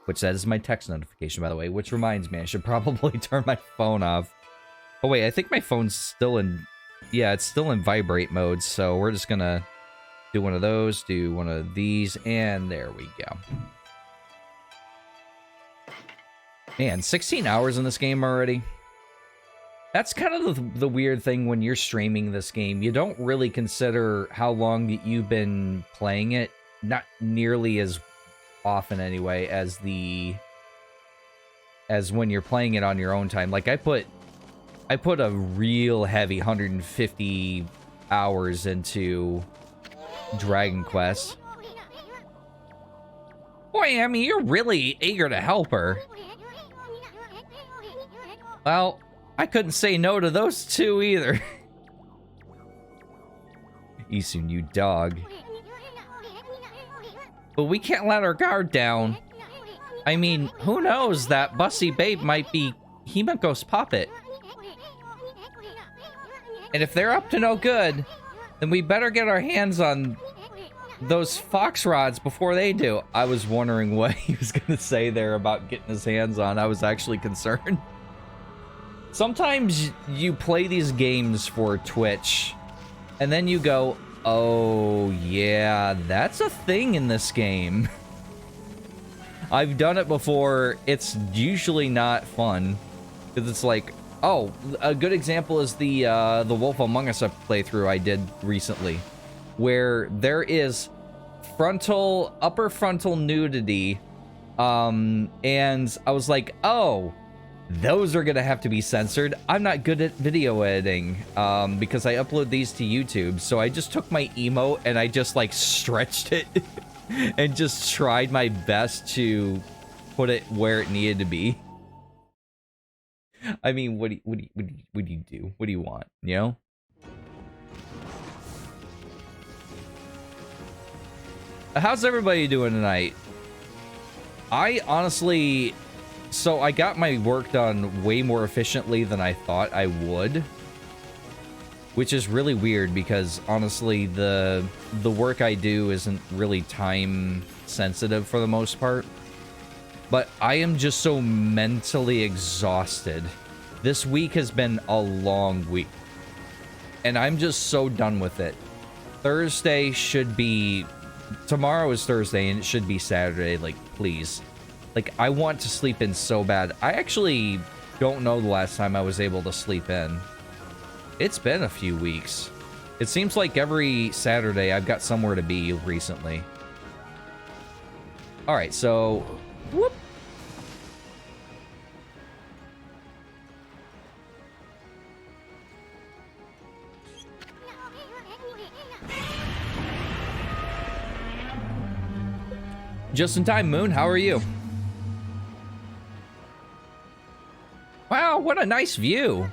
Which that is my text notification, by the way. Which reminds me, I should probably turn my phone off. Oh wait, I think my phone's still in... Yeah, it's still in vibrate mode, so we're just gonna do one of those, do one of these, and there we go. Man, 16 hours in this game already. That's kind of the weird thing when you're streaming this game. You don't really consider how long that you've been playing it. Not nearly as often, anyway, as when you're playing it on your own time. Like, I put a real heavy 150 hours into Dragon Quest. Boy, I mean, you're really eager to help her. Well, I couldn't say no to those two either. Isun, you dog. But we can't let our guard down. I mean, who knows? That bussy babe might be Himako's puppet. And if they're up to no good, then we better get our hands on those fox rods before they do. I was wondering what he was going to say there about getting his hands on. I was actually concerned. Sometimes you play these games for Twitch, and then you go, oh, yeah, that's a thing in this game. I've done it before. It's usually not fun, because it's like, oh, a good example is the Wolf Among Us playthrough I did recently, where there is upper frontal nudity, and I was like, oh, those are gonna have to be censored. I'm not good at video editing, because I upload these to YouTube, so I just took my emote and I just like stretched it and just tried my best to put it where it needed to be. I mean, what do you do? What do you want? You know? How's everybody doing tonight? I honestly, so I got my work done way more efficiently than I thought I would, which is really weird because honestly, the work I do isn't really time sensitive for the most part. But I am just so mentally exhausted. This week has been a long week. And I'm just so done with it. Thursday should be... Tomorrow is Thursday and it should be Saturday. Like, please. Like, I want to sleep in so bad. I actually don't know the last time I was able to sleep in. It's been a few weeks. It seems like every Saturday I've got somewhere to be recently. Alright, so... Whoop. Just in time, Moon. How are you? Wow, what a nice view.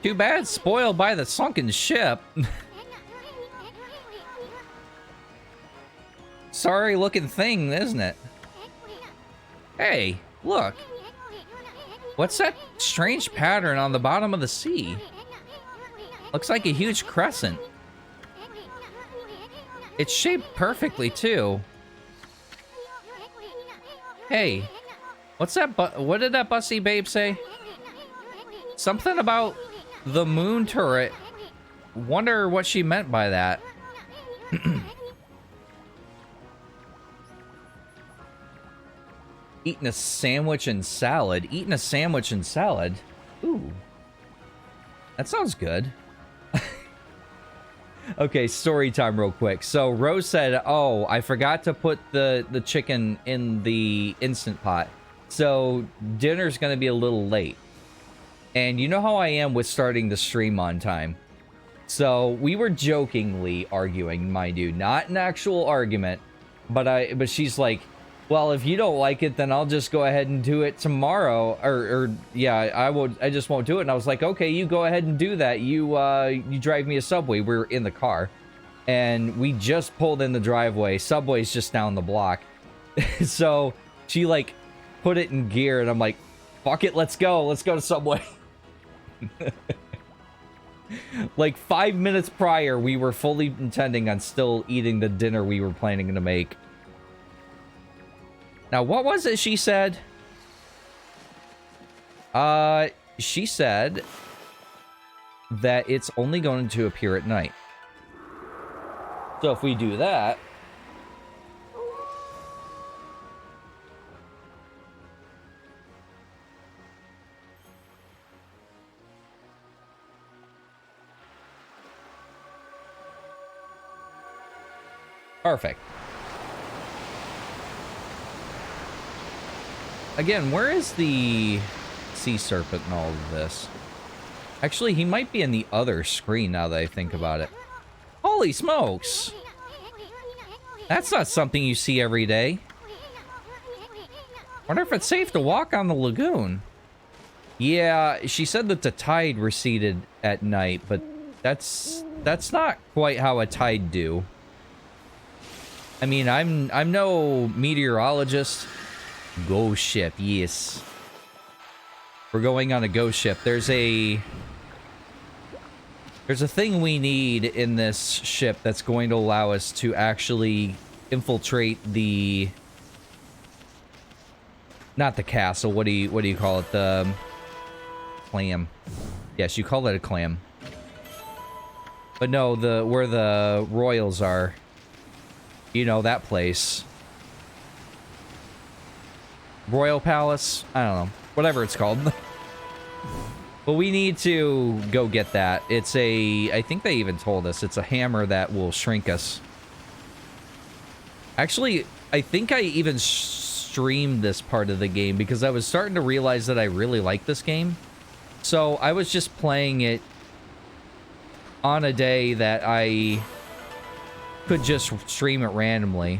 Too bad spoiled by the sunken ship. Sorry looking thing, isn't it? Hey, look. What's that strange pattern on the bottom of the sea? Looks like a huge crescent. It's shaped perfectly, too. Hey, what's that? What did that bussy babe say? Something about the moon turret. Wonder what she meant by that. Eating a sandwich and salad. Eating a sandwich and salad. Ooh. That sounds good. Okay, story time real quick. So Rose said, oh, I forgot to put the chicken in the Instant Pot. So dinner's going to be a little late. And you know how I am with starting the stream on time. So we were jokingly arguing, mind you, not an actual argument. But she's like, well, if you don't like it, then I'll just go ahead and do it tomorrow. Or yeah, I just won't do it. And I was like, okay, you go ahead and do that. You drive me a Subway. We were in the car. And we just pulled in the driveway. Subway's just down the block. So she like put it in gear and I'm like, fuck it, let's go. Let's go to Subway. Like 5 minutes prior, we were fully intending on still eating the dinner we were planning to make. Now, what was it she said? She said that it's only going to appear at night. So if we do that... Perfect. Again, where is the sea serpent in all of this? Actually, he might be in the other screen now that I think about it. Holy smokes! That's not something you see every day. Wonder if it's safe to walk on the lagoon. Yeah, she said that the tide receded at night, but that's not quite how a tide do. I mean, I'm no meteorologist. Ghost ship, yes. We're going on a ghost ship. There's a thing we need in this ship that's going to allow us to actually infiltrate the... Not the castle. What do you call it? The clam. Yes, you call it a clam. But no, where the royals are. You know, that place. Royal Palace? I don't know. Whatever it's called. But we need to go get that. It's a... I think they even told us. It's a hammer that will shrink us. Actually, I think I even streamed this part of the game because I was starting to realize that I really like this game. So I was just playing it on a day that I could just stream it randomly.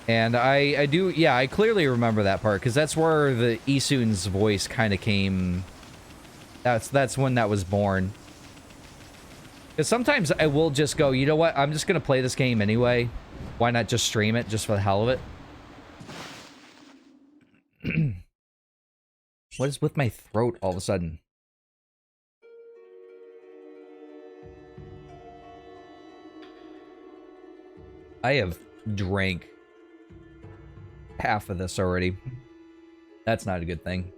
And I do, yeah, I clearly remember that part because that's where the Isun's voice kind of came. That's when that was born. Because sometimes I will just go, you know what? I'm just gonna play this game anyway. Why not just stream it just for the hell of it? What is with my throat all of a sudden? I have drank half of this already. That's not a good thing.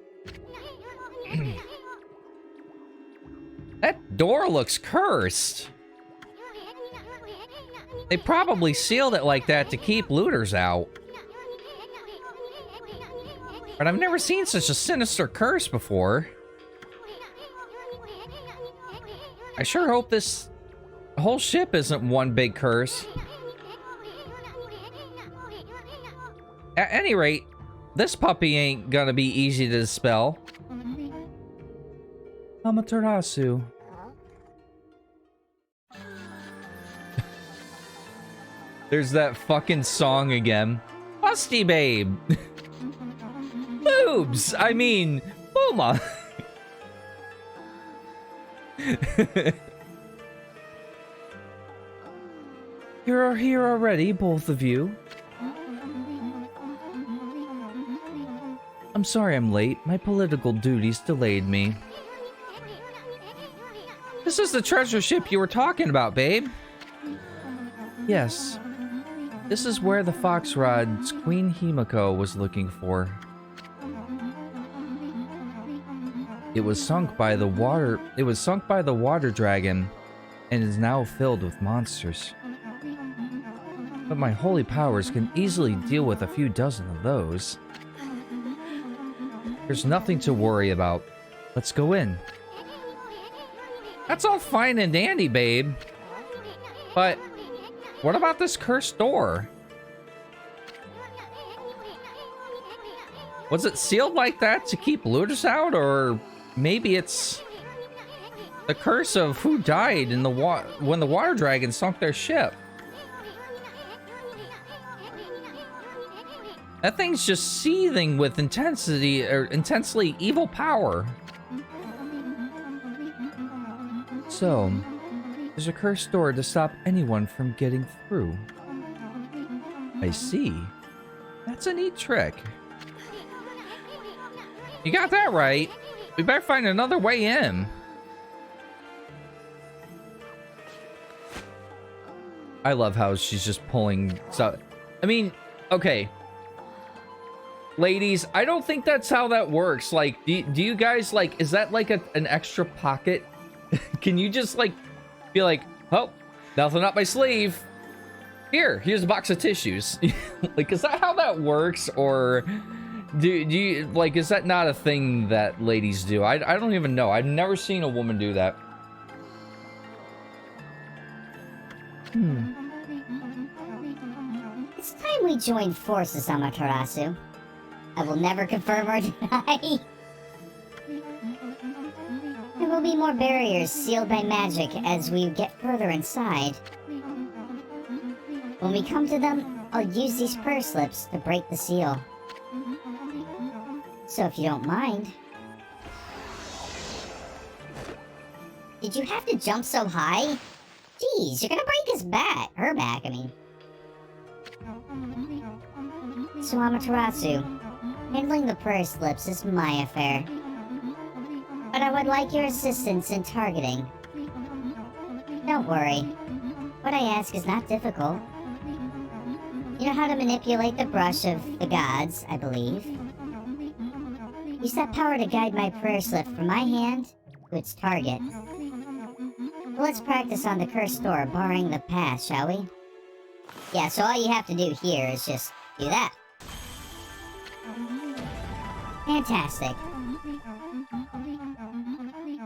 That door looks cursed. They probably sealed it like that to keep looters out. But I've never seen such a sinister curse before. I sure hope this whole ship isn't one big curse. At any rate, this puppy ain't gonna be easy to dispel. Amaterasu. There's that fucking song again. Busty babe. Boobs. I mean, Booma. You're here already, both of you. I'm sorry I'm late. My political duties delayed me. This is the treasure ship you were talking about, babe. Yes. This is where the Foxrod's Queen Himiko was looking for. It was sunk by the water dragon and is now filled with monsters. But my holy powers can easily deal with a few dozen of those. There's nothing to worry about. Let's go in. That's all fine and dandy, babe. But what about this cursed door? Was it sealed like that to keep looters out, or maybe it's the curse of who died in the when the water dragon sunk their ship? That thing's just seething with intensely evil power. So, there's a cursed door to stop anyone from getting through. I see. That's a neat trick. You got that right. We better find another way in. I love how she's just pulling stuff. I mean, okay. Ladies, I don't think that's how that works. Like, do you guys, like, is that like an extra pocket? Can you just, like, be like, oh, nothing up my sleeve. Here's a box of tissues. Like, is that how that works? Or do you, like, is that not a thing that ladies do? I don't even know. I've never seen a woman do that. It's time we join forces, Amaterasu. I will never confirm or deny. There will be more barriers sealed by magic as we get further inside. When we come to them, I'll use these purse slips to break the seal. So if you don't mind... Did you have to jump so high? Jeez, you're gonna break his back. Her back, I mean. So Amaterasu, handling the purse slips is my affair. But I would like your assistance in targeting. Don't worry. What I ask is not difficult. You know how to manipulate the brush of the gods, I believe. Use that power to guide my prayer slip from my hand to its target. Well, let's practice on the cursed door, barring the path, shall we? Yeah, so all you have to do here is just do that. Fantastic.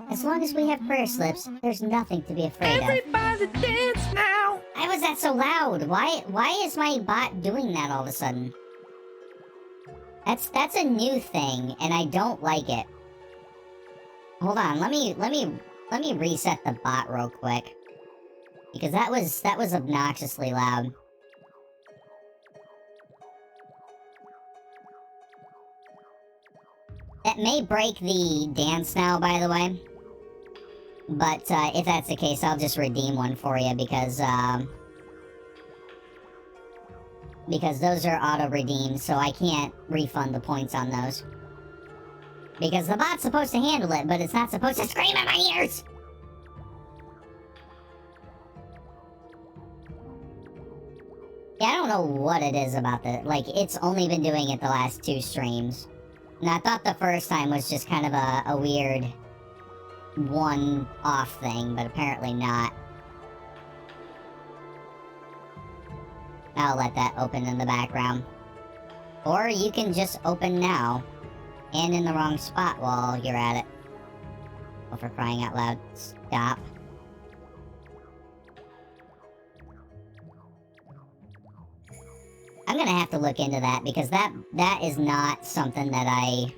As long as we have prayer slips, there's nothing to be afraid of. Everybody dance now! Why was that so loud? Why is my bot doing that all of a sudden? That's a new thing, and I don't like it. Hold on, let me reset the bot real quick. Because that was obnoxiously loud. That may break the dance now, by the way. But if that's the case, I'll just redeem one for you because those are auto-redeemed, so I can't refund the points on those. Because the bot's supposed to handle it, but it's not supposed to scream at my ears! Yeah, I don't know what it is about the... Like, it's only been doing it the last 2 streams. And I thought the first time was just kind of a weird one-off thing, but apparently not. I'll let that open in the background. Or you can just open now, and in the wrong spot while you're at it. Oh, for crying out loud, stop. I'm gonna have to look into that, because that is not something that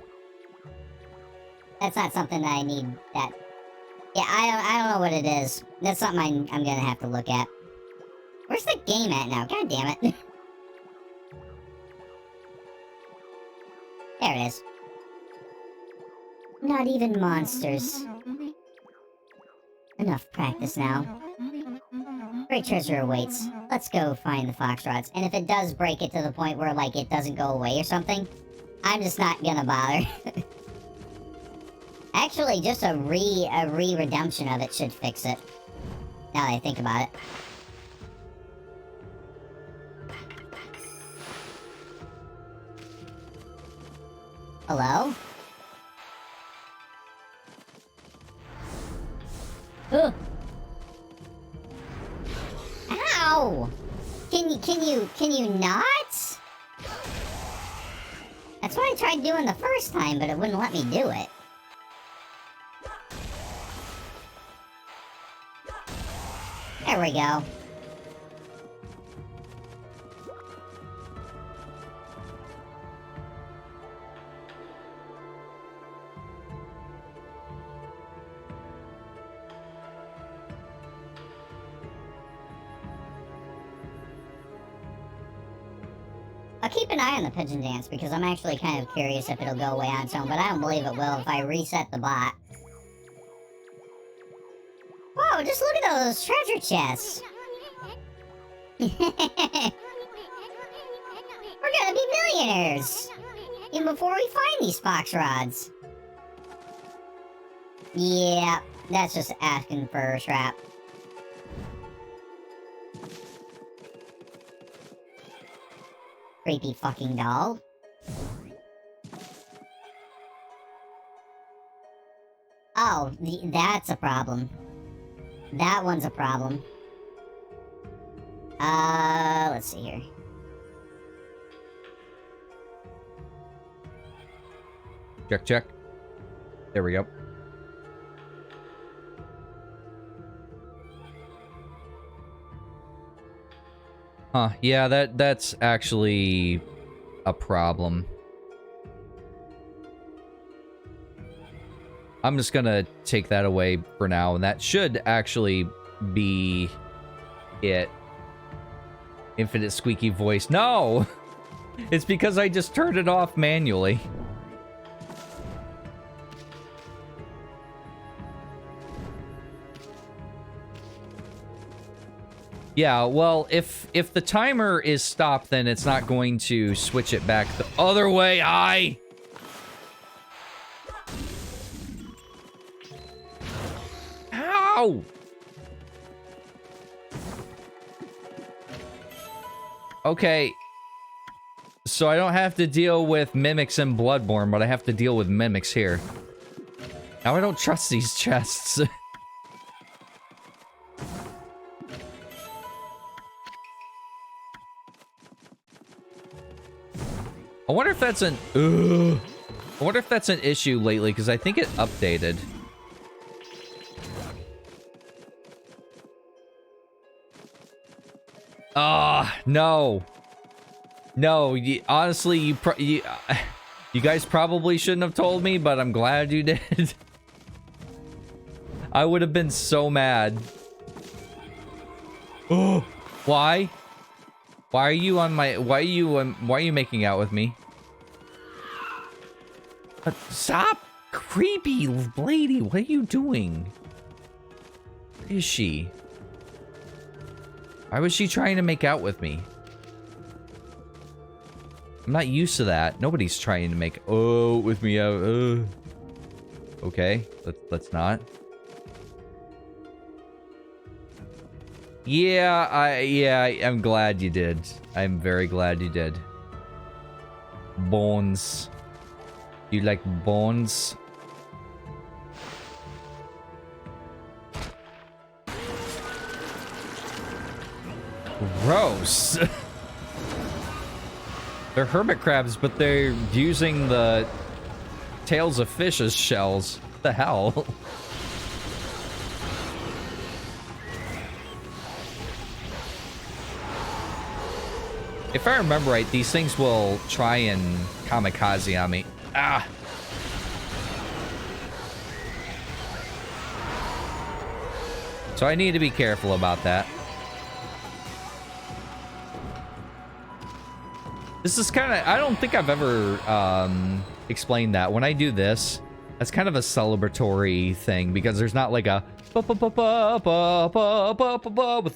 that's not something that I need that... Yeah, I don't know what it is. That's something I'm gonna have to look at. Where's the game at now? God damn it. There it is. Not even monsters. Enough practice now. Great treasure awaits. Let's go find the fox rods. And if it does break it to the point where, like, it doesn't go away or something, I'm just not gonna bother. Actually, just a re-redemption of it should fix it. Now that I think about it. Hello? Ugh. Ow! Can you not? That's what I tried doing the first time, but it wouldn't let me do it. There we go. I'll keep an eye on the pigeon dance because I'm actually kind of curious if it'll go away on its own, but I don't believe it will if I reset the bot. Whoa, just look at those treasure chests! We're gonna be millionaires! Even before we find these fox rods. Yeah, that's just asking for a trap. creepy fucking doll. Oh, that's a problem. That one's a problem. Let's see here. Check, check. There we go. Huh, yeah, that's actually a problem. I'm just gonna take that away for now, and that should actually be it. Infinite squeaky voice. No! It's because I just turned it off manually. Yeah, well, if the timer is stopped, then it's not going to switch it back the other way. Ow! Okay. So I don't have to deal with mimics in Bloodborne, but I have to deal with mimics here. Now I don't trust these chests. I wonder if that's an... I wonder if that's an issue lately, because I think it updated. No. No, honestly, you guys probably shouldn't have told me, but I'm glad you did. I would have been so mad. Oh, why? Why are you on my... why are you making out with me? Stop! Creepy lady, what are you doing? Where is she? Why was she trying to make out with me? I'm not used to that. Nobody's trying to make with me out. Okay, let's not. Yeah, I'm glad you did. I'm very glad you did. Bones. You like bones? Gross. They're hermit crabs, but they're using the tails of fish as shells. What the hell? If I remember right, these things will try and kamikaze on me. Ah! So I need to be careful about that. This is kind of... I don't think I've ever explained that. When I do this, that's kind of a celebratory thing, because there's not like a... with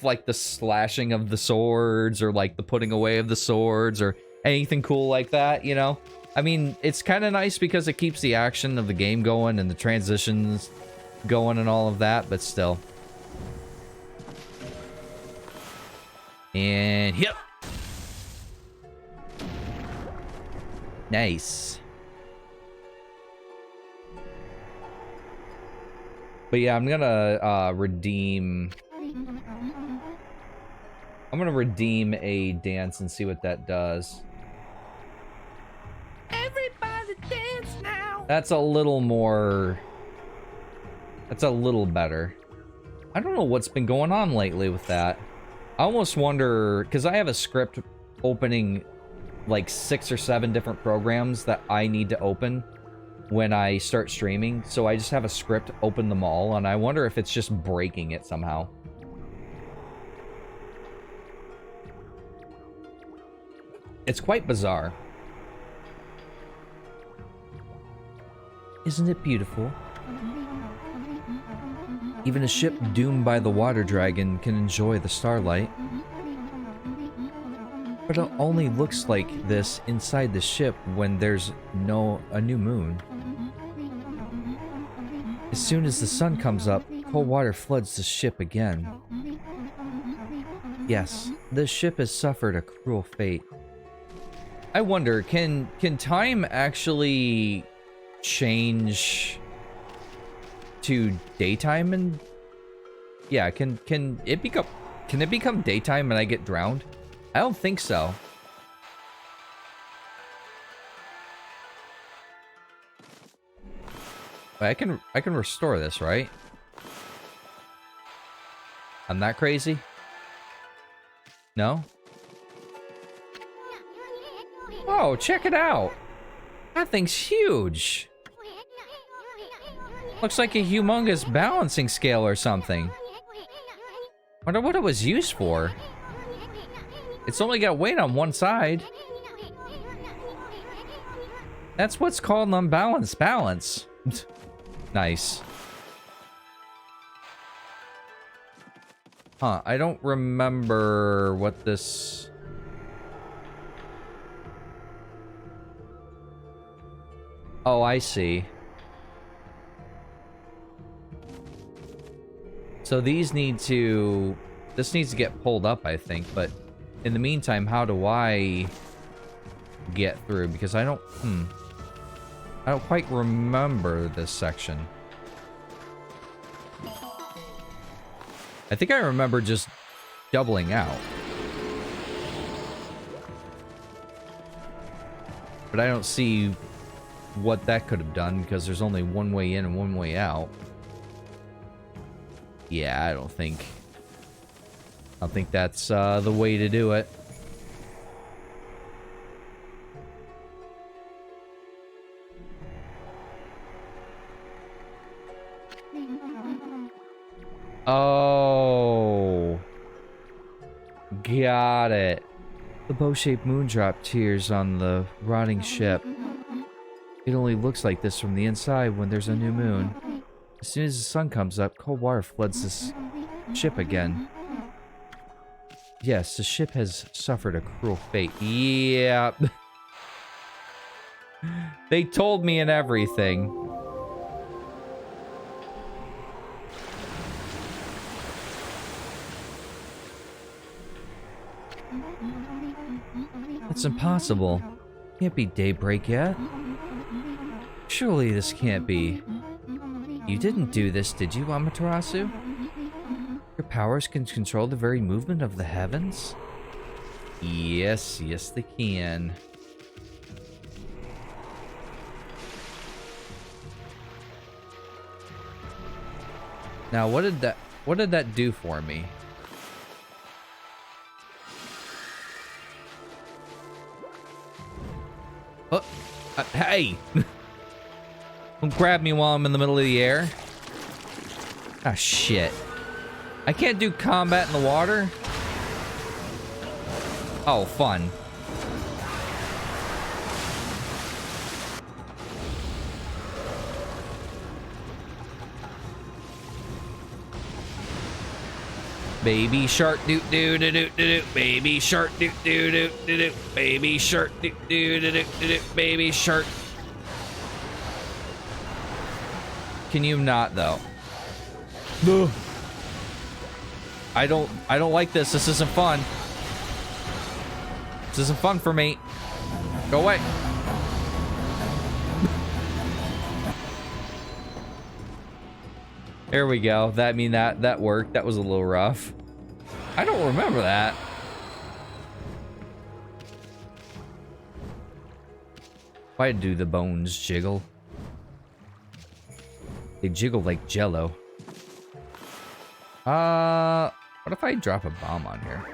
like the slashing of the swords, or like the putting away of the swords, or anything cool like that, you know? I mean, it's kind of nice because it keeps the action of the game going and the transitions going and all of that, but still. And yep. Nice. But yeah, I'm gonna redeem... I'm gonna redeem a dance and see what that does. Everybody dance now! That's a little more... That's a little better. I don't know what's been going on lately with that. I almost wonder... Because I have a script opening like 6 or 7 different programs that I need to open when I start streaming, so I just have a script open them all, and I wonder if it's just breaking it somehow. It's quite bizarre. Isn't it beautiful? Even a ship doomed by the water dragon can enjoy the starlight. But it only looks like this inside the ship when there's a new moon. As soon as the sun comes up, cold water floods the ship again. Yes, the ship has suffered a cruel fate. I wonder, can time actually change to daytime? And yeah, can it become daytime and I get drowned? I don't think so. But I can restore this, right? I'm that crazy? No? Oh, check it out. That thing's huge. Looks like a humongous balancing scale or something. Wonder what it was used for. It's only got weight on one side. That's what's called an unbalanced balance. Nice. Huh, I don't remember what this... Oh, I see. So these need to... This needs to get pulled up, I think, but in the meantime, how do I get through? Because I don't... I don't quite remember this section. I think I remember just doubling out. But I don't see what that could have done because there's only one way in and one way out. Yeah, I don't think that's the way to do it. Oh, got it. The bow-shaped moon dropped tears on the rotting ship. It only looks like this from the inside when there's a new moon. As soon as the sun comes up, cold water floods this ship again. Yes, the ship has suffered a cruel fate. Yeah. They told me and everything. It's impossible. Can't be daybreak yet. Surely this can't be. You didn't do this, did you, Amaterasu? Your powers can control the very movement of the heavens? Yes, yes they can. Now, what did that do for me? Oh, hey! Don't grab me while I'm in the middle of the air. Ah, shit. I can't do combat in the water? Oh, fun. Baby shark doot doo doo doo doo doo. Baby shark doot doo doo doo doo. Baby shark doot doo doo doo doo doo. Baby shark. Can you not though? No. I don't like this. This isn't fun. This isn't fun for me. Go away. There we go. That worked. That was a little rough. I don't remember that. Why do the bones jiggle? They jiggle like jello. What if I drop a bomb on here?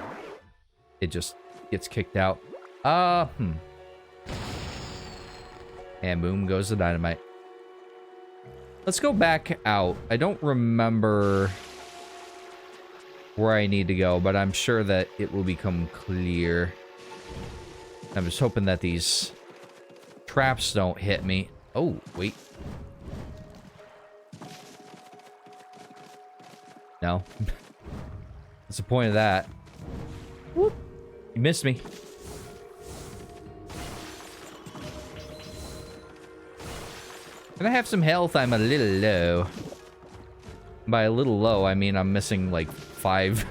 It just gets kicked out. And boom goes the dynamite. Let's go back out. I don't remember where I need to go, but I'm sure that it will become clear. I'm just hoping that these traps don't hit me. Oh, wait. No. What's the point of that? Whoop. You missed me. Can I have some health? I'm a little low. By a little low, I mean I'm missing like five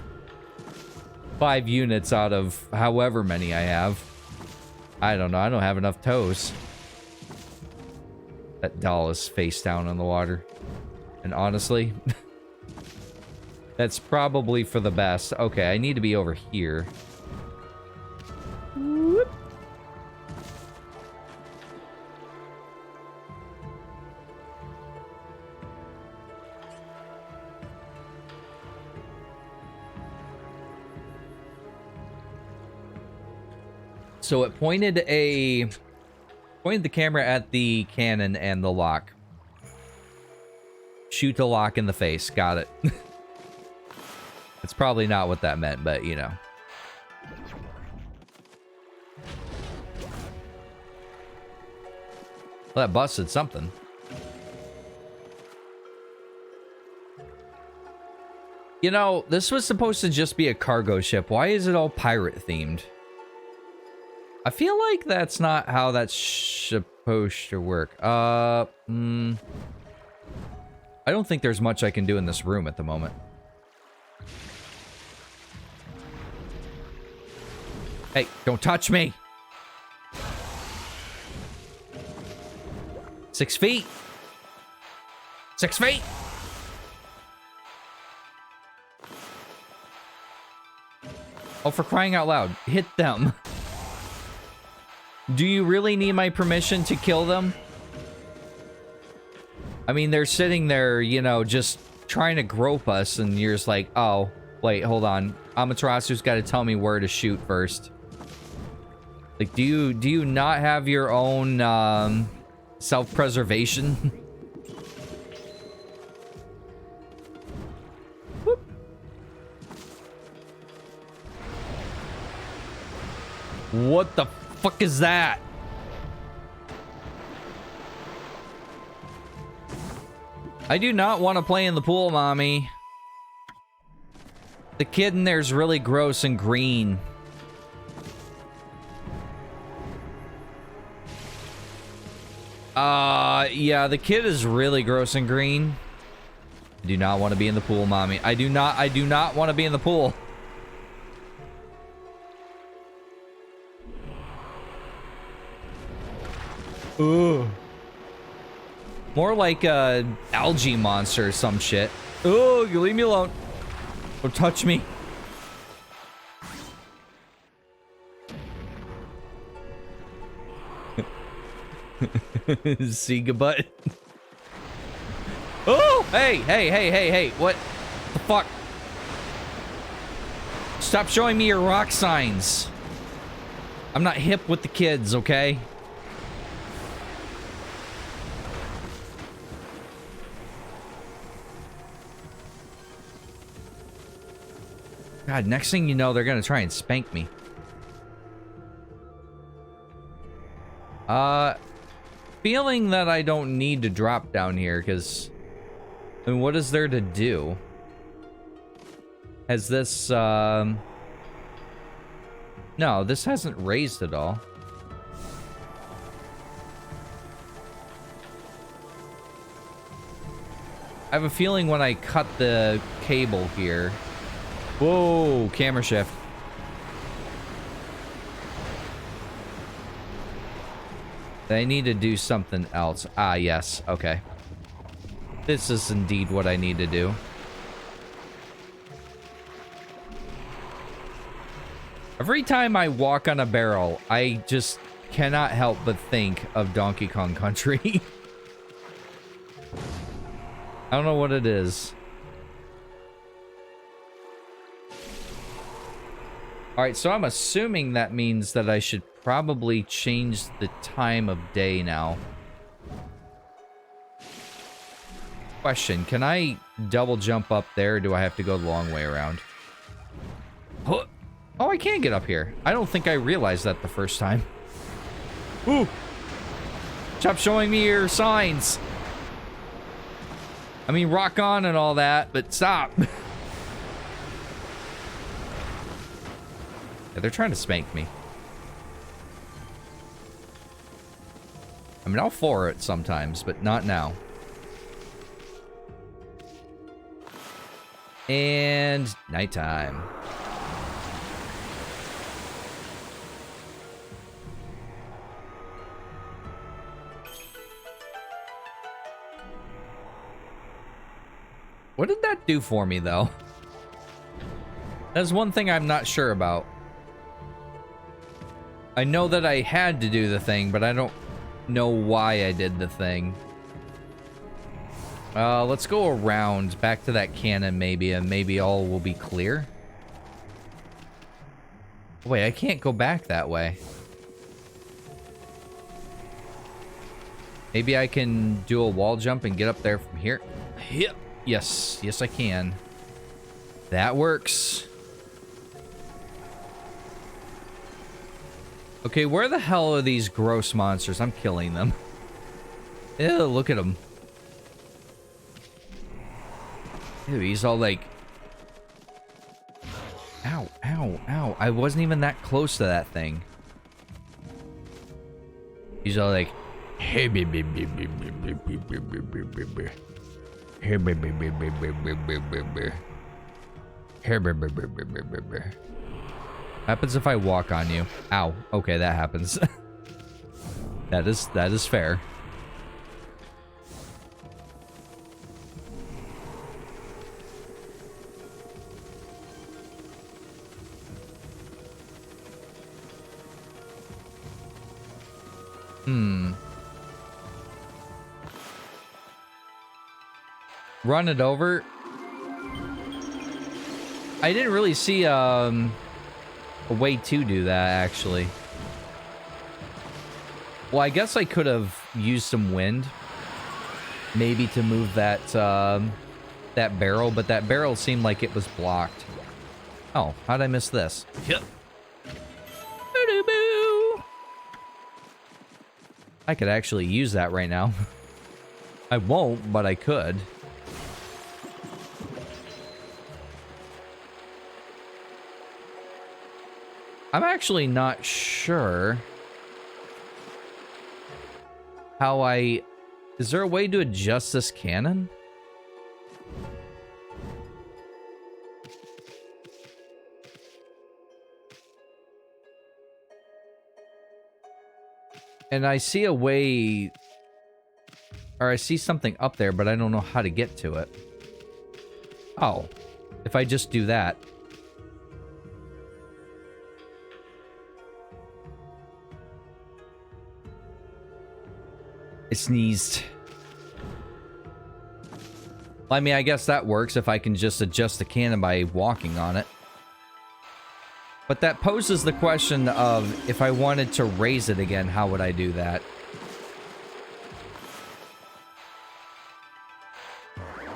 units out of however many I have. I don't know. I don't have enough toes. That doll is face down in the water. And honestly, that's probably for the best. Okay, I need to be over here. Whoop. So it pointed the camera at the cannon and the lock. Shoot the lock in the face. Got it. It's probably not what that meant, but you know. Well, that busted something. You know, this was supposed to just be a cargo ship. Why is it all pirate themed? I feel like that's not how that's supposed to work. I don't think there's much I can do in this room at the moment. Hey, don't touch me! 6 feet! 6 feet! Oh, for crying out loud. Hit them. Do you really need my permission to kill them? I mean, they're sitting there, you know, just trying to grope us, and you're just like, oh, wait, hold on. Amaterasu's got to tell me where to shoot first. Like, do you not have your own, self-preservation? Whoop. What the fuck is that? I do not want to play in the pool, mommy. The kid in there's really gross and green. Yeah, the kid is really gross and green. I do not want to be in the pool, mommy. I do not want to be in the pool. Ugh. More like a algae monster or some shit. Oh, you leave me alone. Don't touch me. See goodbye. Oh, hey, what the fuck? Stop showing me your rock signs. I'm not hip with the kids, okay? God, next thing you know, they're gonna try and spank me. Feeling that I don't need to drop down here, because... I mean, what is there to do? Has this, No, this hasn't raised at all. I have a feeling when I cut the cable here... Whoa, camera shift. I need to do something else. Ah, yes. Okay. This is indeed what I need to do. Every time I walk on a barrel, I just cannot help but think of Donkey Kong Country. I don't know what it is. Alright, so I'm assuming that means that I should probably change the time of day now. Question, can I double jump up there, or do I have to go the long way around? Oh, I can get up here. I don't think I realized that the first time. Ooh! Stop showing me your signs! I mean, rock on and all that, but stop! Yeah, they're trying to spank me. I mean, I'll floor it sometimes, but not now. And nighttime. What did that do for me, though? That's one thing I'm not sure about. I know that I had to do the thing, but I don't know why I did the thing. Let's go around back to that cannon maybe, and maybe all will be clear. Wait, I can't go back that way. Maybe I can do a wall jump and get up there from here. Yep. Yes. Yes, I can. That works. Okay, where the hell are these gross monsters? I'm killing them. Ew, look at him. Ew, he's all like... Ow, ow, ow. I wasn't even that close to that thing. He's all like... Hey, baby, baby, baby, baby, baby, baby. Hey, baby, baby, baby, baby, baby. Hey, baby, baby, baby, baby. Happens if I walk on you. Ow. Okay, that happens. That is fair. Run it over. I didn't really see a way to do that, actually. Well, I guess I could have used some wind, maybe to move that that barrel, but that barrel seemed like it was blocked. Oh, how'd I miss this? Yep. I could actually use that right now. I won't, but I could. I'm actually not sure how I... Is there a way to adjust this cannon? And I see a way... Or I see something up there, but I don't know how to get to it. Oh. If I just do that. I sneezed. I mean, I guess that works if I can just adjust the cannon by walking on it. But that poses the question of, if I wanted to raise it again, how would I do that?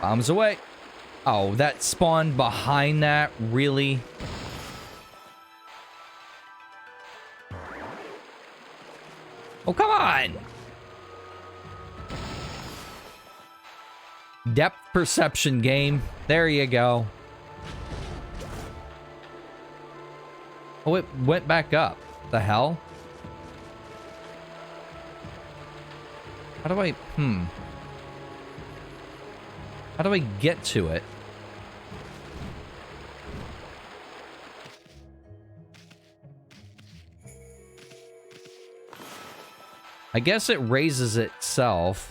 Bombs away. Oh, that spawned behind that? Really? Oh, come on! Depth perception game. There you go. Oh, it went back up. The hell? How do I... How do I get to it? I guess it raises itself.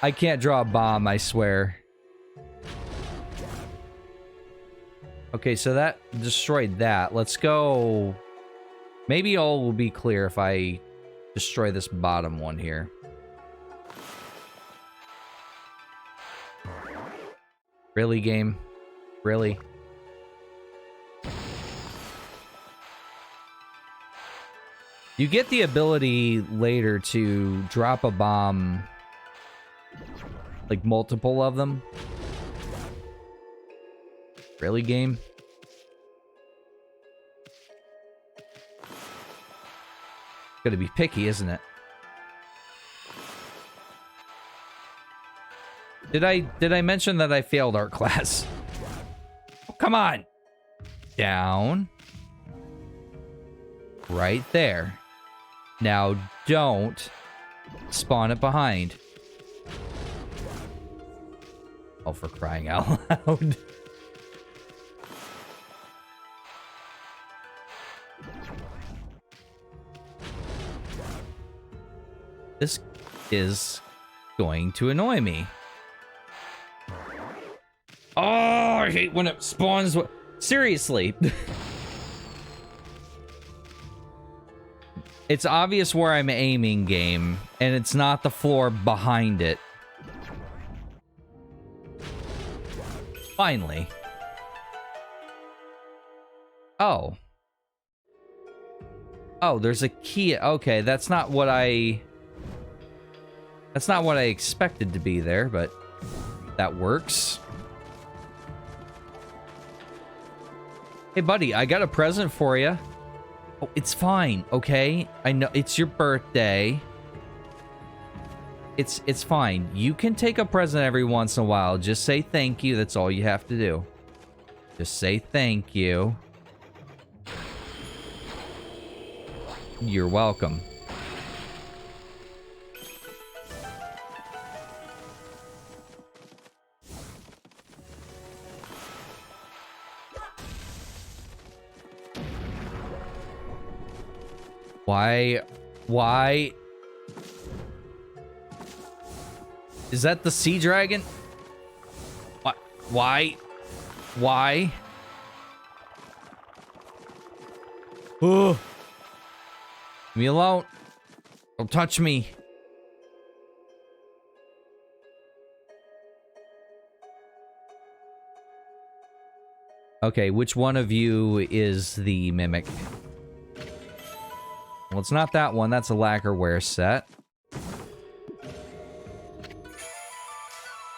I can't draw a bomb, I swear. Okay, so that destroyed that. Let's go... Maybe all will be clear if I destroy this bottom one here. Really, game? Really? You get the ability later to drop a bomb... Like, multiple of them. Really, game? Gotta be picky, isn't it? Did I mention that I failed art class? Oh, come on! Down. Right there. Now, don't spawn it behind. Oh, for crying out loud. This is going to annoy me. Oh, I hate when it spawns. Seriously. It's obvious where I'm aiming, game, and it's not the floor behind it. Finally. Oh. Oh, there's a key. Okay, that's not what I expected to be there, but that works. Hey, buddy, I got a present for you. Oh, it's fine, okay? I know it's your birthday. It's fine. You can take a present every once in a while. Just say thank you. That's all you have to do. Just say thank you. You're welcome. Why? Is that the sea dragon? What? Why? Oh. Leave me alone. Don't touch me. Okay, which one of you is the mimic? Well, it's not that one. That's a lacquerware set.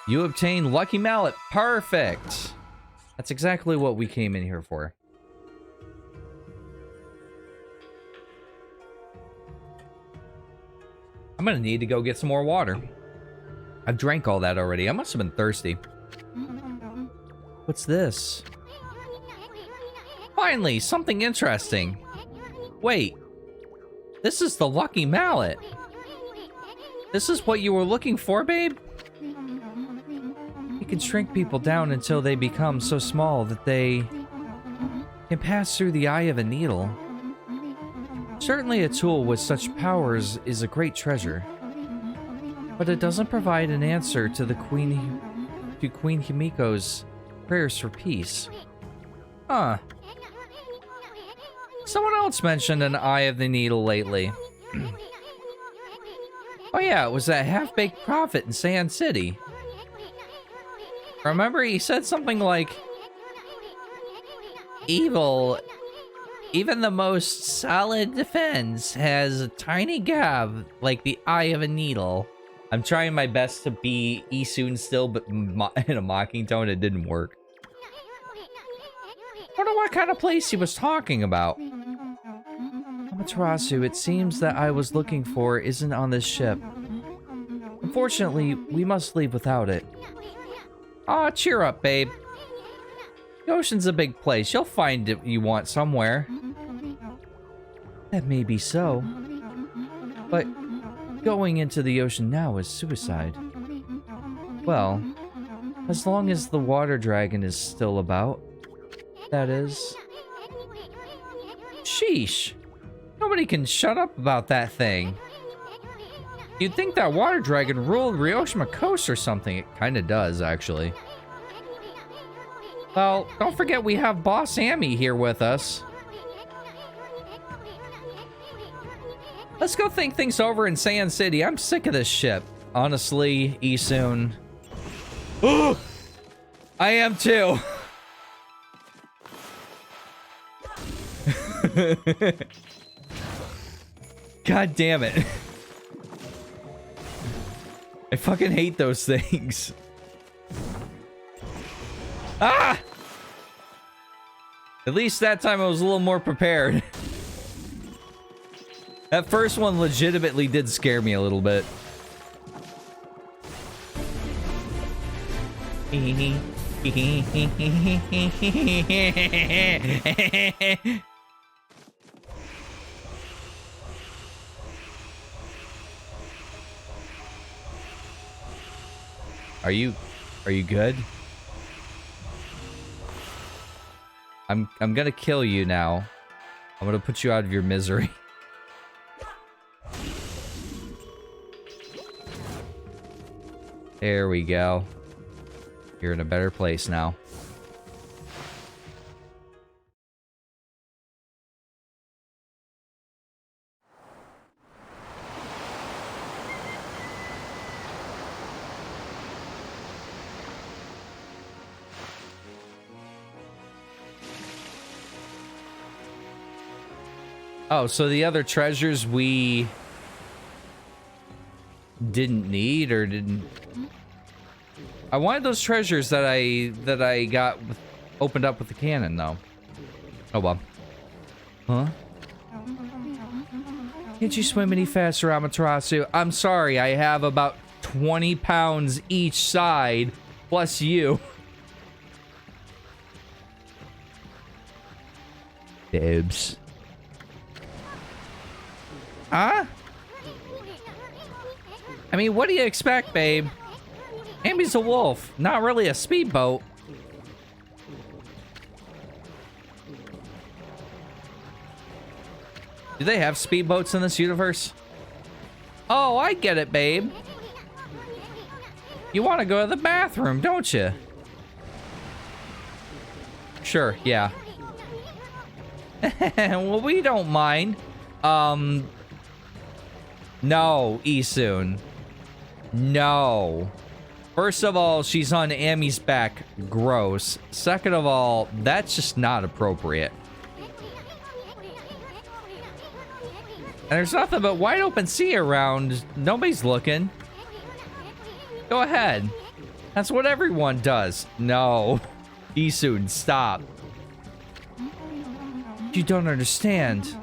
You obtained Lucky Mallet. Perfect. That's exactly what we came in here for. I'm gonna need to go get some more water. I've drank all that already. I must have been thirsty. What's this? Finally, something interesting. Wait. This is the Lucky Mallet. This is what you were looking for, babe? It can shrink people down until they become so small that they can pass through the eye of a needle. Certainly a tool with such powers is a great treasure. But it doesn't provide an answer to Queen Himiko's prayers for peace. Huh. Someone else mentioned an Eye of the Needle lately. Oh yeah, it was that half-baked prophet in Sai-an City. Remember, he said something like, evil, even the most solid defense, has a tiny gap like the eye of a needle. I'm trying my best to be Isun still, but in a mocking tone, it didn't work. I wonder what kind of place he was talking about. Amaterasu, it seems that I was looking for isn't on this ship. Unfortunately, we must leave without it. Aw, cheer up, babe. The ocean's a big place. You'll find it you want somewhere. That may be so. But going into the ocean now is suicide. Well, as long as the water dragon is still about, that is. Sheesh. Nobody can shut up about that thing. You'd think that water dragon ruled Ryoshima Coast or something. It kinda does, actually. Well, don't forget we have Boss Amy here with us. Let's go think things over in Sai-an City. I'm sick of this ship. Honestly, Isun. Oh! I am too. God damn it. I fucking hate those things. Ah! At least that time I was a little more prepared. That first one legitimately did scare me a little bit. Are you good? I'm gonna kill you now. I'm gonna put you out of your misery. There we go. You're in a better place now. Oh, so the other treasures we didn't need or didn't... I wanted those treasures that I got opened up with the cannon, though. Oh, well. Huh? Can't you swim any faster, Amaterasu? I'm sorry, I have about 20 pounds each side, plus you. Dibs. Huh? I mean, what do you expect, babe? Amy's a wolf, not really a speedboat. Do they have speedboats in this universe? Oh, I get it, babe. You want to go to the bathroom, don't you? Sure, yeah. Well, we don't mind. No, Isun. No. First of all, she's on Amy's back. Gross. Second of all, that's just not appropriate. And there's nothing but wide open sea around. Nobody's looking. Go ahead. That's what everyone does. No. Isun, stop. You don't understand.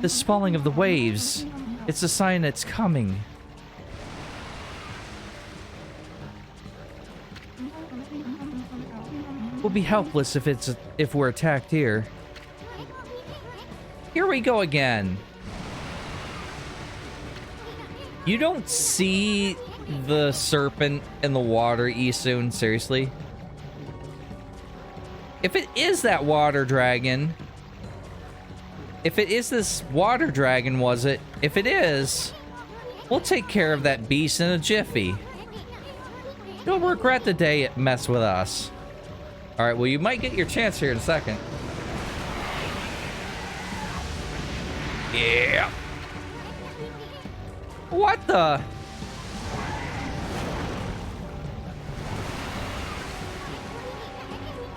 The spalling of the waves. It's a sign it's coming. We'll be helpless if we're attacked here. Here we go again. You don't see the serpent in the water, Isun, seriously? If it is that water dragon... If it is this water dragon, was it? If it is, we'll take care of that beast in a jiffy. You'll regret the day it messed with us. Alright, well, you might get your chance here in a second. Yeah. What the?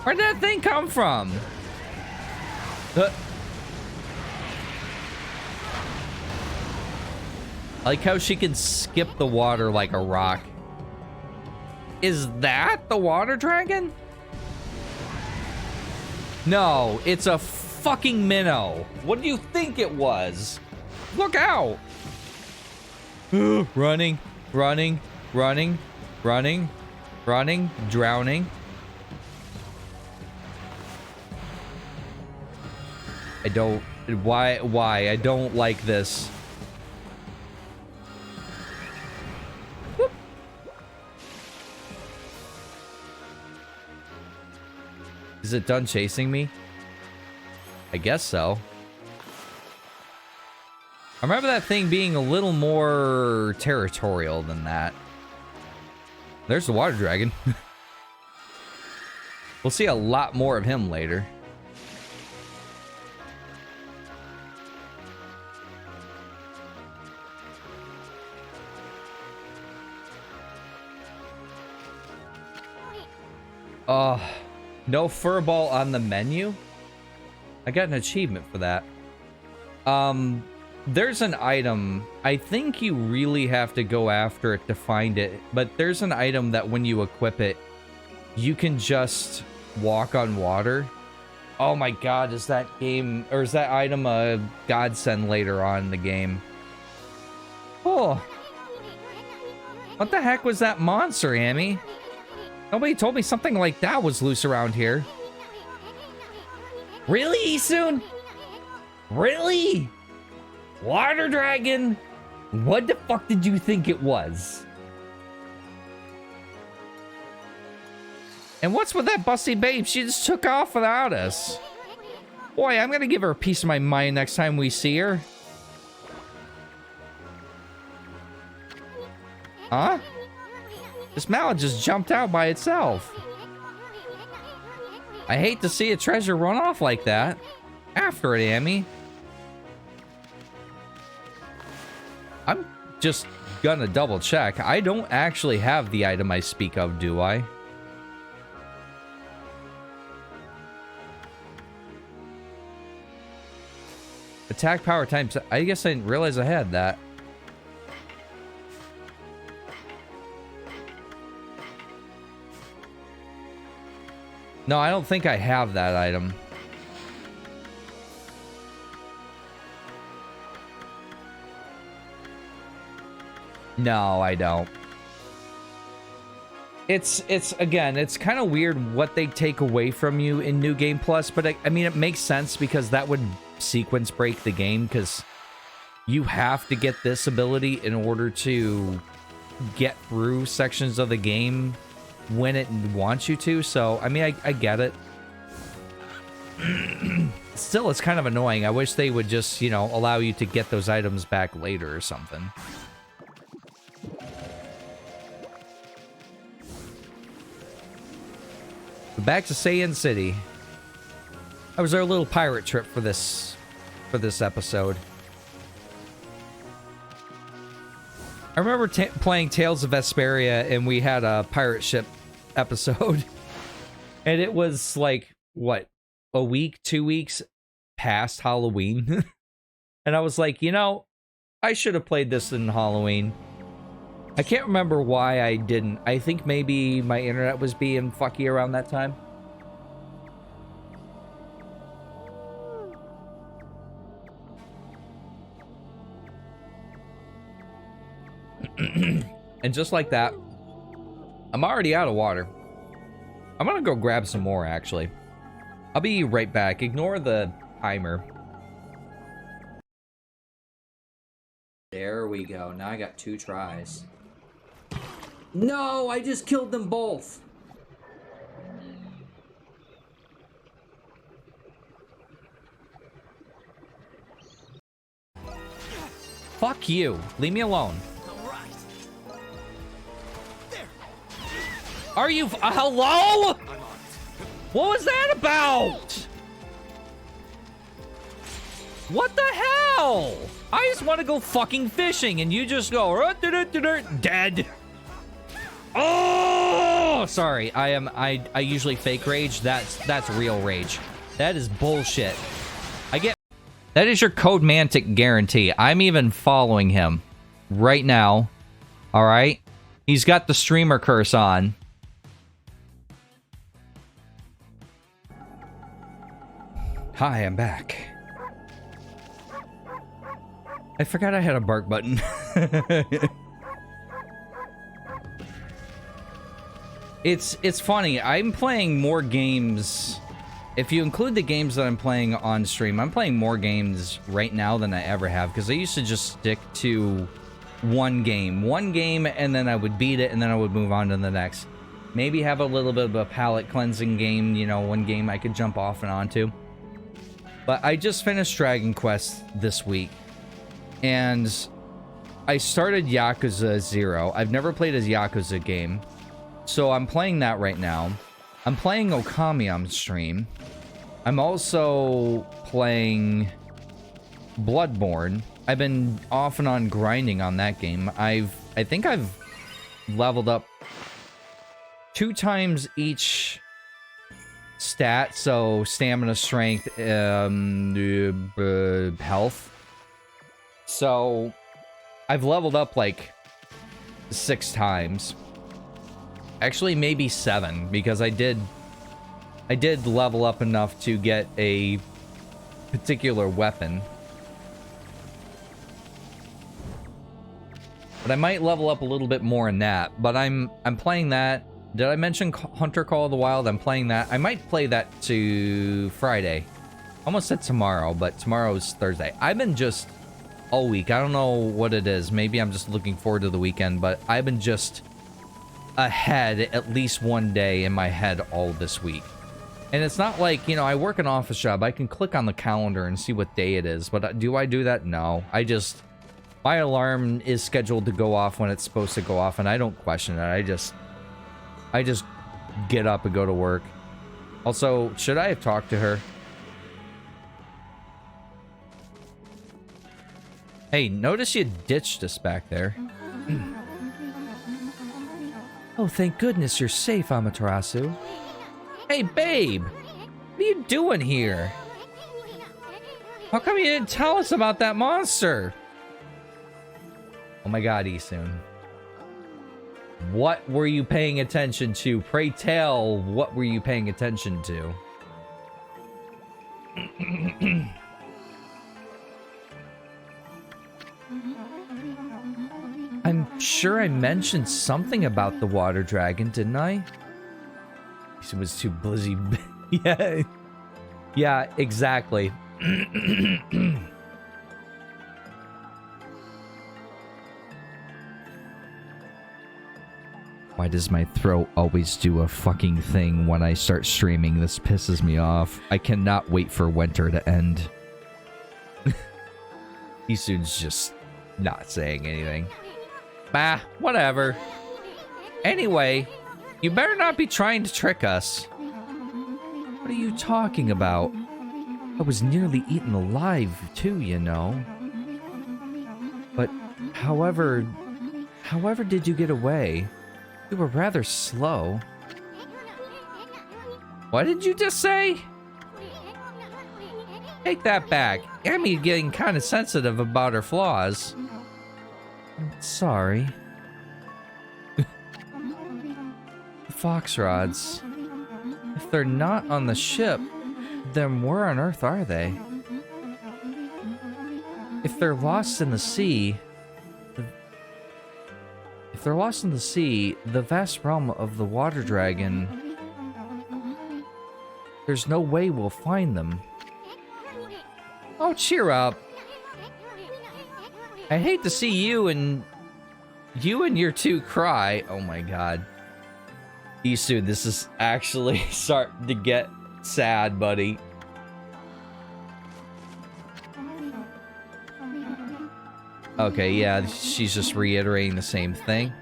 Where'd that thing come from? I like how she can skip the water like a rock. Is that the water dragon? No, it's a fucking minnow. What do you think it was? Look out! Running, running, running, running, running, drowning. I don't... Why? I don't like this. Whoop. Is it done chasing me? I guess so. I remember that thing being a little more territorial than that. There's the water dragon. We'll see a lot more of him later. No furball on the menu? I got an achievement for that. There's an item. I think you really have to go after it to find it, but there's an item that when you equip it, you can just walk on water. Oh my god, is that game, or is that item a godsend later on in the game? Oh. What the heck was that monster, Amy? Nobody told me something like that was loose around here. Really, Isun? Really? Water dragon? What the fuck did you think it was? And what's with that busty babe? She just took off without us. Boy, I'm gonna give her a piece of my mind next time we see her. Huh? This mallet just jumped out by itself. I hate to see a treasure run off like that. After it, Amy. I'm just gonna double check. I don't actually have the item I speak of, do I? Attack power times. I guess I didn't realize I had that. No, I don't think I have that item. No, I don't. It's again, it's kind of weird what they take away from you in New Game Plus, but I mean, it makes sense because that would sequence break the game, because you have to get this ability in order to get through sections of the game when it wants you to. So, I mean, I get it. Still, it's kind of annoying. I wish they would just, you know, allow you to get those items back later or something. Back to Sai-an City. That was our little pirate trip for this episode. I remember playing Tales of Vesperia, and we had a pirate ship episode. And it was like, what, a week, 2 weeks past Halloween? And I was like, you know, I should have played this in Halloween. I can't remember why I didn't. I think maybe my internet was being fucky around that time. And just like that, I'm already out of water. I'm gonna go grab some more, actually. I'll be right back. Ignore the timer. There we go. Now I got 2 tries. No, I just killed them both. Fuck you. Leave me alone. Are you... hello? What was that about? What the hell? I just want to go fucking fishing, and you just go... dead. Oh, sorry. I usually fake rage. That's real rage. That is bullshit. That is your Code Mantic guarantee. I'm even following him right now. All right. He's got the streamer curse on. Hi, I'm back. I forgot I had a bark button. It's funny. I'm playing more games. If you include the games that I'm playing on stream, I'm playing more games right now than I ever have, because I used to just stick to one game, and then I would beat it, and then I would move on to the next. Maybe have a little bit of a palate cleansing game, you know, one game I could jump off and onto. But I just finished Dragon Quest this week, and I started Yakuza 0. I've never played a Yakuza game, so I'm playing that right now. I'm playing Okami on stream. I'm also playing Bloodborne. I've been off and on grinding on that game. I think I've leveled up 2 times each stat, so stamina, strength, health. So I've leveled up like 6 times. Actually, maybe 7, because I did level up enough to get a particular weapon. But I might level up a little bit more in that. But I'm playing that. Did I mention Hunter Call of the Wild? I'm playing that. I might play that to Friday. Almost said tomorrow, but tomorrow's Thursday. I've been just all week. I don't know what it is. Maybe I'm just looking forward to the weekend, but I've been just ahead at least one day in my head all this week. And it's not like, you know, I work an office job. I can click on the calendar and see what day it is. But do I do that? No. My alarm is scheduled to go off when it's supposed to go off, and I don't question it. I just get up and go to work. Also, should I have talked to her? Hey, notice you ditched us back there. Oh, thank goodness you're safe, Amaterasu. Hey, babe! What are you doing here? How come you didn't tell us about that monster? Oh my god, Isun. What were you paying attention to? Pray tell, what were you paying attention to? I'm sure I mentioned something about the water dragon, didn't I? He was too busy. Yeah. Yeah, exactly. Why does my throat always do a fucking thing when I start streaming? This pisses me off. I cannot wait for winter to end. Isun's just not saying anything. Bah, whatever. Anyway, you better not be trying to trick us. What are you talking about? I was nearly eaten alive, too, you know. But, however did you get away? You were rather slow. What did you just say? Take that back. Amy getting kind of sensitive about her flaws. Sorry. The fox rods. If they're not on the ship, then where on earth are they? If they're lost in the sea... If they're lost in the sea, the vast realm of the water dragon... There's no way we'll find them. Oh, cheer up. I hate to see you and your two cry. Oh my god. Isu, this is actually starting to get sad, buddy. Okay, yeah, she's just reiterating the same thing.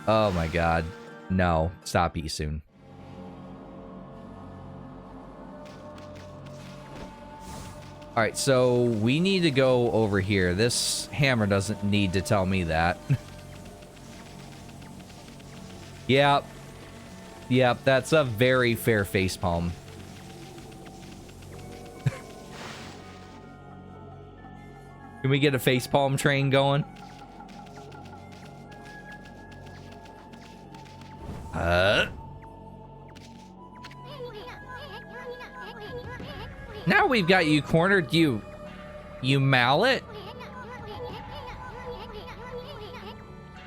Oh my god. No, stop Isu. Alright, so we need to go over here. This hammer doesn't need to tell me that. Yep. Yep, that's a very fair facepalm. Can we get a facepalm train going? Now we've got you cornered, you mallet.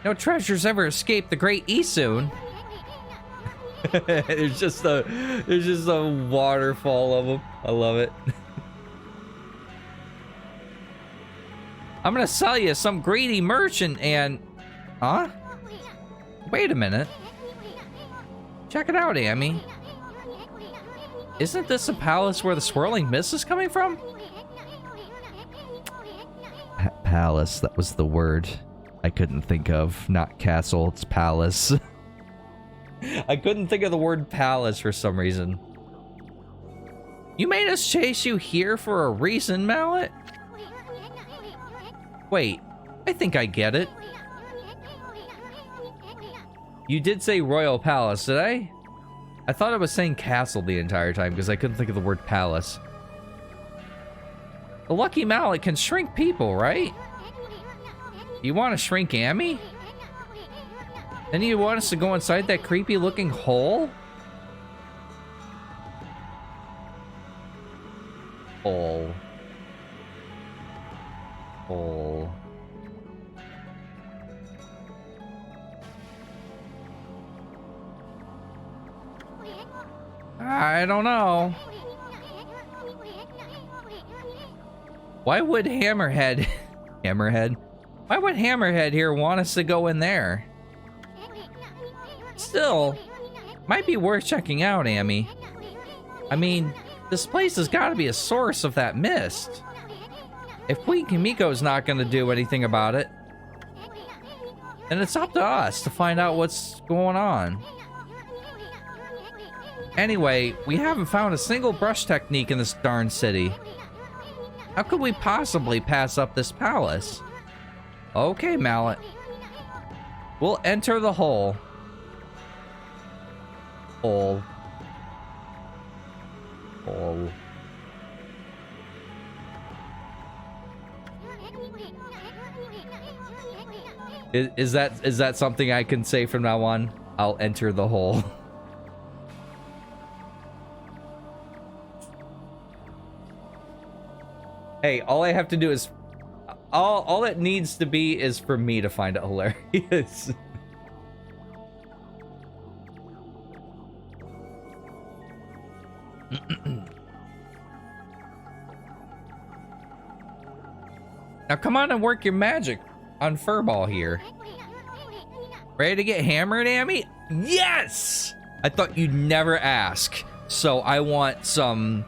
No treasures ever escape the great Isun. there's just a waterfall of them. I love it. I'm gonna sell you some greedy merchant and... Huh? Wait a minute. Check it out, Amy. Isn't this a palace where the swirling mist is coming from? Palace, that was the word I couldn't think of. Not castle, it's palace. I couldn't think of the word palace for some reason. You made us chase you here for a reason, Mallet? Wait, I think I get it. You did say royal palace, did I? I thought I was saying castle the entire time because I couldn't think of the word palace. The lucky mallet can shrink people, right? You want to shrink Amy? Then you want us to go inside that creepy looking hole? Hole. Hole. I don't know. Why would Hammerhead... Hammerhead? Why would Hammerhead here want us to go in there? Still, might be worth checking out, Amy. I mean, this place has got to be a source of that mist. If Queen Kimiko's not going to do anything about it, And it's up to us to find out what's going on. Anyway, we haven't found a single brush technique in this darn city. How could we possibly pass up this palace? Okay, Mallet. We'll enter the hole. Hole. Hole. Is that something I can say from now on? I'll enter the hole. Hey, all I have to do is all it needs to be is for me to find it hilarious. Now come on and work your magic on Furball here. Ready to get hammered, Amy? Yes! I thought you'd never ask. So I want some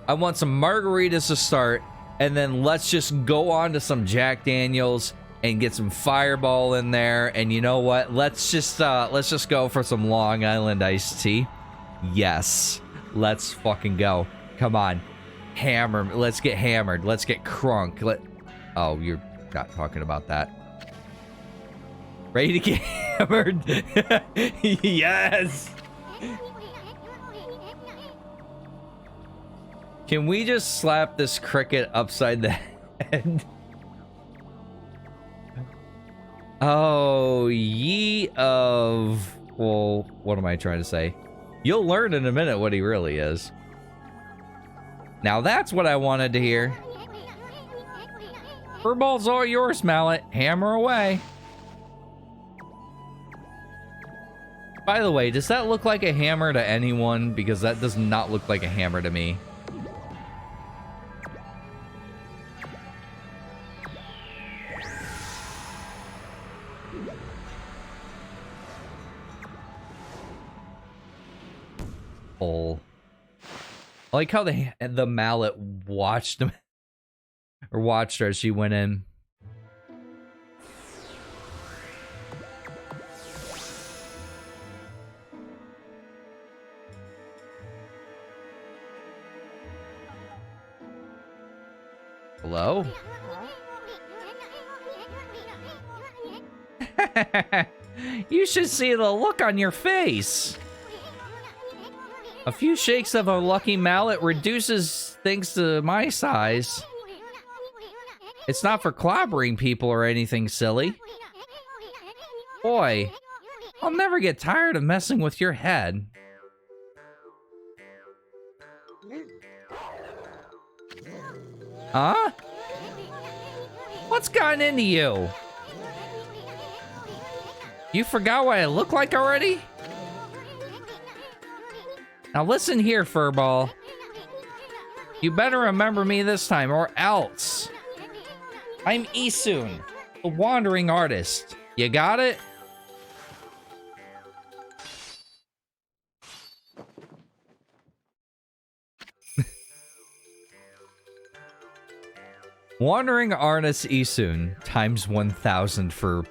margaritas to start, and then let's just go on to some Jack Daniels and get some Fireball in there. And you know what? Let's just go for some Long Island iced tea. Yes. Let's fucking go. Come on. Hammer. Let's get hammered. Let's get crunk. Oh, you're not talking about that. Ready to get hammered? Yes! Can we just slap this cricket upside the head? Oh, ye of... Well, what am I trying to say? You'll learn in a minute what he really is. Now that's what I wanted to hear. Furball's all yours, Mallet. Hammer away. By the way, does that look like a hammer to anyone? Because that does not look like a hammer to me. Oh. I like how the mallet watched him. Or watched her as she went in. Hello? You should see the look on your face. A few shakes of a lucky mallet reduces things to my size. It's not for clobbering people or anything silly. Boy, I'll never get tired of messing with your head. Huh? What's gotten into you? You forgot what I look like already? Now listen here, Furball. You better remember me this time, or else. I'm Isun, a wandering artist. You got it? Wandering artist Isun times 1,000 for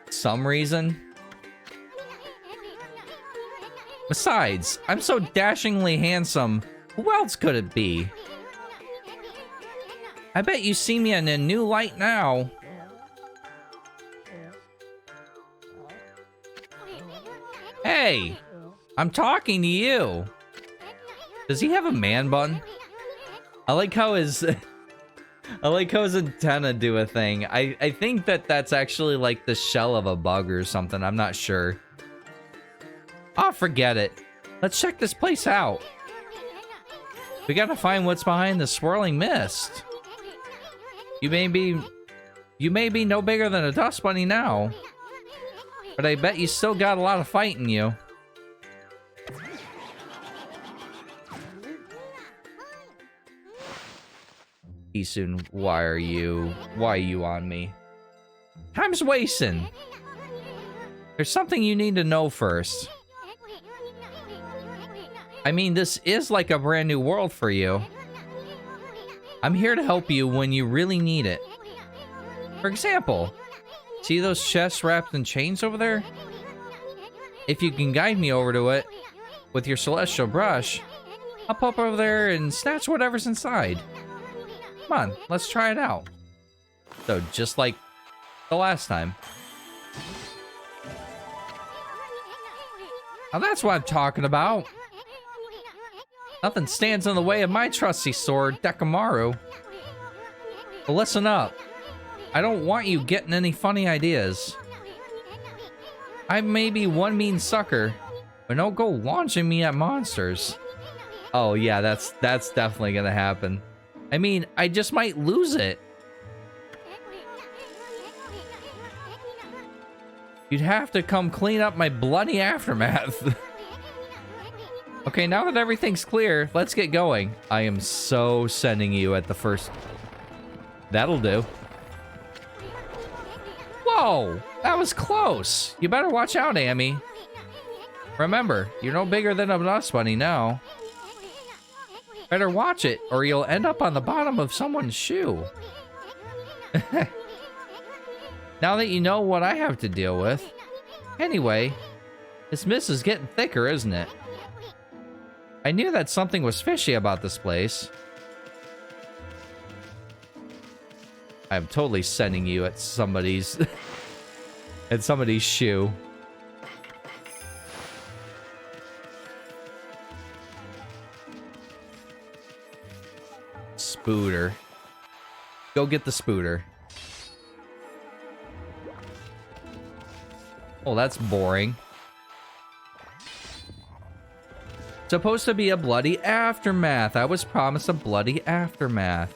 some reason. Besides, I'm so dashingly handsome. Who else could it be? I bet you see me in a new light now. Hey, I'm talking to you. Does he have a man bun? I like how his antenna do a thing. I think that's actually like the shell of a bug or something. I'm not sure. Oh, forget it. Let's check this place out. We gotta find what's behind the swirling mist. You may be no bigger than a dust bunny now, but I bet you still got a lot of fight in you. Isun, why are you on me? Time's wasting. There's something you need to know first. I mean, this is like a brand new world for you. I'm here to help you when you really need it. For example, See those chests wrapped in chains over there? If you can guide me over to it with your celestial brush, I'll pop over there and snatch whatever's inside. Come on, let's try it out. So, just like the last time. Now that's what I'm talking about. Nothing stands in the way of my trusty sword, Dekamaru. But listen up. I don't want you getting any funny ideas. I may be one mean sucker, but don't go launching me at monsters. Oh yeah, that's definitely gonna happen. I mean, I just might lose it. You'd have to come clean up my bloody aftermath. Okay, now that everything's clear, let's get going. I am so sending you at the first... That'll do. Whoa! That was close! You better watch out, Amy. Remember, you're no bigger than a dust bunny now. Better watch it, or you'll end up on the bottom of someone's shoe. Now that you know what I have to deal with. Anyway, this mist is getting thicker, isn't it? I knew that something was fishy about this place. I'm totally sending you at somebody's... at somebody's shoe. Spooter. Go get the spooter. Oh, that's boring. Supposed to be a bloody aftermath. I was promised a bloody aftermath.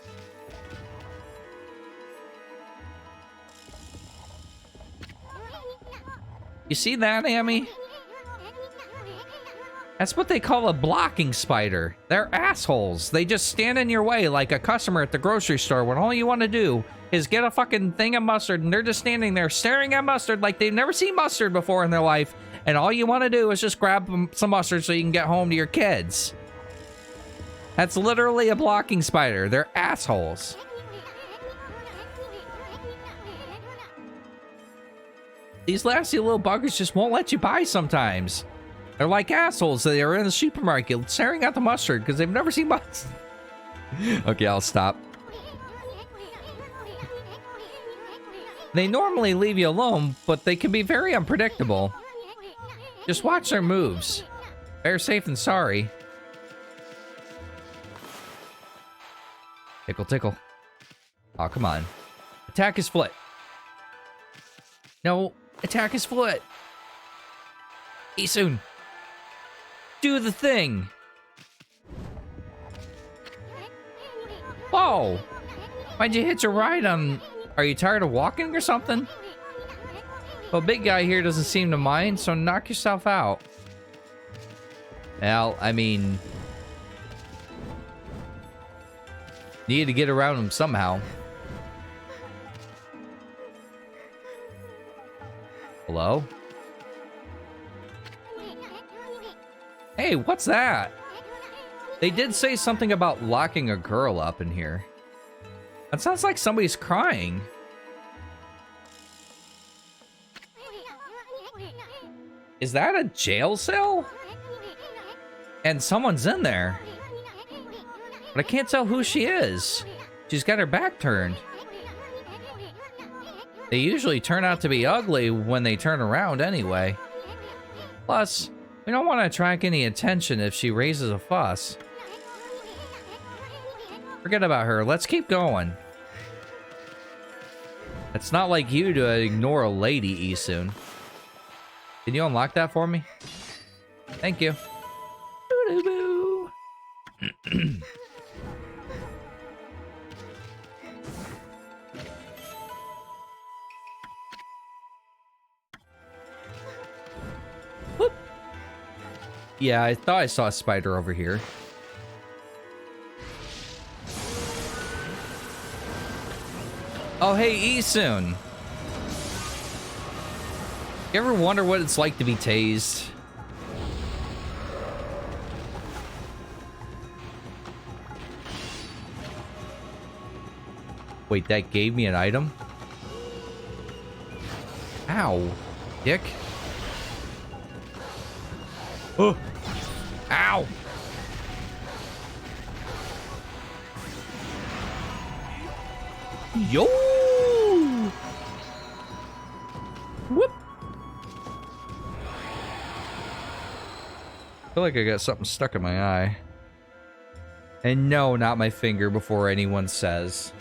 You see that, Amy? That's what they call a blocking spider. They're assholes. They just stand in your way like a customer at the grocery store when all you want to do is get a fucking thing of mustard, and they're just standing there staring at mustard like they've never seen mustard before in their life, and all you want to do is just grab some mustard so you can get home to your kids. That's literally a blocking spider. They're assholes. These lasty little buggers just won't let you buy sometimes. They're like assholes. They are in the supermarket staring at the mustard because they've never seen mustard. Okay, I'll stop. They normally leave you alone, but they can be very unpredictable. Just watch their moves. Better safe than sorry. Tickle, tickle. Oh, come on. Attack his foot. No, attack his foot. Isun. Do the thing. Whoa. Why'd you hitch a ride on... Are you tired of walking or something? Well, big guy here doesn't seem to mind, so knock yourself out. Well, I mean... Need to get around him somehow. Hello? Hey, what's that? They did say something about locking a girl up in here. That sounds like somebody's crying. Is that a jail cell? And someone's in there. But I can't tell who she is. She's got her back turned. They usually turn out to be ugly when they turn around anyway. Plus, we don't want to attract any attention if she raises a fuss. Forget about her. Let's keep going. It's not like you to ignore a lady, Isun. Can you unlock that for me? Thank you. Boo-doo-boo. Whoop. Yeah, I thought I saw a spider over here. Oh, hey, Isun. You ever wonder what it's like to be tased? Wait, that gave me an item? Ow, dick. Oh. Ow. Yo. Whoop. I feel like I got something stuck in my eye. And no, not my finger before anyone says.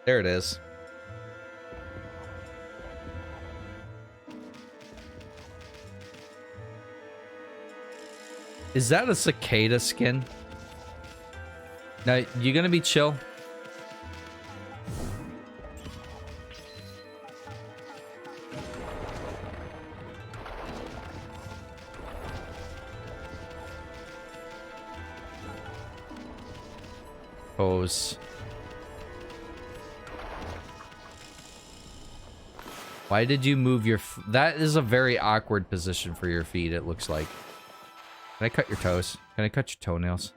There it is. Is that a cicada skin? Now, you gonna be chill? Pose. Why did you move your... That is a very awkward position for your feet, it looks like. Can I cut your toes? Can I cut your toenails?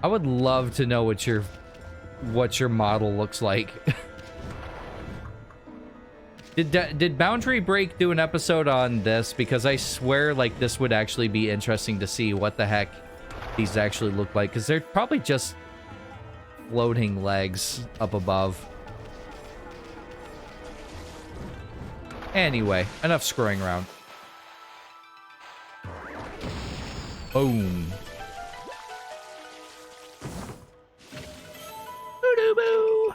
I would love to know what your model looks like. Did Boundary Break do an episode on this? Because I swear, like, this would actually be interesting to see what the heck these actually look like. Because they're probably just floating legs up above. Anyway, enough screwing around. Boom. Boo-doo-boo.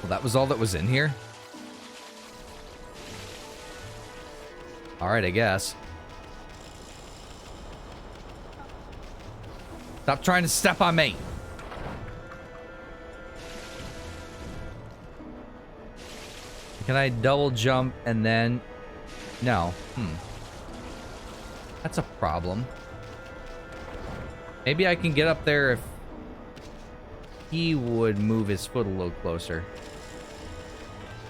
Well, that was all that was in here? Alright, I guess. Stop trying to step on me! Can I double jump and then... No. That's a problem. Maybe I can get up there if he would move his foot a little closer.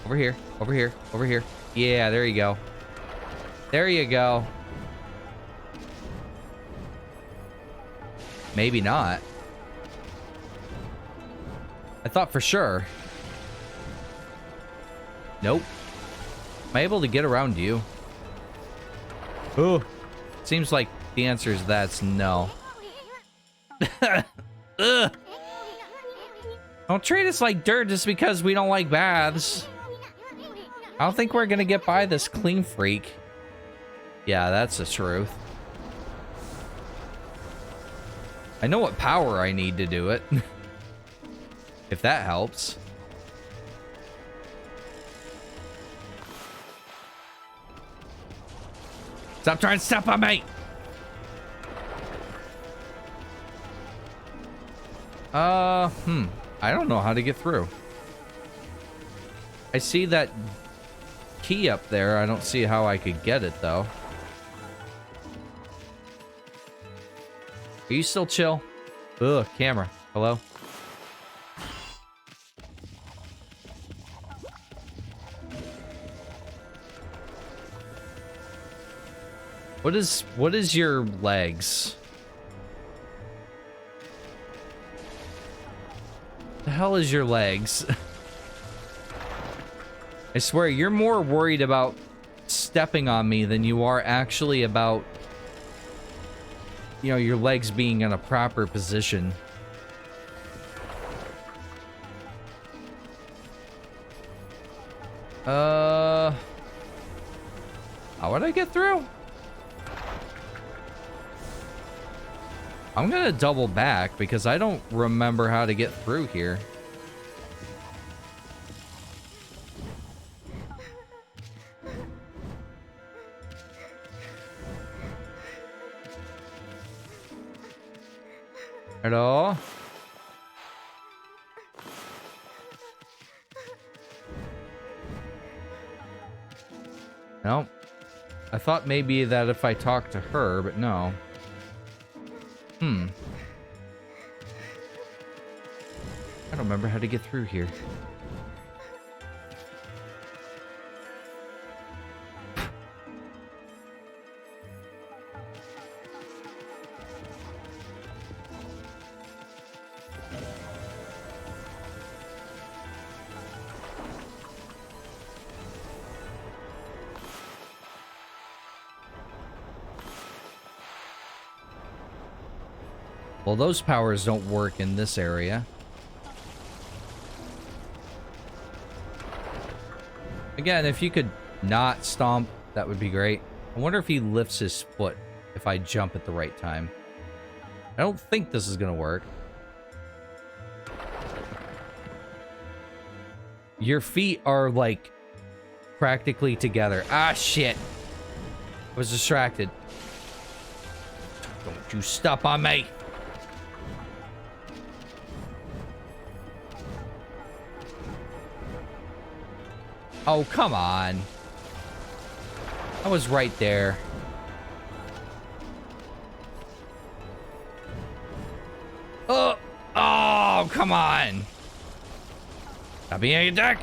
Over here, over here, over here. Yeah, there you go. There you go. Maybe not. I thought for sure. Nope. Am I able to get around you? Oh. Seems like the answer is that's no. Ugh. Don't treat us like dirt just because we don't like baths. I don't think we're gonna get by this clean freak. Yeah, that's the truth. I know what power I need to do it. If that helps. Stop trying to step on me! I don't know how to get through. I see that key up there. I don't see how I could get it, though. Are you still chill? Ugh, camera. Hello? What is your legs? The hell is your legs? I swear, you're more worried about stepping on me than you are actually about, you know, your legs being in a proper position. How would I get through? I'm gonna double back because I don't remember how to get through here. Hello? No. I thought maybe that if I talked to her, but no. I don't remember how to get through here. Well, those powers don't work in this area. Again, if you could not stomp, that would be great. I wonder if he lifts his foot if I jump at the right time. I don't think this is gonna work. Your feet are, like, practically together. Ah, shit. I was distracted. Don't you stop on me. Oh, come on. I was right there. Oh, oh, come on. Stop being a dick.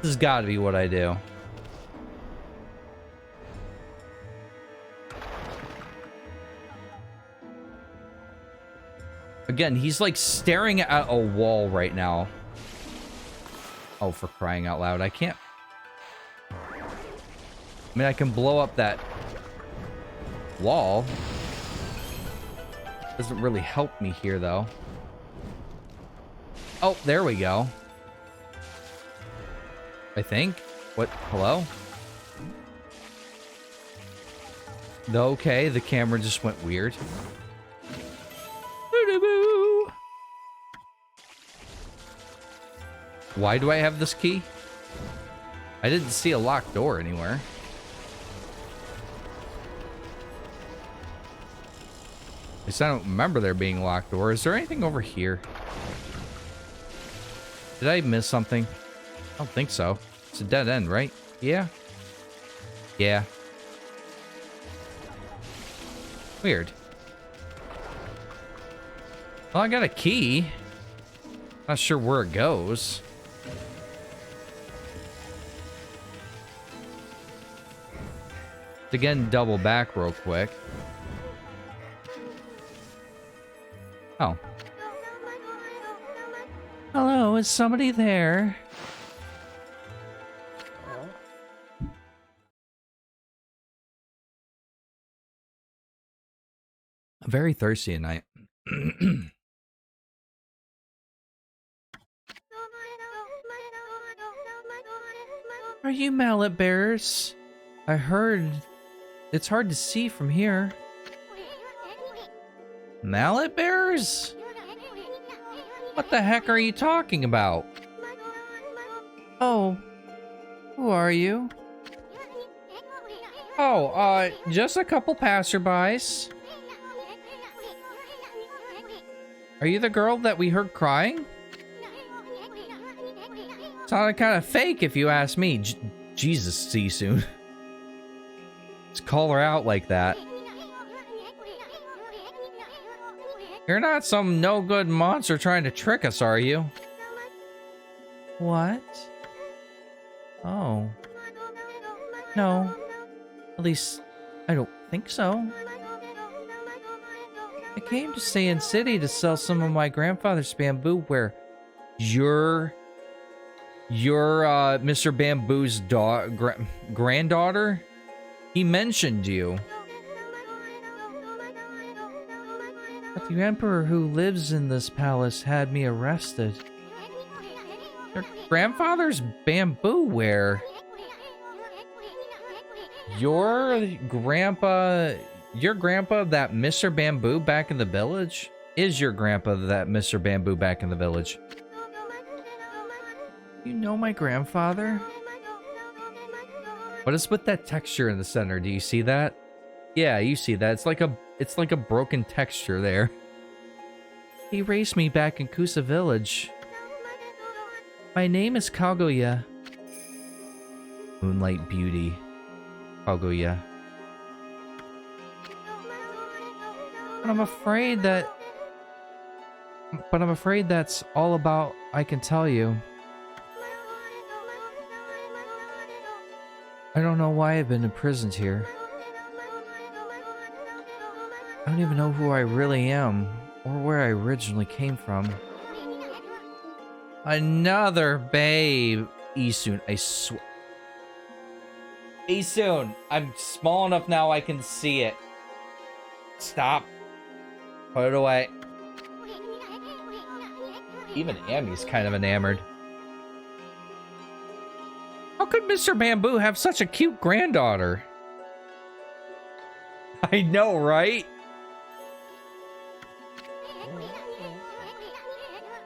This has got to be what I do. Again, he's like staring at a wall right now. Oh, for crying out loud. I can't. I mean, I can blow up that wall. Doesn't really help me here, though. Oh, there we go. I think. What? Hello? Okay, the camera just went weird. Why do I have this key? I didn't see a locked door anywhere. At least I don't remember there being a locked door. Is there anything over here? Did I miss something? I don't think so. It's a dead end, right? Yeah. Yeah. Weird. Well, I got a key. Not sure where it goes. Again, double back real quick. Oh. Hello, is somebody there? I'm very thirsty tonight. Are you mallet bearers? I heard it's hard to see from here. Mallet bearers? What the heck are you talking about? Oh, who are you? Oh, just a couple passerbys. Are you the girl that we heard crying? Sounded kind of fake if you ask me. Jesus, see you soon. Just call her out like that. You're not some no-good monster trying to trick us, are you? What? Oh. No. At least, I don't think so. I came to Sai-an City to sell some of my grandfather's bamboo ware. You're Mr. Bamboo's granddaughter? He mentioned you. But the emperor who lives in this palace had me arrested. Your grandfather's bamboo ware? Your grandpa that Mr. Bamboo back in the village? Is your grandpa that Mr. Bamboo back in the village? You know my grandfather? What is with that texture in the center? Do you see that? Yeah, you see that. It's like a broken texture there. He raised me back in Kusa village. My name is Kaguya. Moonlight beauty. Kaguya. But I'm afraid that's all about I can tell you. I don't know why I've been imprisoned here. I don't even know who I really am, or where I originally came from. Another babe! Isun, I swear. Isun, I'm small enough now I can see it. Stop. Put it away. Even Amy's kind of enamored. How could Mr. Bamboo have such a cute granddaughter? I know, right?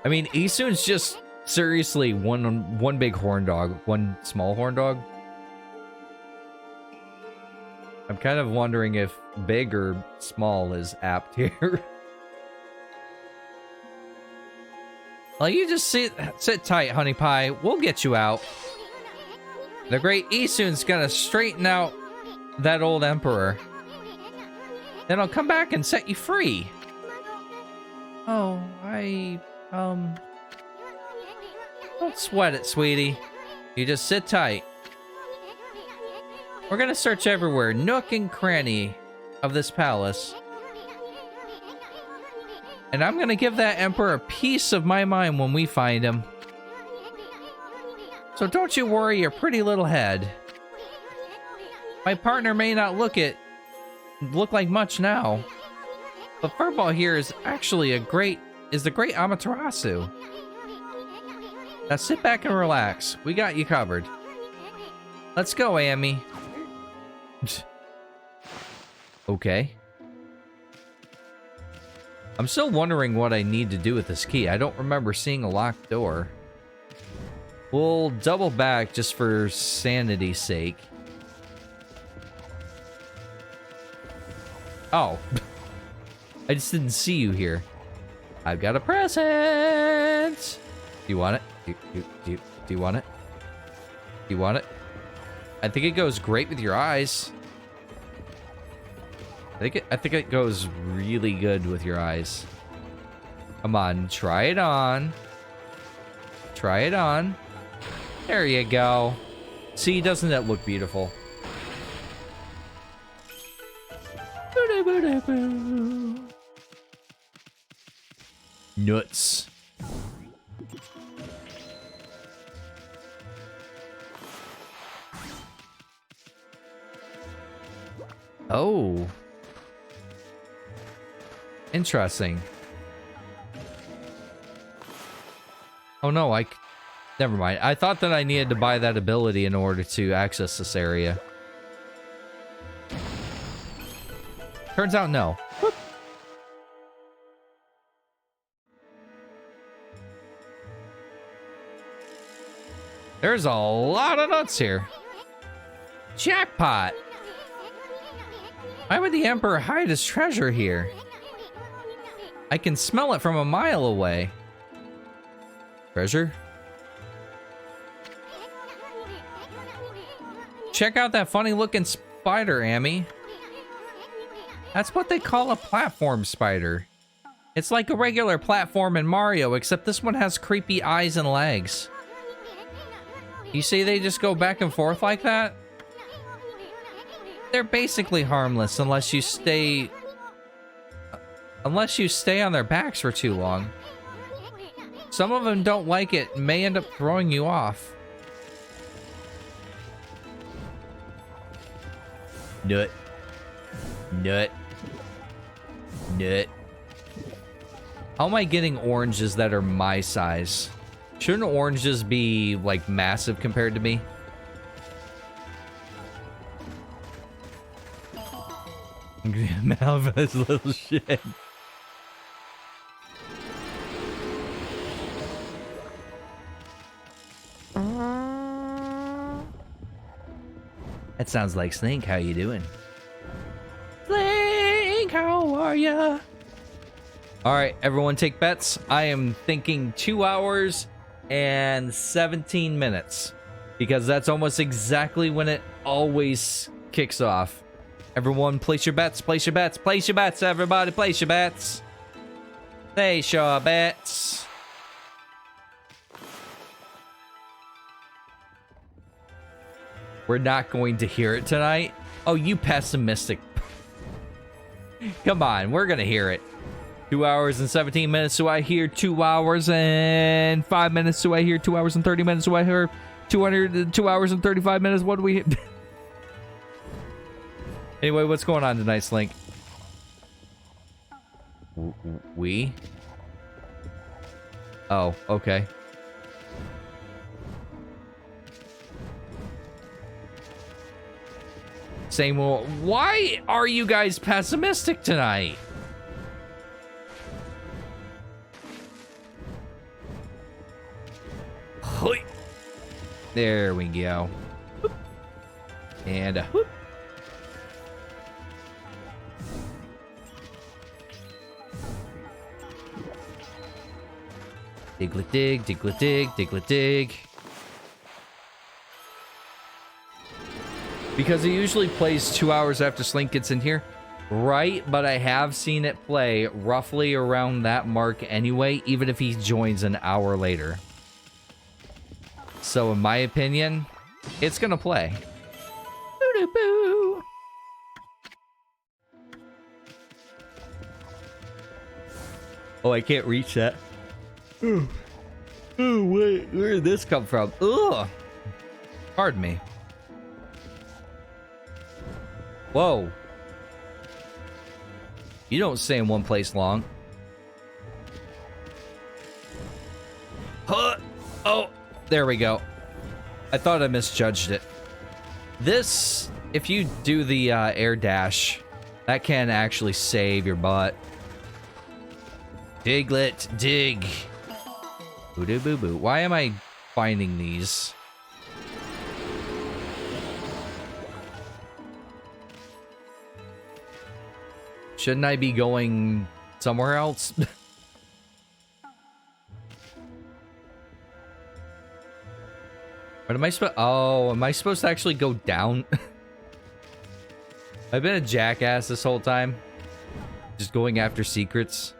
I mean, Isun's just seriously one big horn dog, one small horn dog. I'm kind of wondering if big or small is apt here. Well, you just sit tight, honey pie. We'll get you out. The great Isun's gonna straighten out that old emperor. Then I'll come back and set you free. Oh, don't sweat it, sweetie. You just sit tight. We're gonna search everywhere, nook and cranny of this palace. And I'm gonna give that emperor a piece of my mind when we find him. So don't you worry your pretty little head. My partner may not look like much now, but Furball here is actually the great Amaterasu. Now sit back and relax. We got you covered. Let's go, Amy. Okay. I'm still wondering what I need to do with this key. I don't remember seeing a locked door. We'll double back just for sanity's sake. Oh. I just didn't see you here. I've got a present! Do you want it? Do you want it? Do you want it? I think it goes great with your eyes. I think it goes really good with your eyes. Come on, try it on. Try it on. There you go. See, doesn't that look beautiful? Nuts. Oh. Interesting. Oh no, never mind. I thought that I needed to buy that ability in order to access this area. Turns out no. Whoop. There's a lot of nuts here. Jackpot! Why would the Emperor hide his treasure here? I can smell it from a mile away. Treasure? Check out that funny looking spider, Amy. That's what they call a platform spider. It's like a regular platform in Mario, except this one has creepy eyes and legs. You see they just go back and forth like that? They're basically harmless unless you stay on their backs for too long. Some of them don't like it and may end up throwing you off. Nut. Nut. Nut. How am I getting oranges that are my size? Shouldn't oranges be, like, massive compared to me? Malva's little shit. That sounds like Slink. How you doing? Slink, how are ya? Alright, everyone take bets. I am thinking 2 hours and 17 minutes. Because that's almost exactly when it always kicks off. Everyone, place your bets, place your bets, place your bets, everybody, place your bets. Place your bets. We're not going to hear it tonight. Oh, you pessimistic. Come on, we're gonna hear it. 2 hours and 17 minutes, so I hear 2 hours and 5 minutes, so I hear 2 hours and 30 minutes, so I hear 2 hours and 35 minutes. What do we... Anyway, what's going on tonight, Slink? We? Oh, okay. Same old. Why are you guys pessimistic tonight? Hoi. There we go. And whoop. Diglet dig, diglet dig, diglet dig. Because it usually plays 2 hours after Slink gets in here. Right, but I have seen it play roughly around that mark anyway, even if he joins an hour later. So in my opinion, it's gonna play. Boo-doo-boo. Oh, I can't reach that. Ooh, wait, where did this come from? Ugh. Pardon me. Whoa. You don't stay in one place long. Huh. Oh, there we go. I thought I misjudged it. This, if you do the air dash, that can actually save your butt. Diglet, dig. Boo-doo boo-boo. Why am I finding these? Shouldn't I be going somewhere else? What am I supposed? Oh, am I supposed to actually go down? I've been a jackass this whole time. Just going after secrets.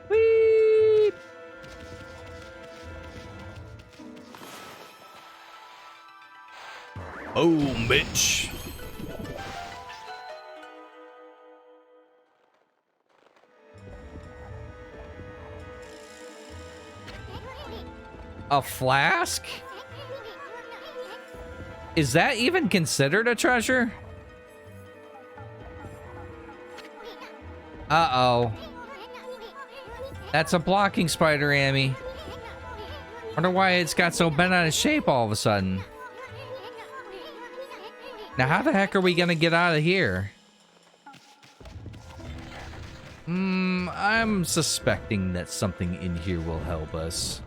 Whee! Oh, bitch. A flask? Is that even considered a treasure? Uh-oh. That's a blocking spider, Amy. Wonder why it's got so bent out of shape all of a sudden. Now, how the heck are we gonna get out of here? I'm suspecting that something in here will help us.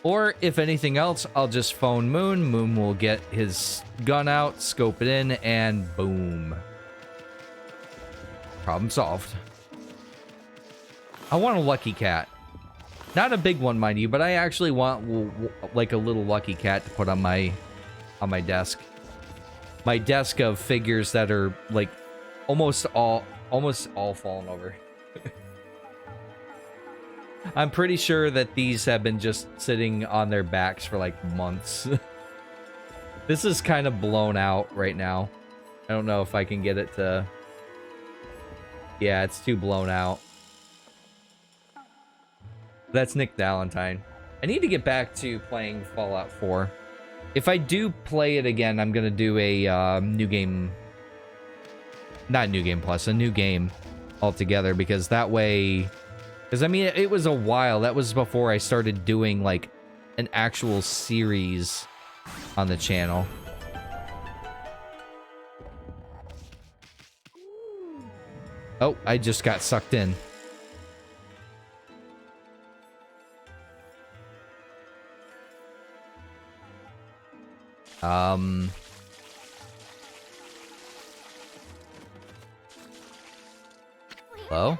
Or, if anything else, I'll just phone Moon. Moon will get his gun out, scope it in, and boom. Problem solved. I want a lucky cat. Not a big one, mind you, but I actually want, like, a little lucky cat to put on my desk. My desk of figures that are, like, almost all fallen over. I'm pretty sure that these have been just sitting on their backs for like months. This is kind of blown out right now. I don't know if I can get it to... Yeah, it's too blown out. That's Nick Valentine. I need to get back to playing Fallout 4. If I do play it again, I'm going to do a new game... Not New Game Plus, a new game altogether, because that way... Because, I mean, it was a while. That was before I started doing, like, an actual series on the channel. Oh, I just got sucked in. Hello?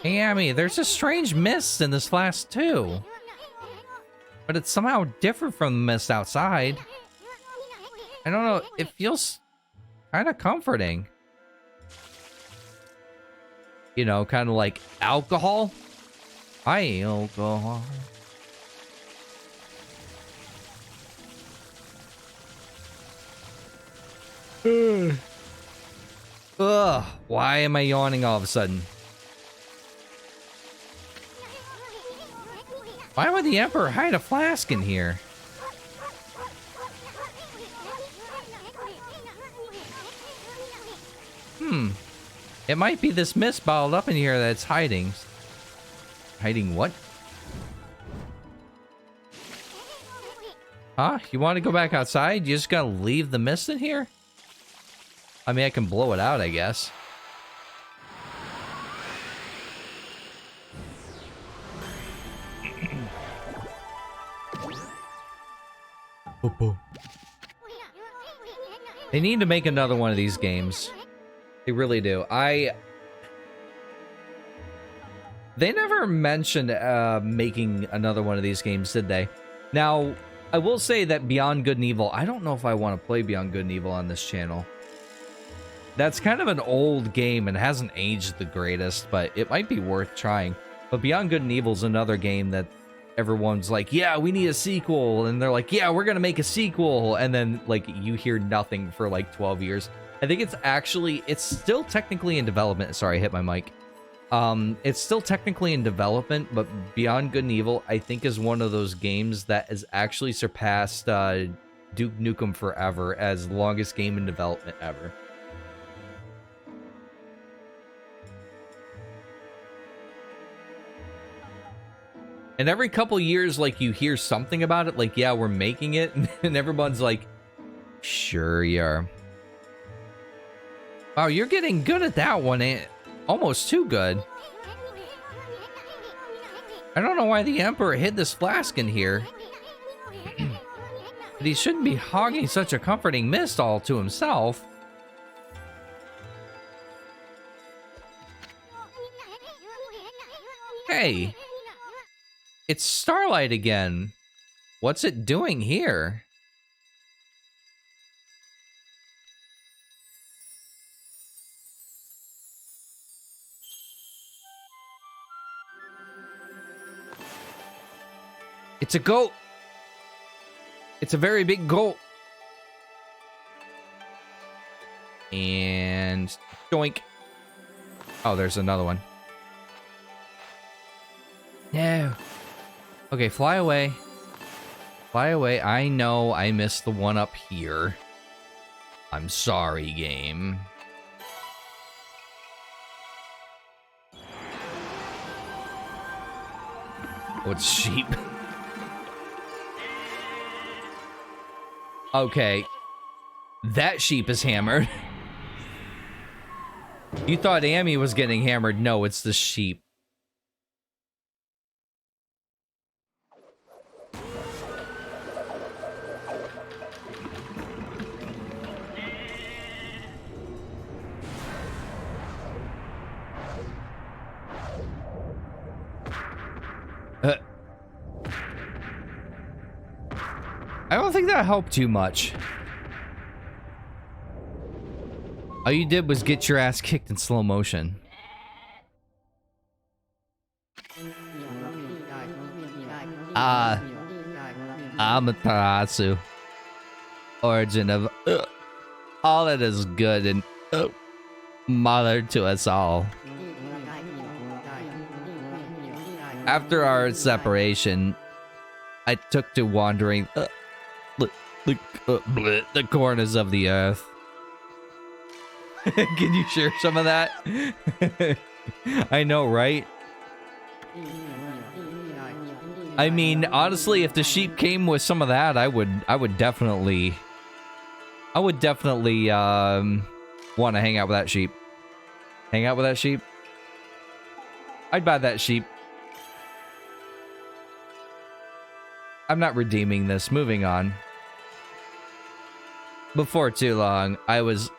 Hey, Amy, there's a strange mist in this flask, too. But it's somehow different from the mist outside. I don't know, it feels kind of comforting. You know, kind of like alcohol. Hi, alcohol. Ugh, why am I yawning all of a sudden? Why would the Emperor hide a flask in here? It might be this mist bottled up in here that's hiding. Hiding what? Huh? You want to go back outside? You just gotta leave the mist in here? I mean, I can blow it out, I guess. They need to make another one of these games. They really do. They never mentioned making another one of these games, did they? Now, I will say that Beyond Good and Evil, I don't know if I want to play Beyond Good and Evil on this channel. That's kind of an old game and hasn't aged the greatest, but it might be worth trying. But Beyond Good and Evil is another game that everyone's like, yeah, we need a sequel. And they're like, yeah, we're going to make a sequel. And then, like, you hear nothing for, like, 12 years. I think it's still technically in development. Sorry, I hit my mic. It's still technically in development, but Beyond Good and Evil, I think, is one of those games that has actually surpassed Duke Nukem Forever as longest game in development ever. And every couple years, like, you hear something about it, like, yeah, we're making it, and everyone's like, sure you are. Wow, you're getting good at that one, almost too good. I don't know why the Emperor hid this flask in here. But he shouldn't be hogging such a comforting mist all to himself. Hey! It's Starlight again. What's it doing here? It's a goat. It's a very big goat. And doink. Oh, there's another one. No. Okay, fly away. Fly away. I know I missed the one up here. I'm sorry, game. Oh, it's sheep. Okay. That sheep is hammered. You thought Amy was getting hammered. No, it's the sheep. I don't think that helped too much. All you did was get your ass kicked in slow motion. Amaterasu. Origin of all that is good and mother to us all. After our separation, I took to wandering the corners of the earth. Can you share some of that? I know, right? I mean, honestly, if the sheep came with some of that, I would definitely want to hang out with that sheep. Hang out with that sheep? I'd buy that sheep. I'm not redeeming this. Moving on. Before too long, I was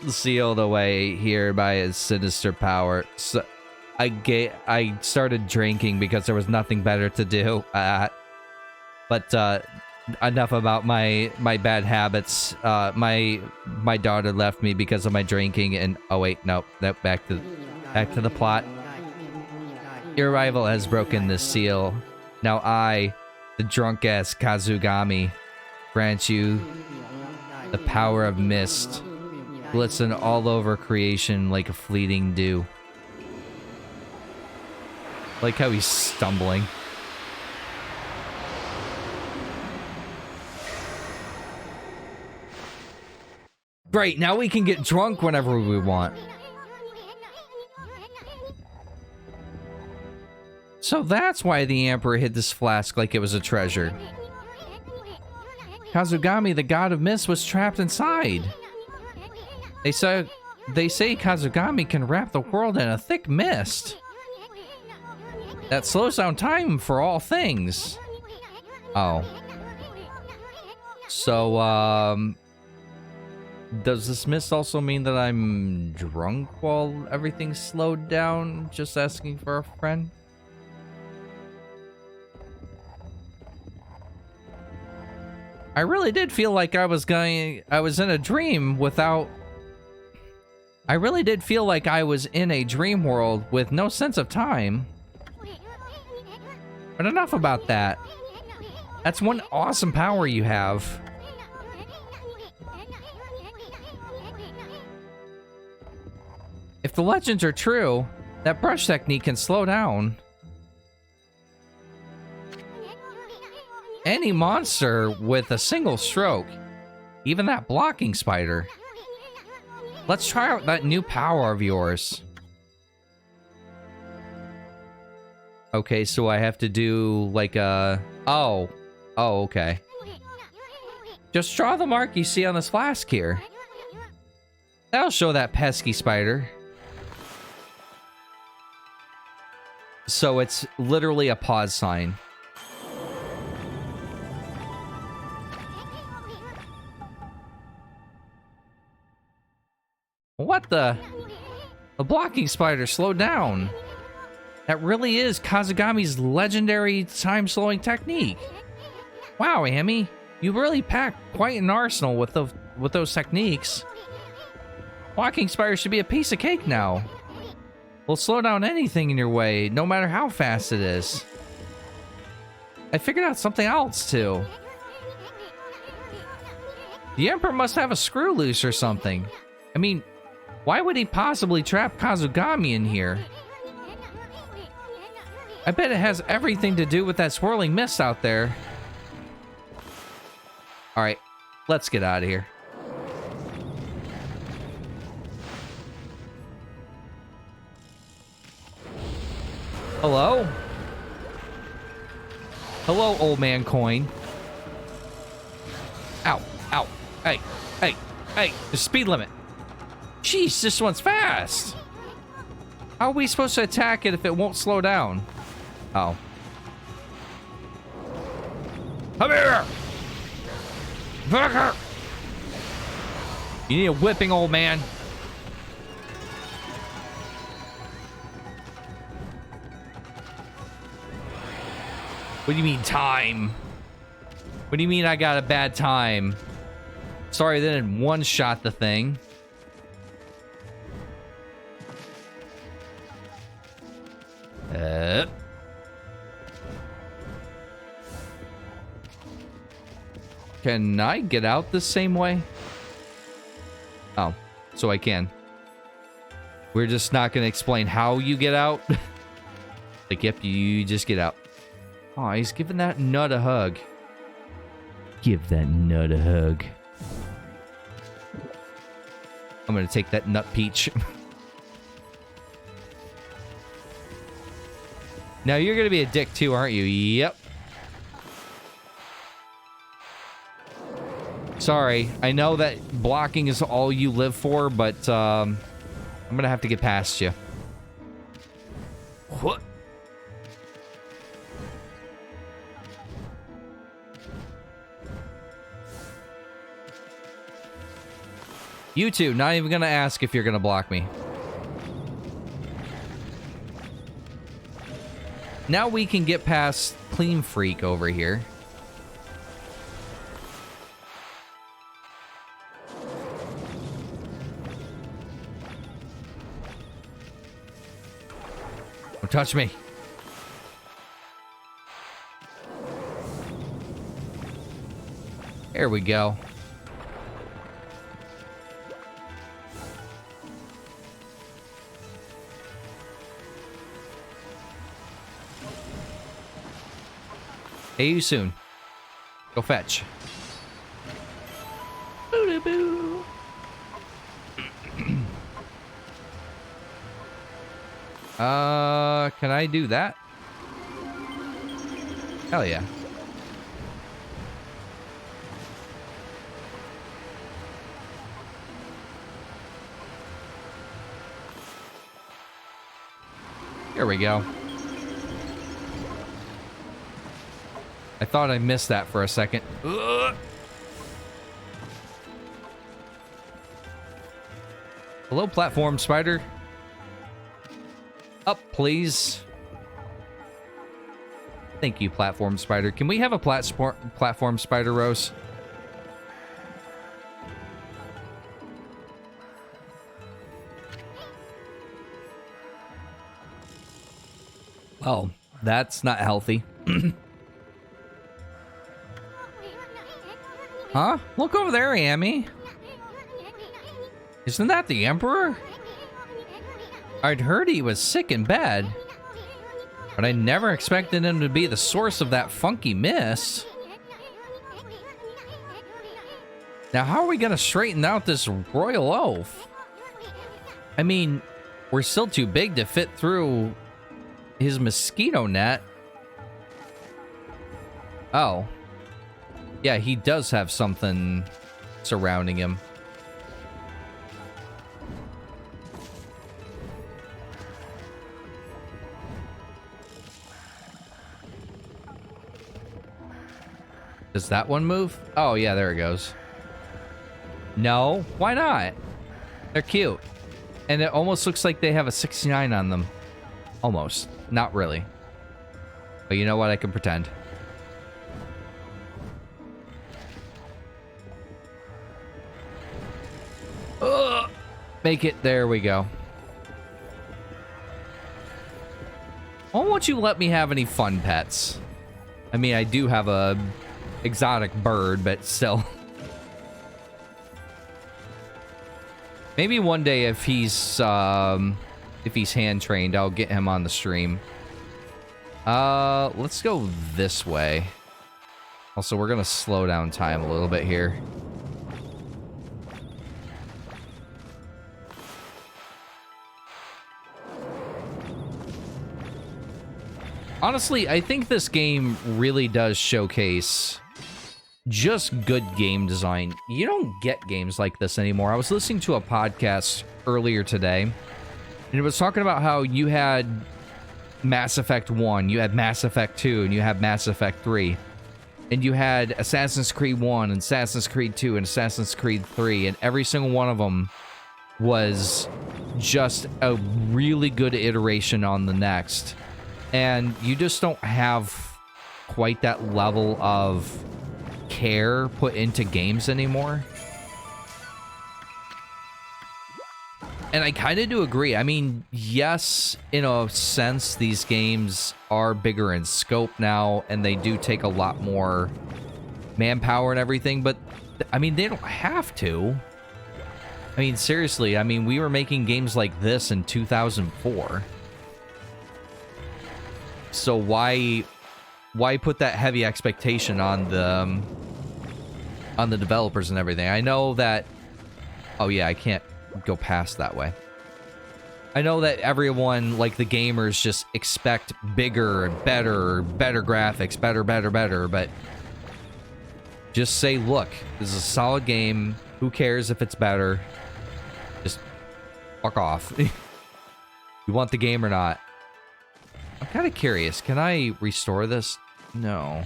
sealed away here by his sinister power. So I started drinking because there was nothing better to do. But enough about my bad habits. My daughter left me because of my drinking, and oh wait, no, back to the plot. Your rival has broken the seal. Now I, the drunk-ass Kazugami, grant you the power of mist, glisten all over creation like a fleeting dew. Like how he's stumbling. Great, now we can get drunk whenever we want. So that's why the Emperor hid this flask like it was a treasure. Kazugami, the god of mist, was trapped inside. They say Kazugami can wrap the world in a thick mist that slows down time for all things. Oh. So, does this mist also mean that I'm drunk while everything's slowed down? Just asking for a friend? I really did feel like I was in a dream without... I really did feel like I was in a dream world with no sense of time. But enough about that. That's one awesome power you have. If the legends are true, that brush technique can slow down any monster with a single stroke, even that blocking spider. Let's try out that new power of yours. Okay, so I have to do like a... Oh, okay. Just draw the mark you see on this flask here. That'll show that pesky spider. So it's literally a pause sign. What the? The blocking spider slowed down. That really is Kazugami's legendary time-slowing technique. Wow, Amy, you really packed quite an arsenal with those techniques. Blocking spider should be a piece of cake now. Will slow down anything in your way, no matter how fast it is. I figured out something else, too. The Emperor must have a screw loose or something. I mean, why would he possibly trap Kazugami in here? I bet it has everything to do with that swirling mist out there. Alright, let's get out of here. Hello? Hello, old man coin. Ow, ow. Hey, hey, hey, the speed limit. Jeez, this one's fast. How are we supposed to attack it if it won't slow down? Oh. Come here! Back her! You need a whipping, old man. What do you mean, time? What do you mean I got a bad time? Sorry, they didn't one-shot the thing. Can I get out the same way? Oh, so I can. We're just not going to explain how you get out. Like, yep, you just get out. Oh, he's giving that nut a hug. Give that nut a hug. I'm going to take that nut peach. Now, you're going to be a dick too, aren't you? Yep. Sorry, I know that blocking is all you live for, but I'm going to have to get past you. What? You two, not even going to ask if you're going to block me. Now we can get past Clean Freak over here. Don't touch me. There we go. Hey, you soon. Go fetch. Boo-doo-boo. Can I do that? Hell yeah. Here we go. I thought I missed that for a second. Ugh. Hello, platform spider. Up, please. Thank you, platform spider. Can we have a platform spider, Rose? Oh, that's not healthy. Huh? Look over there, Amy. Isn't that the Emperor? I'd heard he was sick in bed, but I never expected him to be the source of that funky mist. Now, how are we gonna straighten out this royal oaf? I mean, we're still too big to fit through his mosquito net. Oh. Yeah, he does have something surrounding him. Does that one move? Oh, yeah, there it goes. No, why not? They're cute. And it almost looks like they have a 69 on them. Almost. Not really. But you know what? I can pretend. Ugh. Make it. There we go. Why won't you let me have any fun pets? I mean, I do have a exotic bird, but still. Maybe one day if he's hand trained, I'll get him on the stream. Let's go this way. Also, we're gonna slow down time a little bit here. Honestly, I think this game really does showcase just good game design. You don't get games like this anymore. I was listening to a podcast earlier today, and it was talking about how you had Mass Effect 1, you had Mass Effect 2, and you had Mass Effect 3. And you had Assassin's Creed 1, and Assassin's Creed 2, and Assassin's Creed 3, and every single one of them was just a really good iteration on the next. And you just don't have quite that level of care put into games anymore. And I kind of do agree. I mean, yes, in a sense, these games are bigger in scope now, and they do take a lot more manpower and everything, but, I mean, they don't have to. I mean, seriously, I mean, we were making games like this in 2004. So why put that heavy expectation on the developers and everything? I know that... Oh, yeah, I can't go past that way. I know that everyone, like the gamers, just expect bigger and better graphics, better, but just say, look, this is a solid game. Who cares if it's better? Just fuck off. You want the game or not? I'm kind of curious. Can I restore this? No.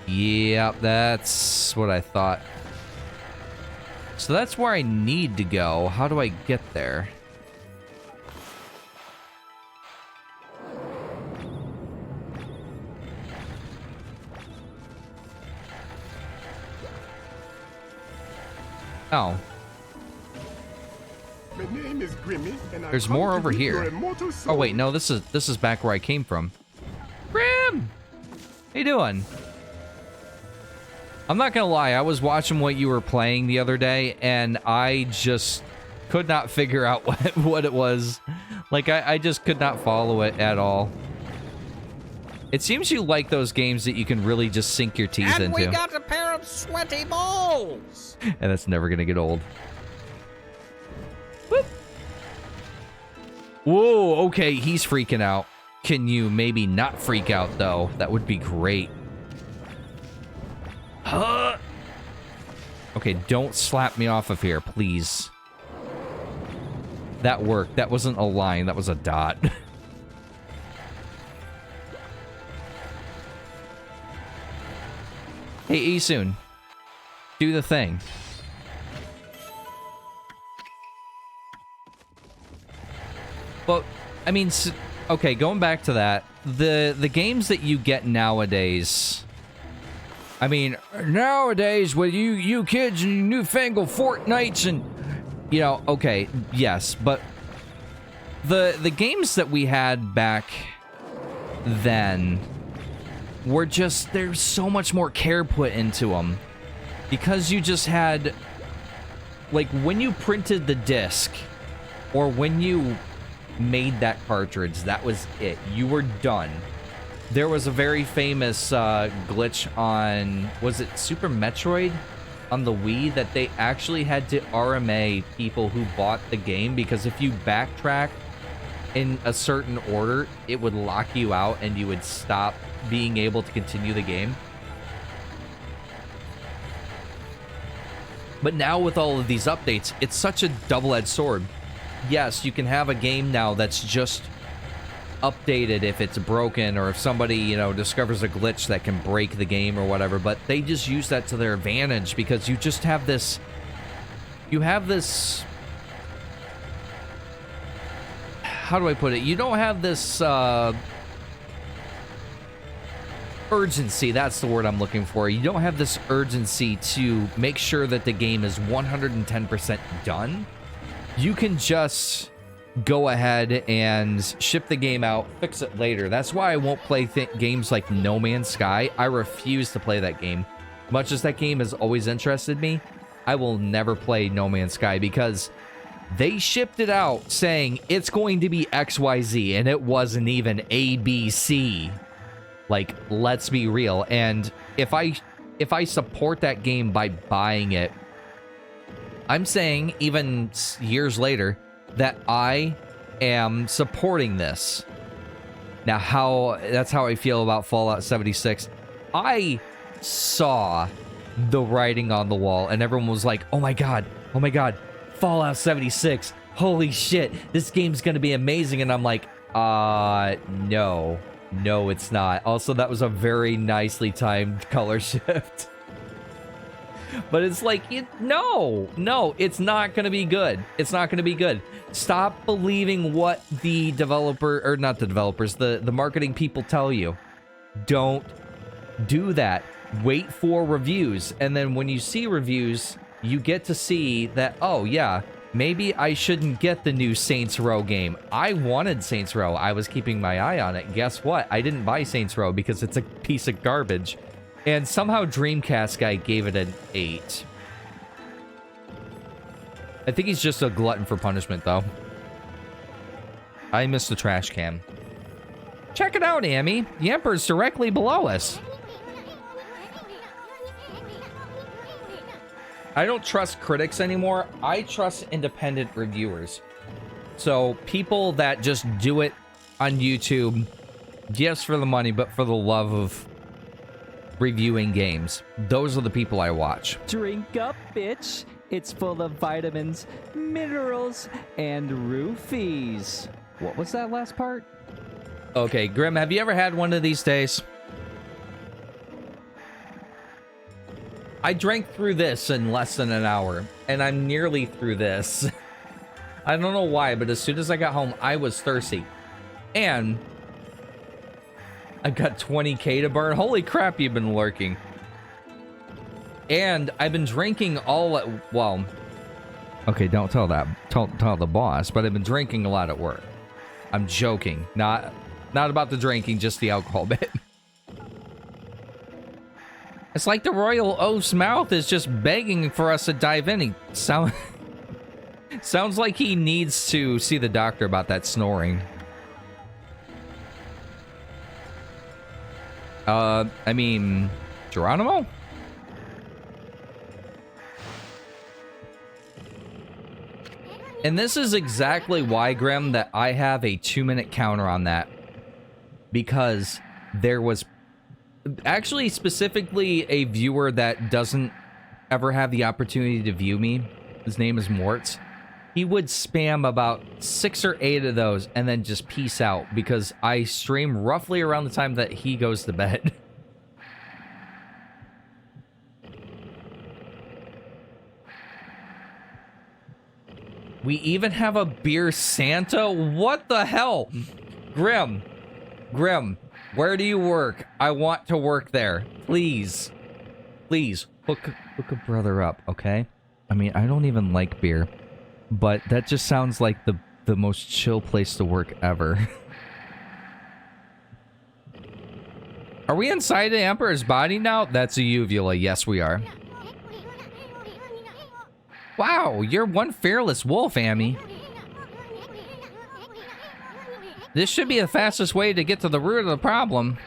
Yep, that's what I thought. So that's where I need to go. How do I get there? Oh. My name is Grimmy, and There's more over here. Oh wait, no, this is back where I came from. Grim! How you doing? I'm not gonna lie, I was watching what you were playing the other day, and I just could not figure out what it was. Like, I just could not follow it at all. It seems you like those games that you can really just sink your teeth into. And we got a pair of sweaty balls! And that's never gonna get old. Whoop. Whoa, okay, he's freaking out. Can you maybe not freak out, though? That would be great. Huh? Okay, don't slap me off of here, please. That worked. That wasn't a line, that was a dot. Hey, Isun. Do the thing. But, I mean, okay, going back to that, the games that you get nowadays... I mean, nowadays, with you kids and newfangled Fortnites and... You know, okay, yes, but... The games that we had back then... were just... There's so much more care put into them. Because you just had... Like, when you printed the disc... Or when you... made that cartridge, that was it. You were done. There was a very famous glitch on, was it Super Metroid on the Wii, that they actually had to RMA people who bought the game, because if you backtrack in a certain order, it would lock you out and you would stop being able to continue the game. But now with all of these updates, it's such a double-edged sword. Yes, you can have a game now that's just updated if it's broken, or if somebody, you know, discovers a glitch that can break the game or whatever, but they just use that to their advantage, because you just have this... You have this... How do I put it? You don't have this, urgency, that's the word I'm looking for. You don't have this urgency to make sure that the game is 110% done. You can just go ahead and ship the game out, fix it later. That's why I won't play games like No Man's Sky. I refuse to play that game. Much as that game has always interested me, I will never play No Man's Sky, because they shipped it out saying it's going to be XYZ, and it wasn't even ABC. Like, let's be real. And if I support that game by buying it, I'm saying, even years later, that I am supporting this. Now, that's how I feel about Fallout 76. I saw the writing on the wall, and everyone was like, oh my god, Fallout 76, holy shit, this game's gonna be amazing. And I'm like, no, it's not. Also, that was a very nicely timed color shift. But it's like, no, it's not going to be good. It's not going to be good. Stop believing what the developer, or not the developers, the marketing people tell you. Don't do that. Wait for reviews. And then when you see reviews, you get to see that, oh yeah, maybe I shouldn't get the new Saints Row game. I wanted Saints Row. I was keeping my eye on it. Guess what? I didn't buy Saints Row because it's a piece of garbage. And somehow Dreamcast guy gave it an 8. I think he's just a glutton for punishment, though. I missed the trash can. Check it out, Amy. The Emperor's directly below us. I don't trust critics anymore. I trust independent reviewers. So people that just do it on YouTube, yes, for the money, but for the love of reviewing games. Those are the people I watch. Drink up, bitch. It's full of vitamins, minerals, and roofies. What was that last part? Okay, Grim, have you ever had one of these days? I drank through this in less than an hour, and I'm nearly through this. I don't know why, but as soon as I got home, I was thirsty. And I've got 20k to burn. Holy crap, you've been lurking. And I've been drinking all at... Well, okay, don't tell that. Tell the boss, but I've been drinking a lot at work. I'm joking. Not about the drinking, just the alcohol bit. It's like the Royal Oaf's mouth is just begging for us to dive in. Sounds like he needs to see the doctor about that snoring. I mean, Geronimo? And this is exactly why, Grim, that I have a 2-minute counter on that. Because there was actually specifically a viewer that doesn't ever have the opportunity to view me. His name is Mortz. He would spam about 6 or 8 of those and then just peace out because I stream roughly around the time that he goes to bed. We even have a beer Santa? What the hell? Grim, where do you work? I want to work there. Please. Please, hook a brother up, okay? I mean, I don't even like beer, but that just sounds like the most chill place to work ever. Are we inside the Emperor's body now? That's a uvula. Yes, we are. Wow, you're one fearless wolf, Amy. This should be the fastest way to get to the root of the problem.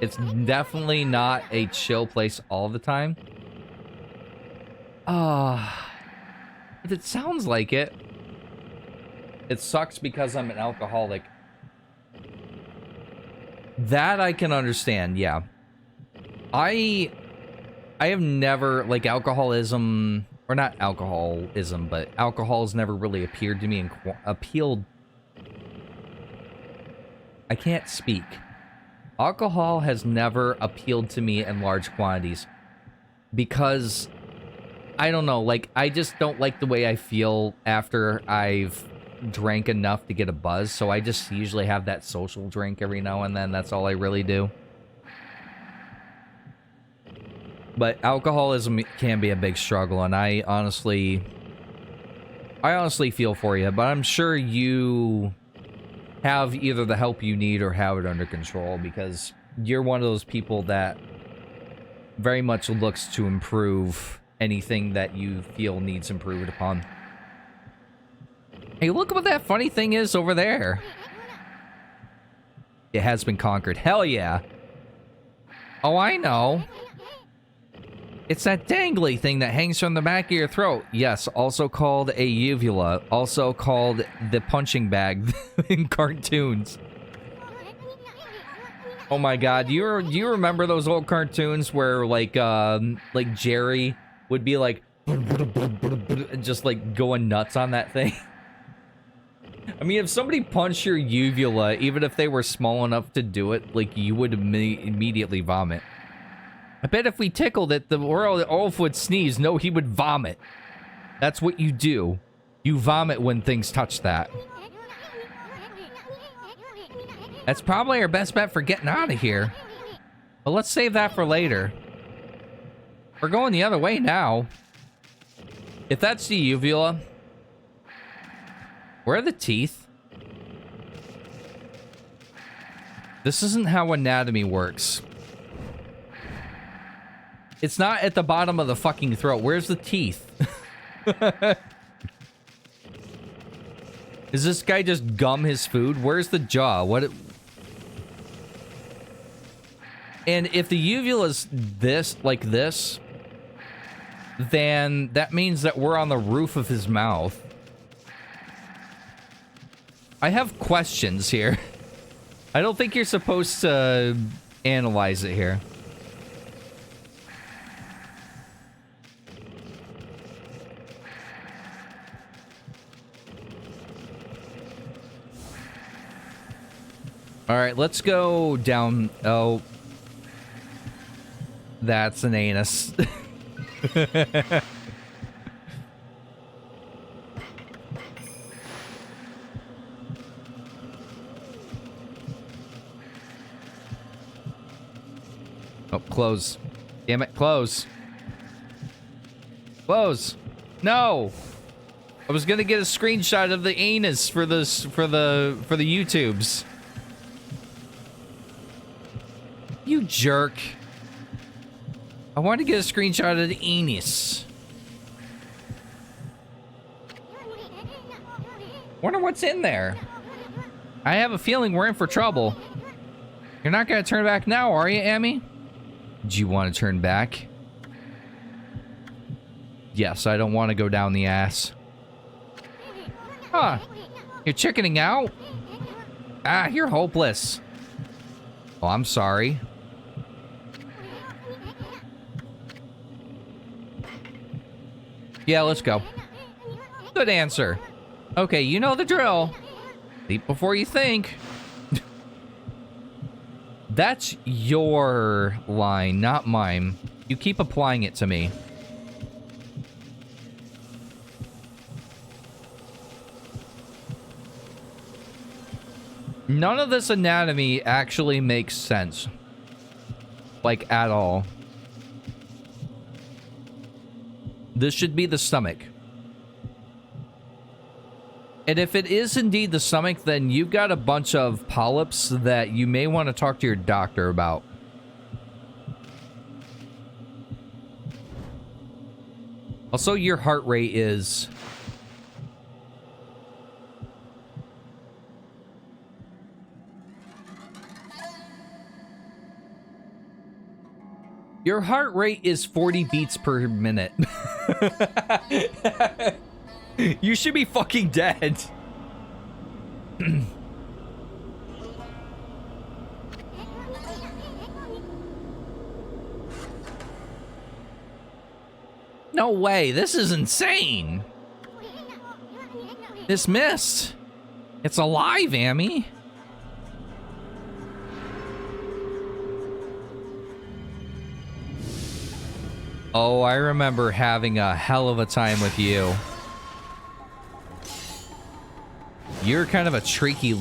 It's definitely not a chill place all the time. But it sounds like it. It sucks because I'm an alcoholic. That I can understand, yeah. I have never, like, alcoholism, or not alcoholism, but alcohol's never really appeared to me and appealed. I can't speak. Alcohol has never appealed to me in large quantities because, I don't know, like, I just don't like the way I feel after I've drank enough to get a buzz, so I just usually have that social drink every now and then. That's all I really do. But alcoholism can be a big struggle, and I honestly feel for you, but I'm sure you have either the help you need or have it under control, because you're one of those people that very much looks to improve anything that you feel needs improved upon. Hey, look what that funny thing is over there. It has been conquered. Hell yeah. Oh, I know. It's that dangly thing that hangs from the back of your throat. Yes, also called a uvula. Also called the punching bag in cartoons. Oh my god, do you remember those old cartoons where like Jerry would be like just like going nuts on that thing? I mean, if somebody punched your uvula, even if they were small enough to do it, like, you would immediately vomit. I bet if we tickled it, the wolf would sneeze. No, he would vomit. That's what you do. You vomit when things touch that. That's probably our best bet for getting out of here. But let's save that for later. We're going the other way now. If that's the uvula, where are the teeth? This isn't how anatomy works. It's not at the bottom of the fucking throat. Where's the teeth? Does this guy just gum his food? Where's the jaw? What? And if the uvula's this, like this, then that means that we're on the roof of his mouth. I have questions here. I don't think you're supposed to analyze it here. All right, let's go down. Oh, that's an anus. Oh, close. Damn it, close. Close. No. I was gonna get a screenshot of the anus for this for the YouTubes. You jerk. I want to get a screenshot of the anus. Wonder what's in there. I have a feeling we're in for trouble. You're not gonna turn back now, are you, Amy? Do you want to turn back? Yes, I don't want to go down the ass. Huh. You're chickening out? Ah, you're hopeless. Oh, I'm sorry. Yeah, let's go. Good answer. Okay, you know the drill. Think before you think. That's your line, not mine. You keep applying it to me. None of this anatomy actually makes sense. Like, at all. This should be the stomach. And if it is indeed the stomach, then you've got a bunch of polyps that you may want to talk to your doctor about. Also, your heart rate is... Your heart rate is 40 beats per minute. You should be fucking dead. No way, this is insane. This mist. It's alive, Amy. Oh, I remember having a hell of a time with you. You're kind of a tricky?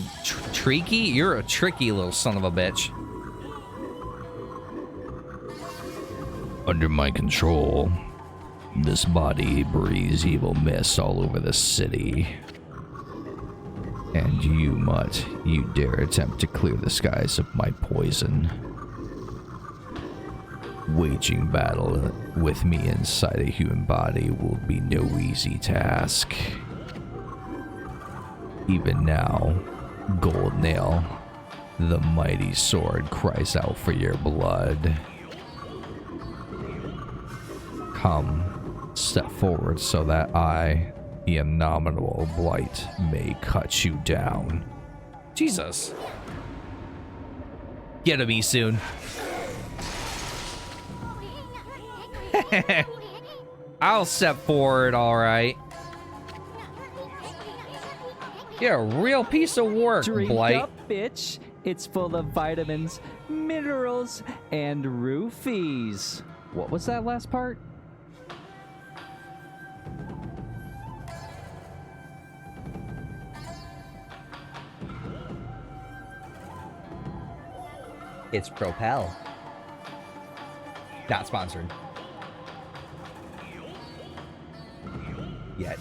You're a tricky little son of a bitch. Under my control, this body breathes evil mist all over the city. And you, Mutt, you dare attempt to clear the skies of my poison. Waging battle with me inside a human body will be no easy task. Even now, Gold Nail, the mighty sword, cries out for your blood. Come, step forward so that I, the innominable Blight, may cut you down. Jesus. Get to me soon. I'll step forward, alright. You're a real piece of work, Drink Blight. up, bitch. It's full of vitamins, minerals, and roofies. What was that last part? It's Propel. Not sponsored. Yet.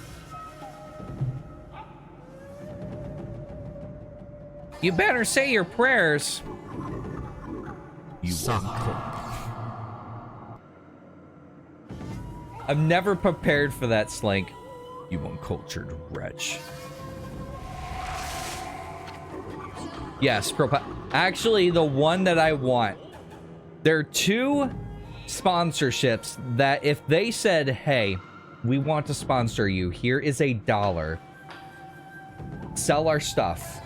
You better say your prayers. You I'm never prepared for that, Slink. You uncultured wretch. Yes, actually, the one that I want. There are two sponsorships that if they said, hey, we want to sponsor you, here is $1. Sell our stuff.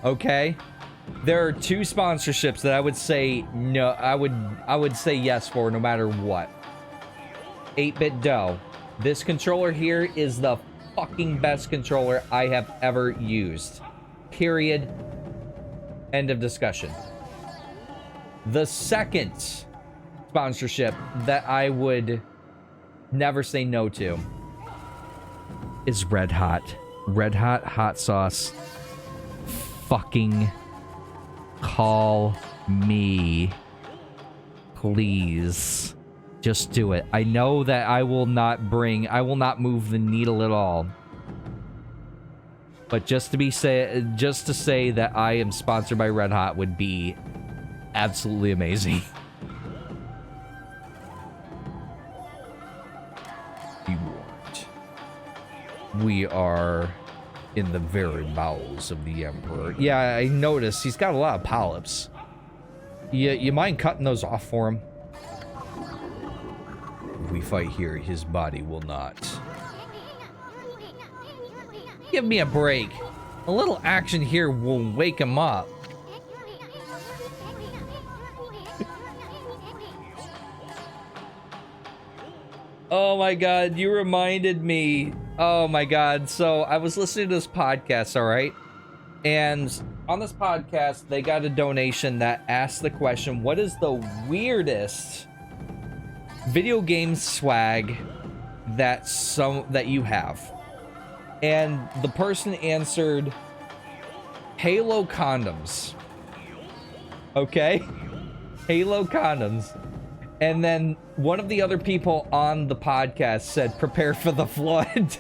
Okay? There are two sponsorships that I would say no, I would say yes for no matter what. 8-Bit Dough. This controller here is the fucking best controller I have ever used. Period. End of discussion. The second sponsorship that I would never say no to is Red Hot. Red Hot hot sauce. Fucking call me, please. Just do it. I know that I will not move the needle at all. But just to say that I am sponsored by Red Hot would be absolutely amazing. You weren't. We are in the very bowels of the Emperor. Yeah, I noticed he's got a lot of polyps. You mind cutting those off for him? we fight here, his body will not. Give me a break. A little action here will wake him up. Oh my god, you reminded me. Oh my god. So I was listening to this podcast, all right? And on this podcast, they got a donation that asked the question, what is the weirdest video game swag that you have? And the person answered Halo condoms. Okay? Halo condoms. And then one of the other people on the podcast said, prepare for the flood.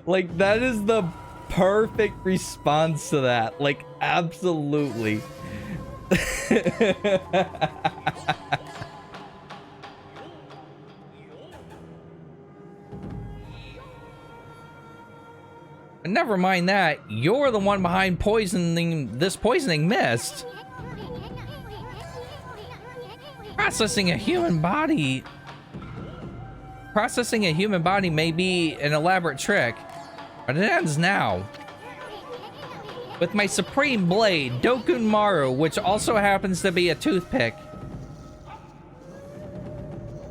Like, that is the perfect response to that. Like, absolutely. And never mind that, you're the one behind poisoning mist. Processing a human body may be an elaborate trick, but it ends now. With my supreme blade, Dokunmaru, which also happens to be a toothpick.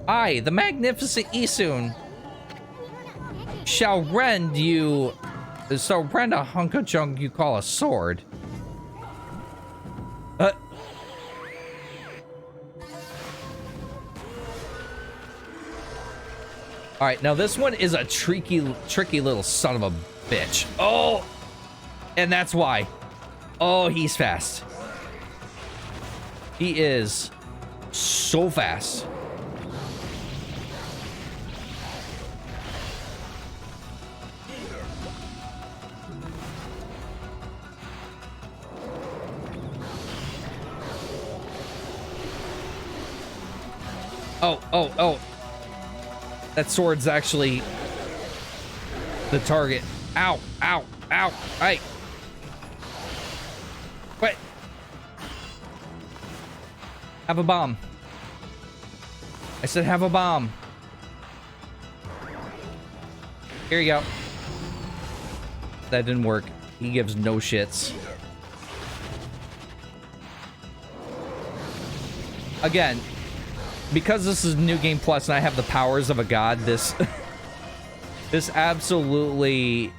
I, the magnificent Isun, shall rend a hunk of junk you call a sword. Alright, now this one is a tricky little son of a bitch. Oh! And that's why. Oh, he's fast. He is so fast. Oh. That sword's actually the target. Ow. Hey. Wait. Have a bomb. I said have a bomb. Here you go. That didn't work. He gives no shits. Again, because this is New Game Plus and I have the powers of a god, this absolutely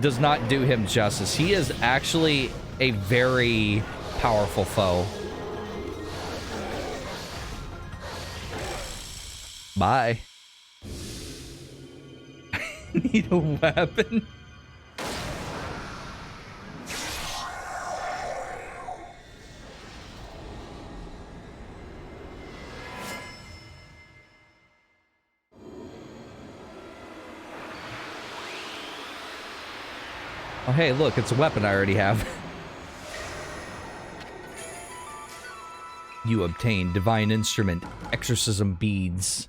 does not do him justice. He is actually a very powerful foe. Bye. I need a weapon. Oh, hey, look, it's a weapon I already have. You obtain divine instrument, exorcism beads,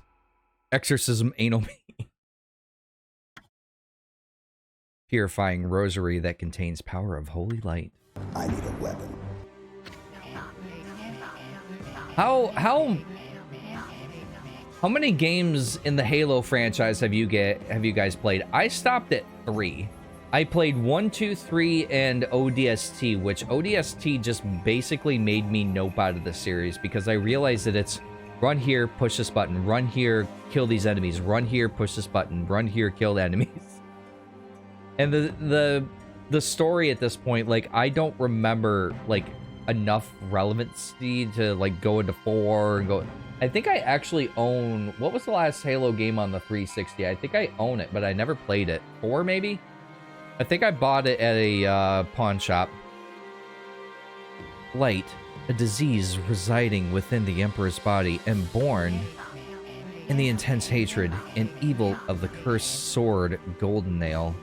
exorcism anal bead, purifying rosary that contains power of holy light. I need a weapon. How many games in the Halo franchise have you guys played? I stopped at 3. I played 1, 2, 3, and ODST, which ODST just basically made me nope out of the series because I realized that it's run here, push this button, run here, kill these enemies, run here, push this button, run here, kill the enemies. And the story at this point, like, I don't remember like enough relevancy to like go into 4 and go. I think I actually own, what was the last Halo game on the 360? I think I own it, but I never played it. 4 maybe? I think I bought it at a pawn shop. Light, a disease residing within the Emperor's body and born in the intense hatred and evil of the cursed sword Golden Nail,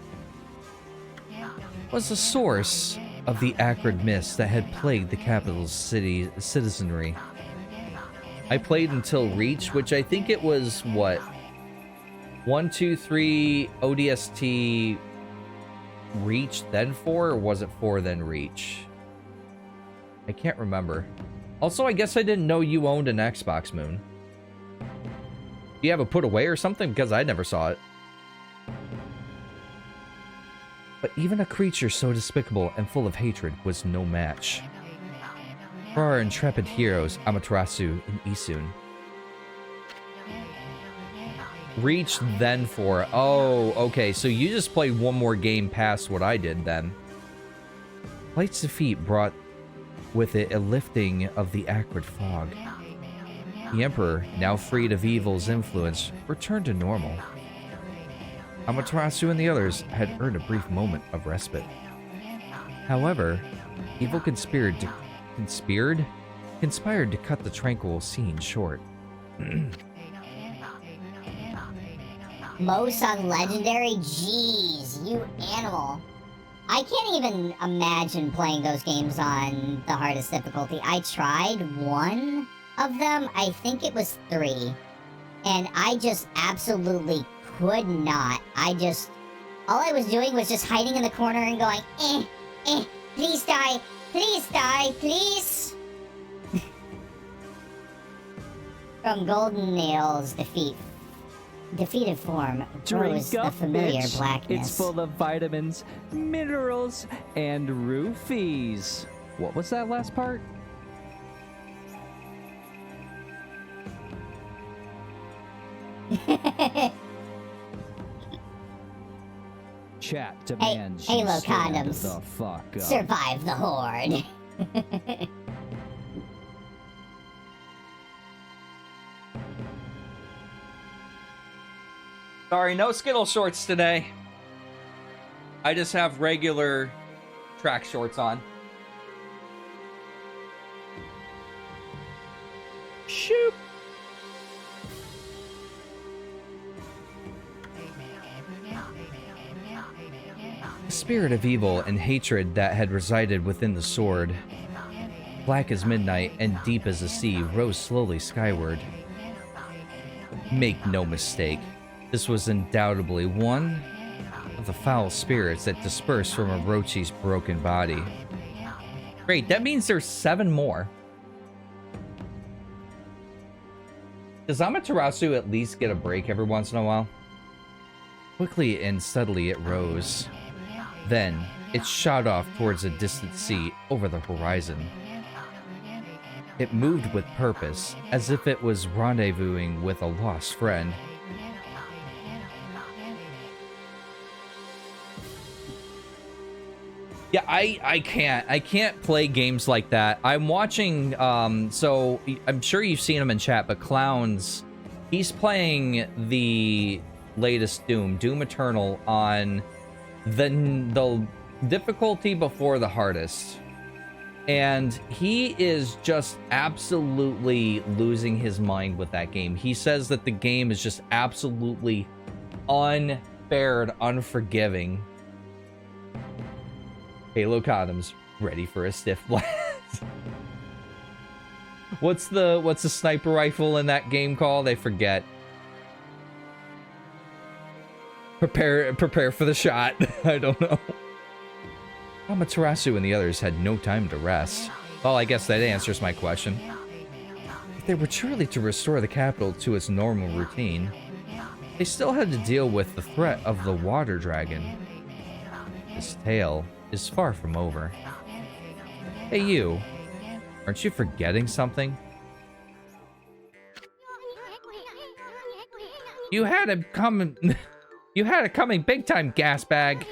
was the source of the acrid mist that had plagued the capital's citizenry. I played until Reach, which I think it was, what? 1, 2, 3, ODST... Reach, then 4, or was it 4, then Reach? I can't remember. Also, I guess I didn't know you owned an Xbox, Moon. Do you have a put away or something? Because I never saw it. But even a creature so despicable and full of hatred was no match for our intrepid heroes, Amaterasu and Isun. Reach then for... Oh, okay, so you just played one more game past what I did then. Light's defeat brought with it a lifting of the acrid fog. The Emperor, now freed of evil's influence, returned to normal. Amaterasu and the others had earned a brief moment of respite. However, evil conspired to cut the tranquil scene short. Most on Legendary? Jeez, you animal. I can't even imagine playing those games on the hardest difficulty. I tried one of them, I think it was 3. And I just absolutely could not. All I was doing was just hiding in the corner and going, please die, please. From Golden Nail's defeated form rose Drink the up, familiar bitch. blackness. It's full of vitamins, minerals, and roofies. What was that last part? Chat demands you Halo stand condoms. the fuck up. Survive the horde. Sorry, no Skittle shorts today. I just have regular track shorts on. Shoot. The spirit of evil and hatred that had resided within the sword, black as midnight and deep as the sea, rose slowly skyward. Make no mistake, this was undoubtedly one of the foul spirits that dispersed from Orochi's broken body. Great, that means there's 7 more. Does Amaterasu at least get a break every once in a while? Quickly and steadily it rose. Then, it shot off towards a distant sea over the horizon. It moved with purpose, as if it was rendezvousing with a lost friend. Yeah, I can't play games like that. I'm watching, so I'm sure you've seen him in chat, but Clowns, he's playing the latest Doom Eternal on the difficulty before the hardest. And he is just absolutely losing his mind with that game. He says that the game is just absolutely unfair and unforgiving. Halo condoms ready for a stiff blast. What's the sniper rifle in that game called? I forget. Prepare for the shot. I don't know. Amaterasu and the others had no time to rest. Well, I guess that answers my question. If they were truly to restore the capital to its normal routine, they still had to deal with the threat of the water dragon. This tale is far from over. Hey you, aren't you forgetting something? You had it coming big time, gas bag.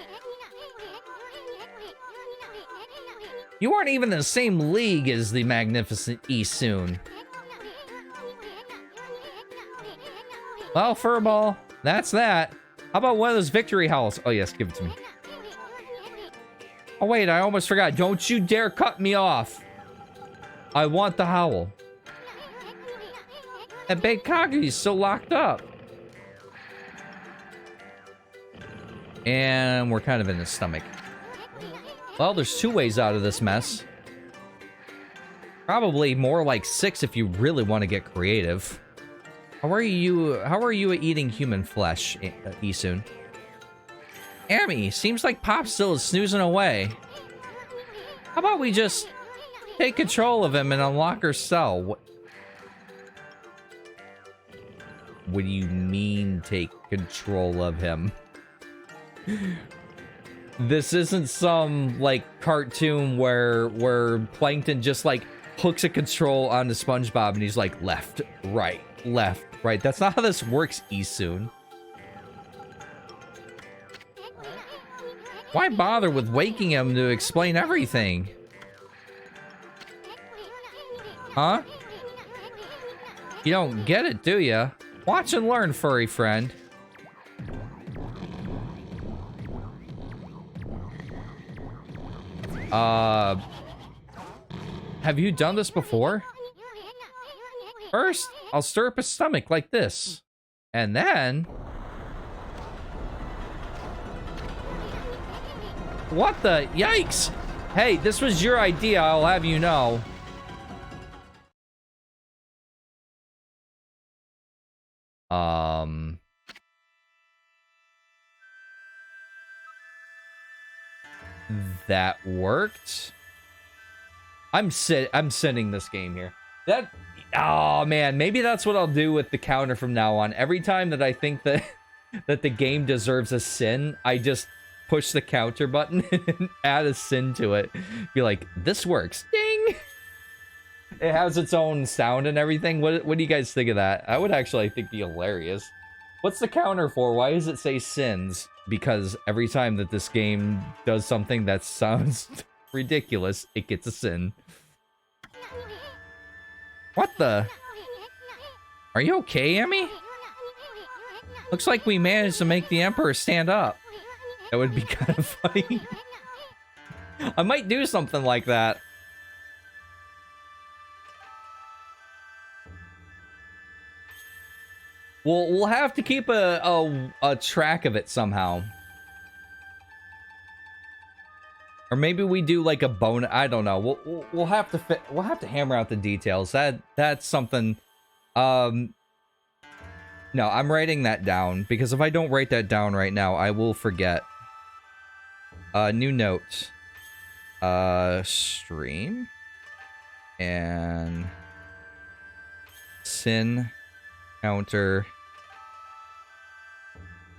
You aren't even in the same league as the magnificent Isun. Well, Furball, that's that. How about one of those victory howls? Oh yes, give it to me. Oh wait, I almost forgot. Don't you dare cut me off. I want the howl. And Big Kagu's still locked up. And we're kind of in his stomach. Well, there's 2 ways out of this mess. Probably more like 6 if you really want to get creative. How are you at eating human flesh, Isun? Amy, seems like Pop still is snoozing away. How about we just Take control of him and unlock her cell. What do you mean, take control of him? This isn't some, like, cartoon where Plankton just, like, hooks a control onto SpongeBob and he's like, left, right, left, right. That's not how this works, Isun. Why bother with waking him to explain everything? Huh? You don't get it, do ya? Watch and learn, furry friend. Have you done this before? First, I'll stir up his stomach like this. And then... What the? Yikes! Hey, this was your idea, I'll have you know. That worked. I'm sending this game here. Oh man, maybe that's what I'll do with the counter from now on. Every time that I think that the game deserves a sin, I just push the counter button and add a sin to it. Be like, this works. Ding! It has its own sound and everything. What do you guys think of that? I would actually, I think, be hilarious. What's the counter for? Why does it say sins? Because every time that this game does something that sounds ridiculous, it gets a sin. What the? Are you okay, Emmy? Looks like we managed to make the Emperor stand up. That would be kind of funny. I might do something like that. We'll have to keep a track of it somehow. Or maybe we do like a bonus. I don't know. We'll have to hammer out the details. That's something. No, I'm writing that down because if I don't write that down right now, I will forget. New note. Stream and sin counter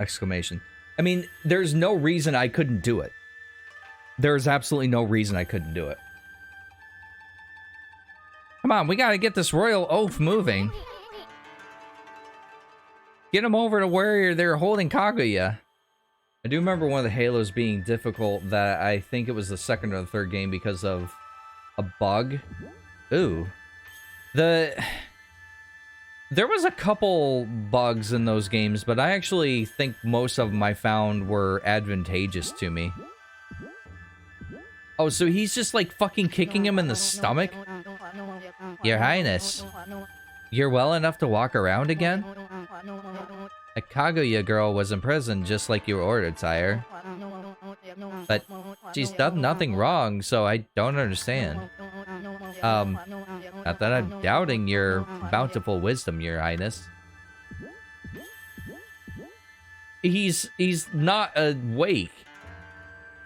exclamation. I mean, there's no reason I couldn't do it. There's absolutely no reason I couldn't do it. Come on, we gotta get this royal oaf moving. Get him over to where they're holding Kaguya. I do remember one of the Halos being difficult that I think it was the second or the third game because of a bug. Ooh. There was a couple bugs in those games, but I actually think most of them I found were advantageous to me. Oh, so he's just like fucking kicking him in the stomach? Your Highness, you're well enough to walk around again? A Kaguya girl was in prison just like you were ordered, sire. But she's done nothing wrong, so I don't understand. Not that I'm doubting your bountiful wisdom, your Highness. He's not awake.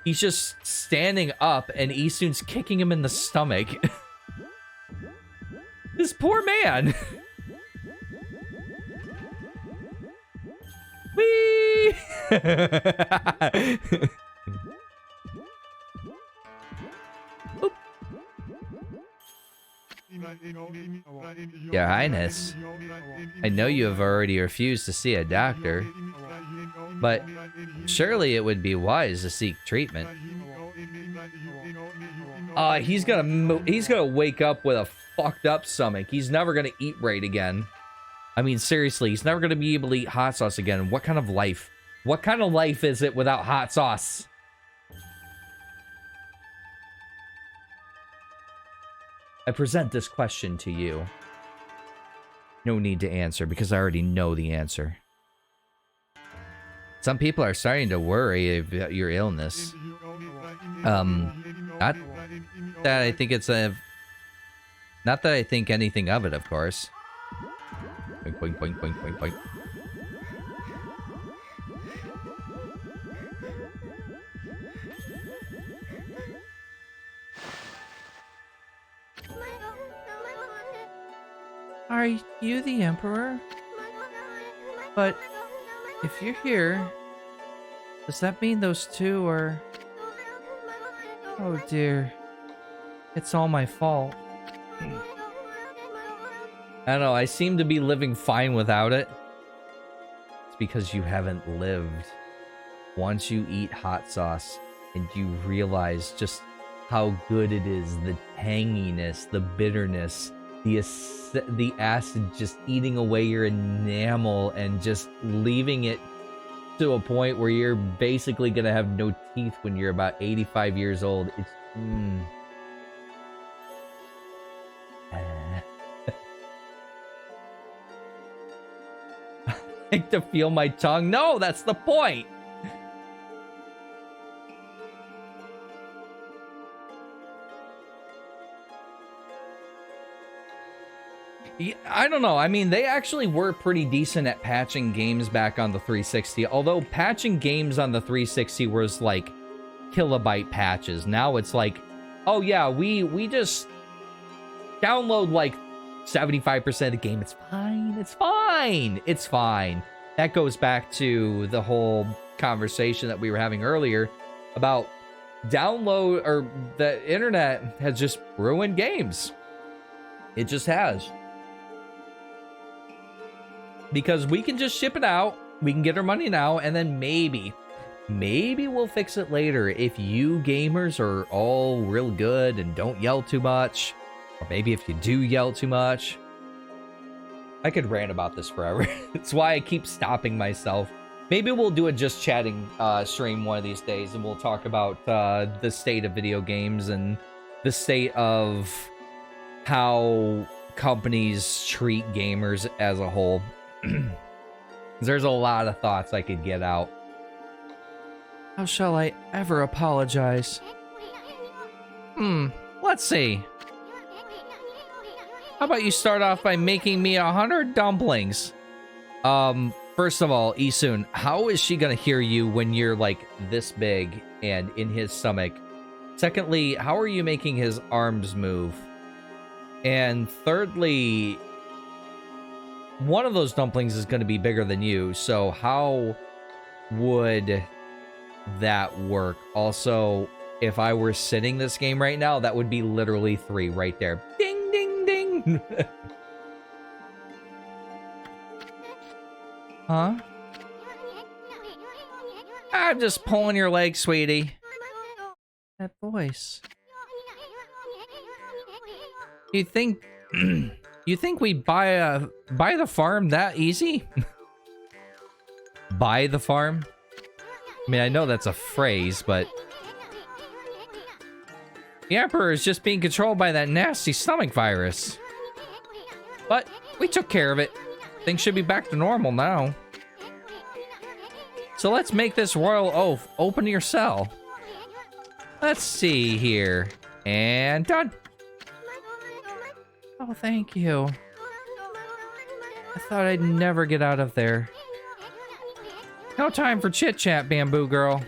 He's just standing up and Isun's kicking him in the stomach. This poor man. Whee! Your Highness, I know you have already refused to see a doctor, but surely it would be wise to seek treatment. He's gonna wake up with a fucked up stomach. He's never gonna eat right again. I mean, seriously, he's never gonna be able to eat hot sauce again. What kind of life? What kind of life is it without hot sauce? I present this question to you. No need to answer, because I already know the answer. Some people are starting to worry about your illness. Not that I think it's a... Not that I think anything of it, of course. Boink, boink, boink, boink, boink, boink. Are you the Emperor? But if you're here, does that mean those two are... Oh dear. It's all my fault. I don't know, I seem to be living fine without it. It's because you haven't lived. Once you eat hot sauce and you realize just how good it is, the tanginess, the bitterness, the acid just eating away your enamel and just leaving it to a point where you're basically gonna have no teeth when you're about 85 years old. It's I like to feel my tongue. No, that's the point. Yeah, I don't know. I mean, they actually were pretty decent at patching games back on the 360. Although patching games on the 360 was like kilobyte patches. Now it's like, oh yeah, we just download like 75% of the game. It's fine. It's fine. It's fine. That goes back to the whole conversation that we were having earlier about download, or the internet has just ruined games. It just has. Because we can just ship it out, we can get our money now, and then maybe we'll fix it later if you gamers are all real good and don't yell too much. Or maybe if you do yell too much. I could rant about this forever. That's why I keep stopping myself. Maybe we'll do a just chatting stream one of these days, and we'll talk about the state of video games and the state of how companies treat gamers as a whole. There's a lot of thoughts I could get out. How shall I ever apologize? Let's see. How about you start off by making me 100 dumplings? First of all, Isun, how is she gonna hear you when you're like this big and in his stomach? Secondly, how are you making his arms move? And thirdly, one of those dumplings is going to be bigger than you, so how would that work? Also, if I were sitting this game right now, that would be literally 3 right there. Ding, ding, ding! Huh? I'm just pulling your leg, sweetie. That voice. You think... You think we buy the farm that easy? Buy the farm? I mean, I know that's a phrase, but... The Emperor is just being controlled by that nasty stomach virus. But we took care of it. Things should be back to normal now. So let's make this royal oath. Open your cell. Let's see here. And done. Oh, thank you. I thought I'd never get out of there. No time for chit-chat, Bamboo Girl.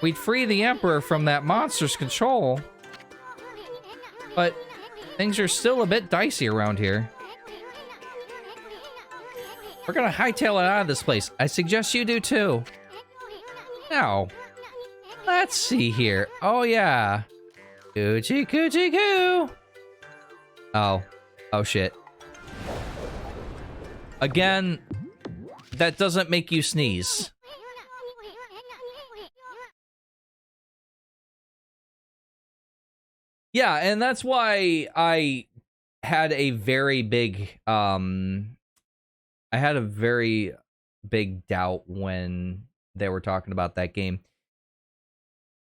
We'd free the Emperor from that monster's control. But things are still a bit dicey around here. We're gonna hightail it out of this place. I suggest you do too. Now, let's see here. Oh yeah. Coochie coochie coo. Oh. Oh, shit. Again, that doesn't make you sneeze. Yeah, and that's why I had a very big, I had a very big doubt when they were talking about that game.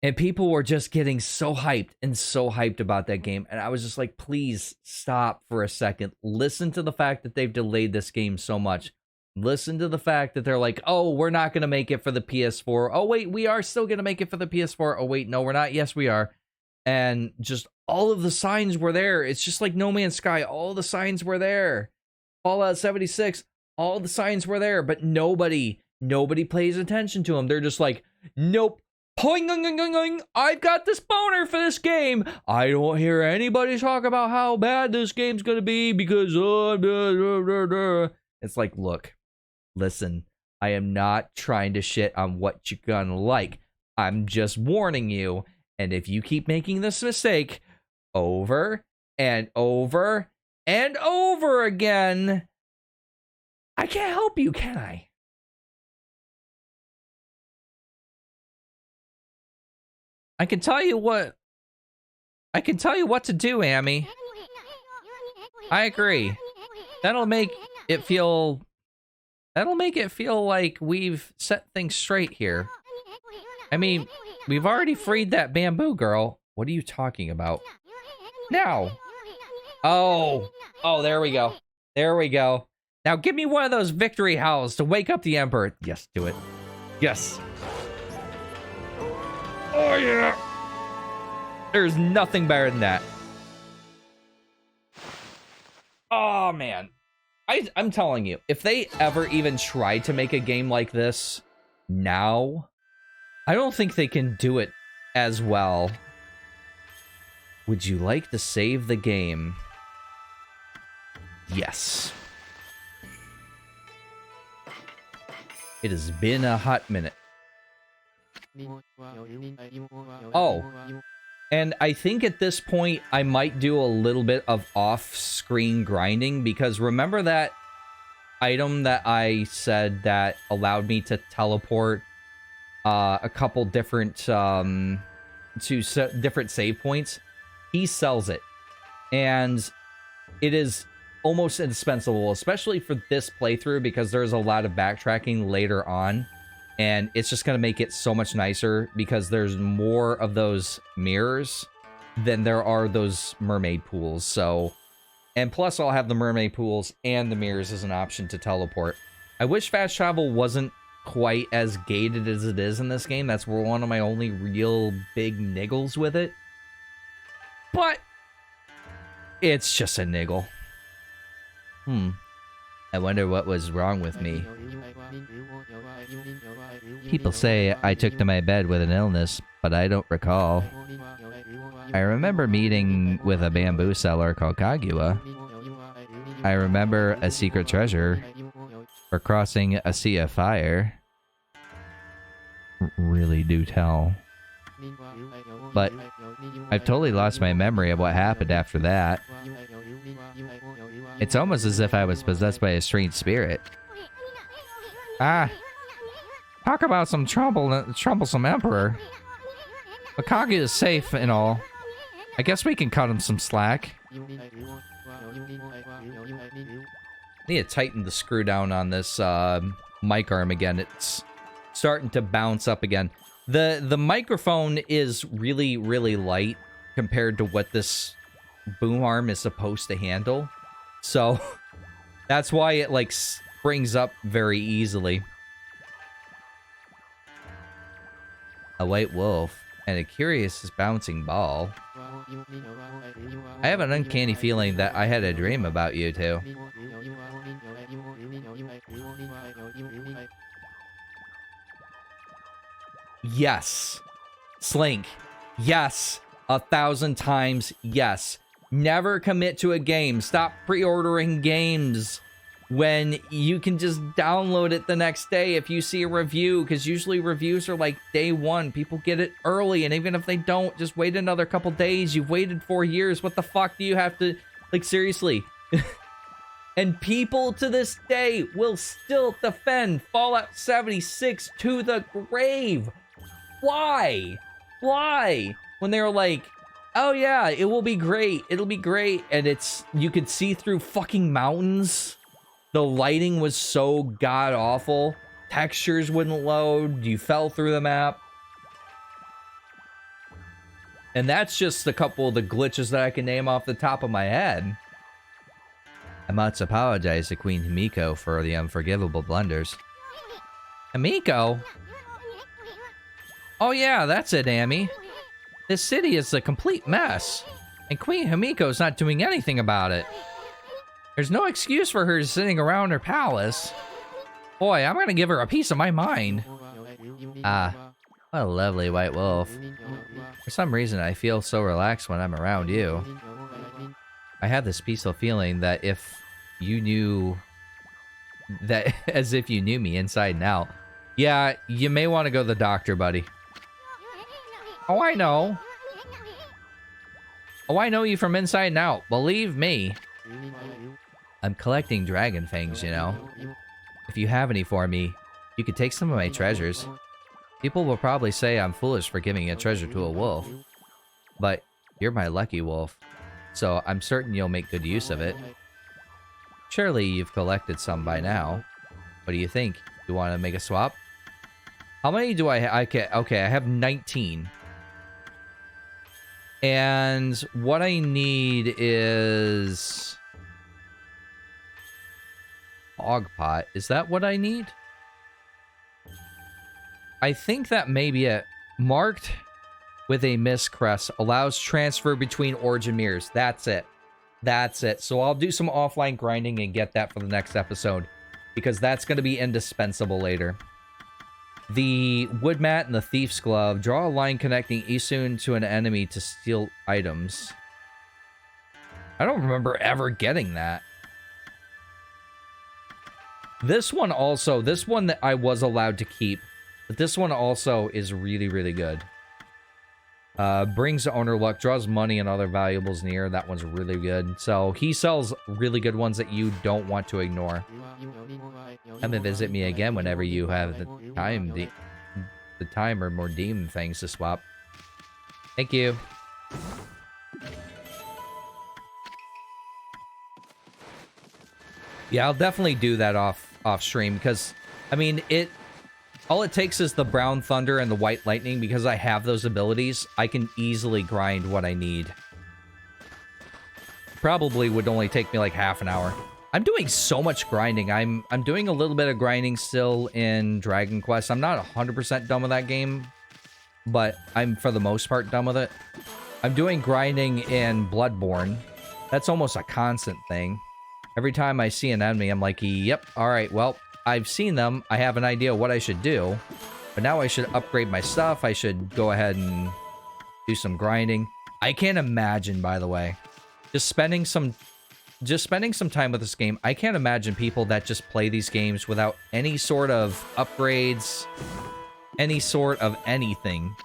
And people were just getting so hyped about that game. And I was just like, please stop for a second. Listen to the fact that they've delayed this game so much. Listen to the fact that they're like, oh, we're not going to make it for the PS4. Oh, wait, we are still going to make it for the PS4. Oh, wait, no, we're not. Yes, we are. And just all of the signs were there. It's just like No Man's Sky. All the signs were there. Fallout 76, all the signs were there. But nobody pays attention to them. They're just like, nope. Poing, oing, oing, oing, oing. I've got this boner for this game. I don't hear anybody talk about how bad this game's gonna be because it's like, look, listen, I am not trying to shit on what you're gonna like. I'm just warning you. And if you keep making this mistake over and over and over again, I can't help you, can I? I can tell you what to do, Amy. I agree. That'll make it feel like we've set things straight here. I mean, we've already freed that bamboo girl. What are you talking about? Now. Oh, there we go. There we go. Now give me one of those victory howls to wake up the Emperor. Yes, do it. Yes. Oh, yeah. There's nothing better than that. Oh, man. I'm telling you, if they ever even try to make a game like this now, I don't think they can do it as well. Would you like to save the game? Yes. It has been a hot minute. Oh, and I think at this point I might do a little bit of off-screen grinding, because remember that item that I said that allowed me to teleport a couple different different save points? He sells it, and it is almost indispensable, especially for this playthrough, because there's a lot of backtracking later on. And it's just going to make it so much nicer because there's more of those mirrors than there are those mermaid pools. So, and plus I'll have the mermaid pools and the mirrors as an option to teleport. I wish fast travel wasn't quite as gated as it is in this game. That's one of my only real big niggles with it. But it's just a niggle. I wonder what was wrong with me. People say I took to my bed with an illness, but I don't recall. I remember meeting with a bamboo seller called Kaguya. I remember a secret treasure for crossing a sea of fire. Really do tell. But I've totally lost my memory of what happened after that. It's almost as if I was possessed by a strange spirit. Ah, talk about some troublesome emperor. Okami is safe and all. I guess we can cut him some slack. Need to tighten the screw down on this mic arm again. It's starting to bounce up again. The microphone is really, really light compared to what this boom arm is supposed to handle. So that's why it like springs up very easily. A white wolf and a curious bouncing ball. I have an uncanny feeling that I had a dream about you two. Yes. Slink. Yes. 1,000 times yes. Never commit to a game. Stop pre-ordering games when you can just download it the next day if you see a review, because usually reviews are like day one. People get it early, and even if they don't, just wait another couple days. You've waited 4 years. What the fuck do you have to... Like, seriously. And people to this day will still defend Fallout 76 to the grave. Why? Why? When they were like, oh yeah, it will be great. It'll be great. And it's, you could see through fucking mountains. The lighting was so god awful. Textures wouldn't load. You fell through the map. And that's just a couple of the glitches that I can name off the top of my head. I must apologize to Queen Himiko for the unforgivable blunders. Himiko? Oh yeah, that's it, Amy. This city is a complete mess, and Queen Himiko's not doing anything about it. There's no excuse for her sitting around her palace. Boy, I'm gonna give her a piece of my mind. What a lovely white wolf. For some reason, I feel so relaxed when I'm around you. I have this peaceful feeling that if you knew... that as if you knew me inside and out. Yeah, you may want to go to the doctor, buddy. Oh, I know. Oh, I know you from inside and out. Believe me. I'm collecting dragon fangs, you know. If you have any for me, you could take some of my treasures. People will probably say I'm foolish for giving a treasure to a wolf. But you're my lucky wolf, so I'm certain you'll make good use of it. Surely you've collected some by now. What do you think? You want to make a swap? How many do I okay, I have 19. And what I need is... Hog pot. Is that what I need? I think that may be it. Marked with a mist crest allows transfer between origin mirrors. That's it. That's it. So I'll do some offline grinding and get that for the next episode, because that's going to be indispensable later. The wood mat and the thief's glove. Draw a line connecting Isun to an enemy to steal items. I don't remember ever getting that. This one also, this one that I was allowed to keep, but this one also is really, really good. Brings the owner luck, draws money and other valuables near. That one's really good. So he sells really good ones that you don't want to ignore. Come and visit me again whenever you have the time or more demon things to swap. Thank you. Yeah, I'll definitely do that off stream, because I mean all it takes is the brown thunder and the white lightning. Because I have those abilities, I can easily grind what I need. Probably would only take me like half an hour. I'm doing so much grinding. I'm doing a little bit of grinding still in Dragon Quest. I'm not 100% done with that game, but I'm for the most part done with it. I'm doing grinding in Bloodborne. That's almost a constant thing. Every time I see an enemy, I'm like, yep, alright, well, I've seen them. I have an idea what I should do. But now I should upgrade my stuff. I should go ahead and do some grinding. I can't imagine, by the way, just spending some time with this game. I can't imagine people that just play these games without any sort of upgrades, any sort of anything.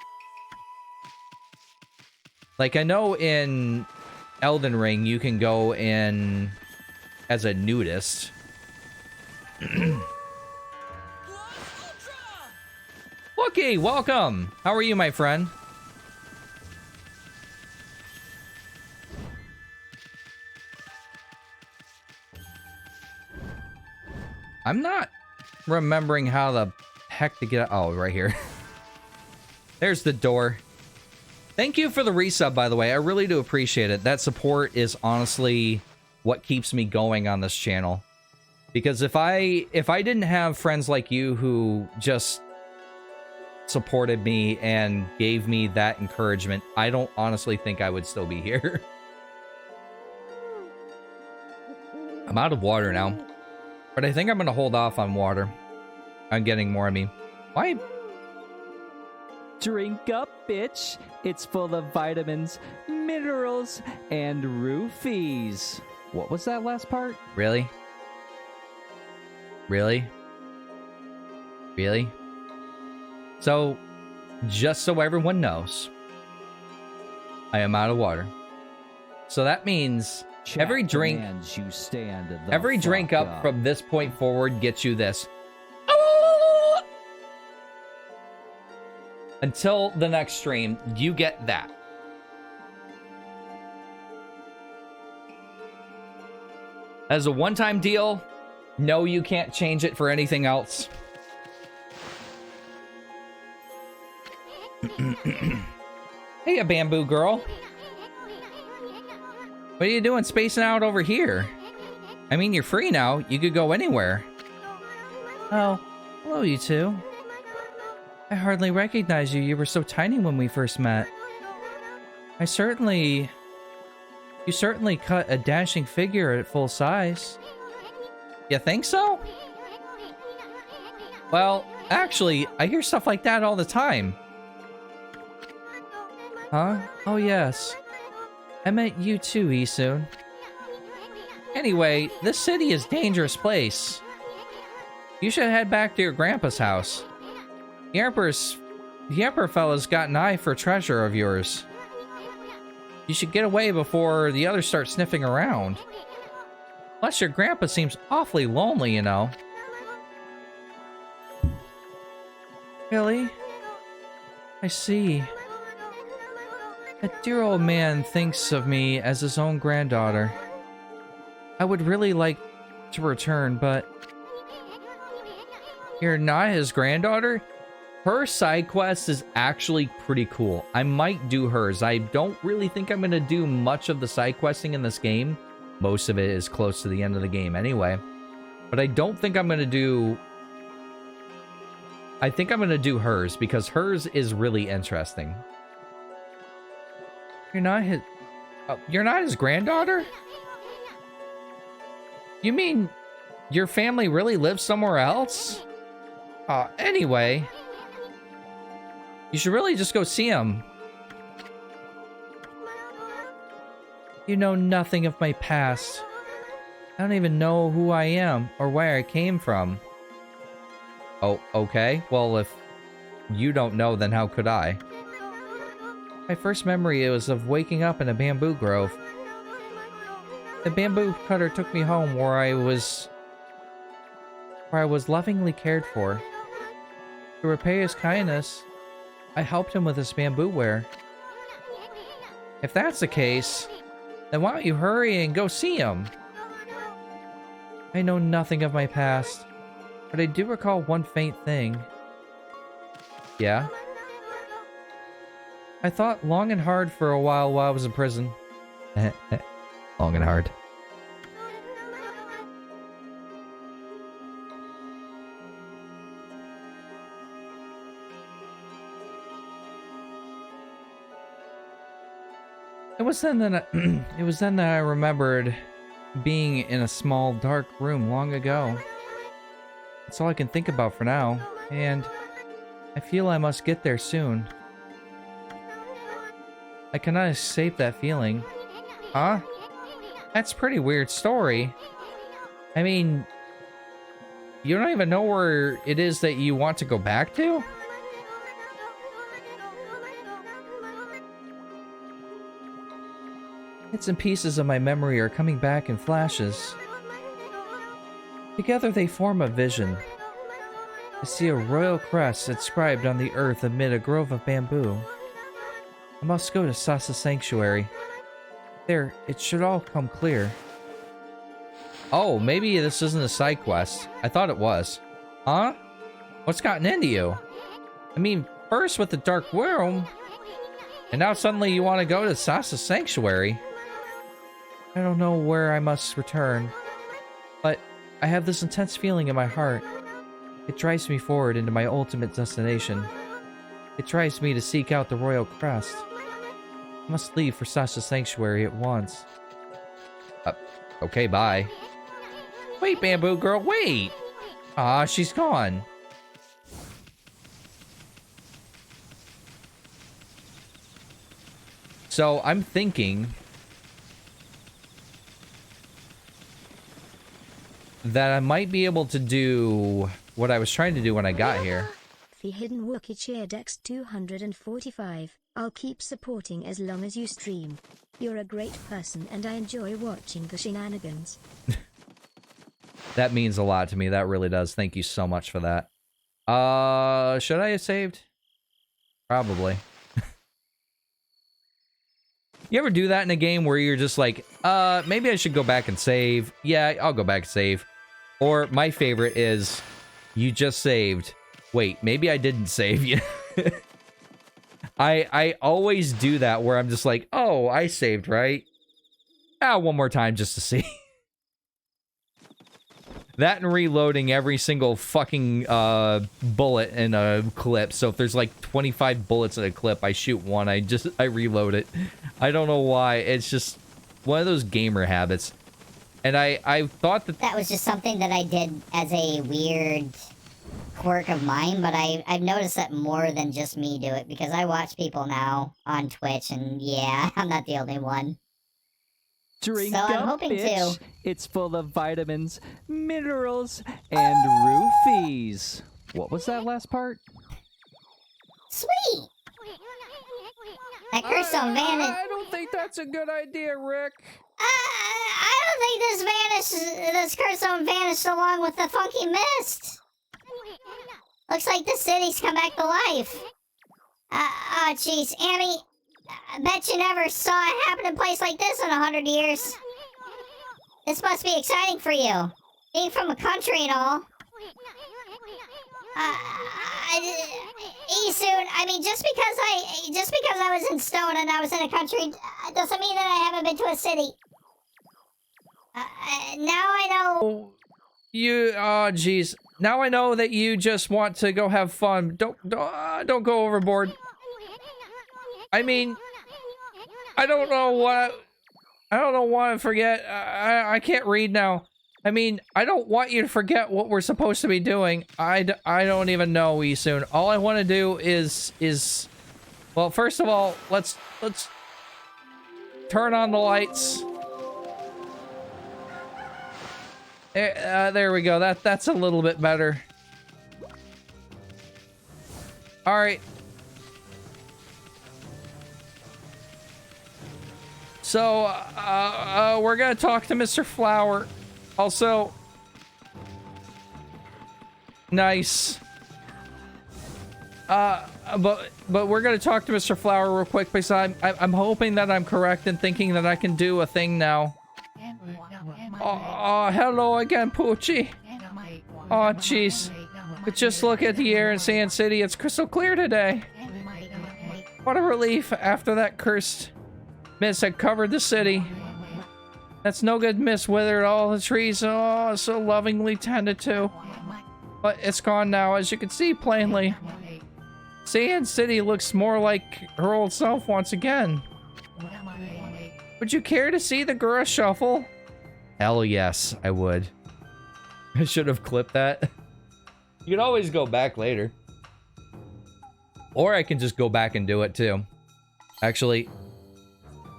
Like, I know in Elden Ring, you can go in as a nudist. Wookie, welcome! How are you, my friend? I'm not remembering how the heck to get... Oh, right here. There's the door. Thank you for the resub, by the way. I really do appreciate it. That support is honestly what keeps me going on this channel. Because if I didn't have friends like you who just supported me and gave me that encouragement, I don't honestly think I would still be here. I'm out of water now. But I think I'm going to hold off on water. I'm getting more of me. Why? Drink up, bitch. It's full of vitamins, minerals, and roofies. What was that last part? Really? Really? Really? So, just so everyone knows, I am out of water. So that means every drink up from this point forward gets you this. Until the next stream, you get that. As a one-time deal, no, you can't change it for anything else. Hey, a bamboo girl. What are you doing spacing out over here? I mean, you're free now. You could go anywhere. Oh, hello, you two. I hardly recognize you. You were so tiny when we first met. You certainly cut a dashing figure at full size. You think so? Well, actually, I hear stuff like that all the time. Huh? Oh, yes. I meant you too, Isun. Anyway, this city is a dangerous place. You should head back to your grandpa's house. The Emperor fella's got an eye for treasure of yours. You should get away before the others start sniffing around. Plus, your grandpa seems awfully lonely, you know. Really? I see. That dear old man thinks of me as his own granddaughter. I would really like to return, but... You're not his granddaughter? Her side quest is actually pretty cool. I might do hers. I don't really think I'm going to do much of the side questing in this game. Most of it is close to the end of the game anyway. But I don't think I'm going to do... I think I'm going to do hers, because hers is really interesting. You're not his granddaughter? You mean your family really lives somewhere else? Anyway... You should really just go see him. You know nothing of my past. I don't even know who I am or where I came from. Oh, okay. Well, if you don't know, then how could I? My first memory was of waking up in a bamboo grove. The bamboo cutter took me home where I was lovingly cared for. To repay his kindness, I helped him with his bamboo ware. If that's the case, then why don't you hurry and go see him? I know nothing of my past, but I do recall one faint thing. Yeah? I thought long and hard for a while I was in prison. Long and hard. It was then that I remembered being in a small, dark room long ago. That's all I can think about for now, and I feel I must get there soon. I cannot escape that feeling. Huh? That's a pretty weird story. I mean, you don't even know where it is that you want to go back to? Bits and pieces of my memory are coming back in flashes. Together they form a vision. I see a royal crest inscribed on the earth amid a grove of bamboo. I must go to Sasa Sanctuary. There, it should all come clear. Oh, maybe this isn't a side quest. I thought it was. Huh? What's gotten into you? I mean, first with the dark room, and now suddenly you want to go to Sasa Sanctuary. I don't know where I must return, but I have this intense feeling in my heart. It drives me forward into my ultimate destination. It drives me to seek out the royal crest. I must leave for Sasa Sanctuary at once. Okay, bye. Wait, Bamboo Girl, wait! Ah, she's gone. So, I'm thinking that I might be able to do what I was trying to do when I got here. The Hidden Wookiee Cheer Dex 245. I'll keep supporting as long as you stream. You're a great person and I enjoy watching the shenanigans. That means a lot to me. That really does. Thank you so much for that. Should I have saved? Probably. You ever do that in a game where you're just like, maybe I should go back and save? Yeah, I'll go back and save. Or my favorite is, you just saved. Wait, maybe I didn't save you. I always do that where I'm just like, oh, I saved, right? One more time just to see. That and reloading every single fucking bullet in a clip. So if there's like 25 bullets in a clip, I shoot one, I reload it. I don't know why. It's just one of those gamer habits. And I thought that... That was just something that I did as a weird quirk of mine, but I've noticed that more than just me do it because I watch people now on Twitch, and yeah, I'm not the only one. Drink So I'm up, hoping bitch. to. It's full of vitamins, minerals, and roofies. What was that last part? Sweet! That curse don't vanish. I don't think that's a good idea, Rick. I don't think this curse zone vanished along with the funky mist. Looks like the city's come back to life. Oh, jeez, Annie, I bet you never saw a happening place like this in 100 years. This must be exciting for you, being from a country and all. Soon. I mean, just because I was in stone and I was in a country doesn't mean that I haven't been to a city. Now I know. Oh, jeez. Now I know that you just want to go have fun. Don't go overboard. I mean, I don't know what to forget. I can't read now. I mean, I don't want you to forget what we're supposed to be doing. I don't even know, Isun. All I want to do is, well, first of all, let's turn on the lights. There we go. That's a little bit better. All right. So, we're gonna talk to Mr. Flower. Also, nice. But we're gonna talk to Mr. Flower real quick because I'm hoping that I'm correct in thinking that I can do a thing now. Oh, hello again, Poochie. Oh, jeez. But just look at the air in Sai-an City. It's crystal clear today. What a relief after that cursed mist had covered the city. That's no good mist withered all the trees, oh, so lovingly tended to. But it's gone now, as you can see plainly. Sai-an City looks more like her old self once again. Would you care to see the Gura Shuffle? Hell yes, I would. I should have clipped that. You can always go back later. Or I can just go back and do it too. Actually,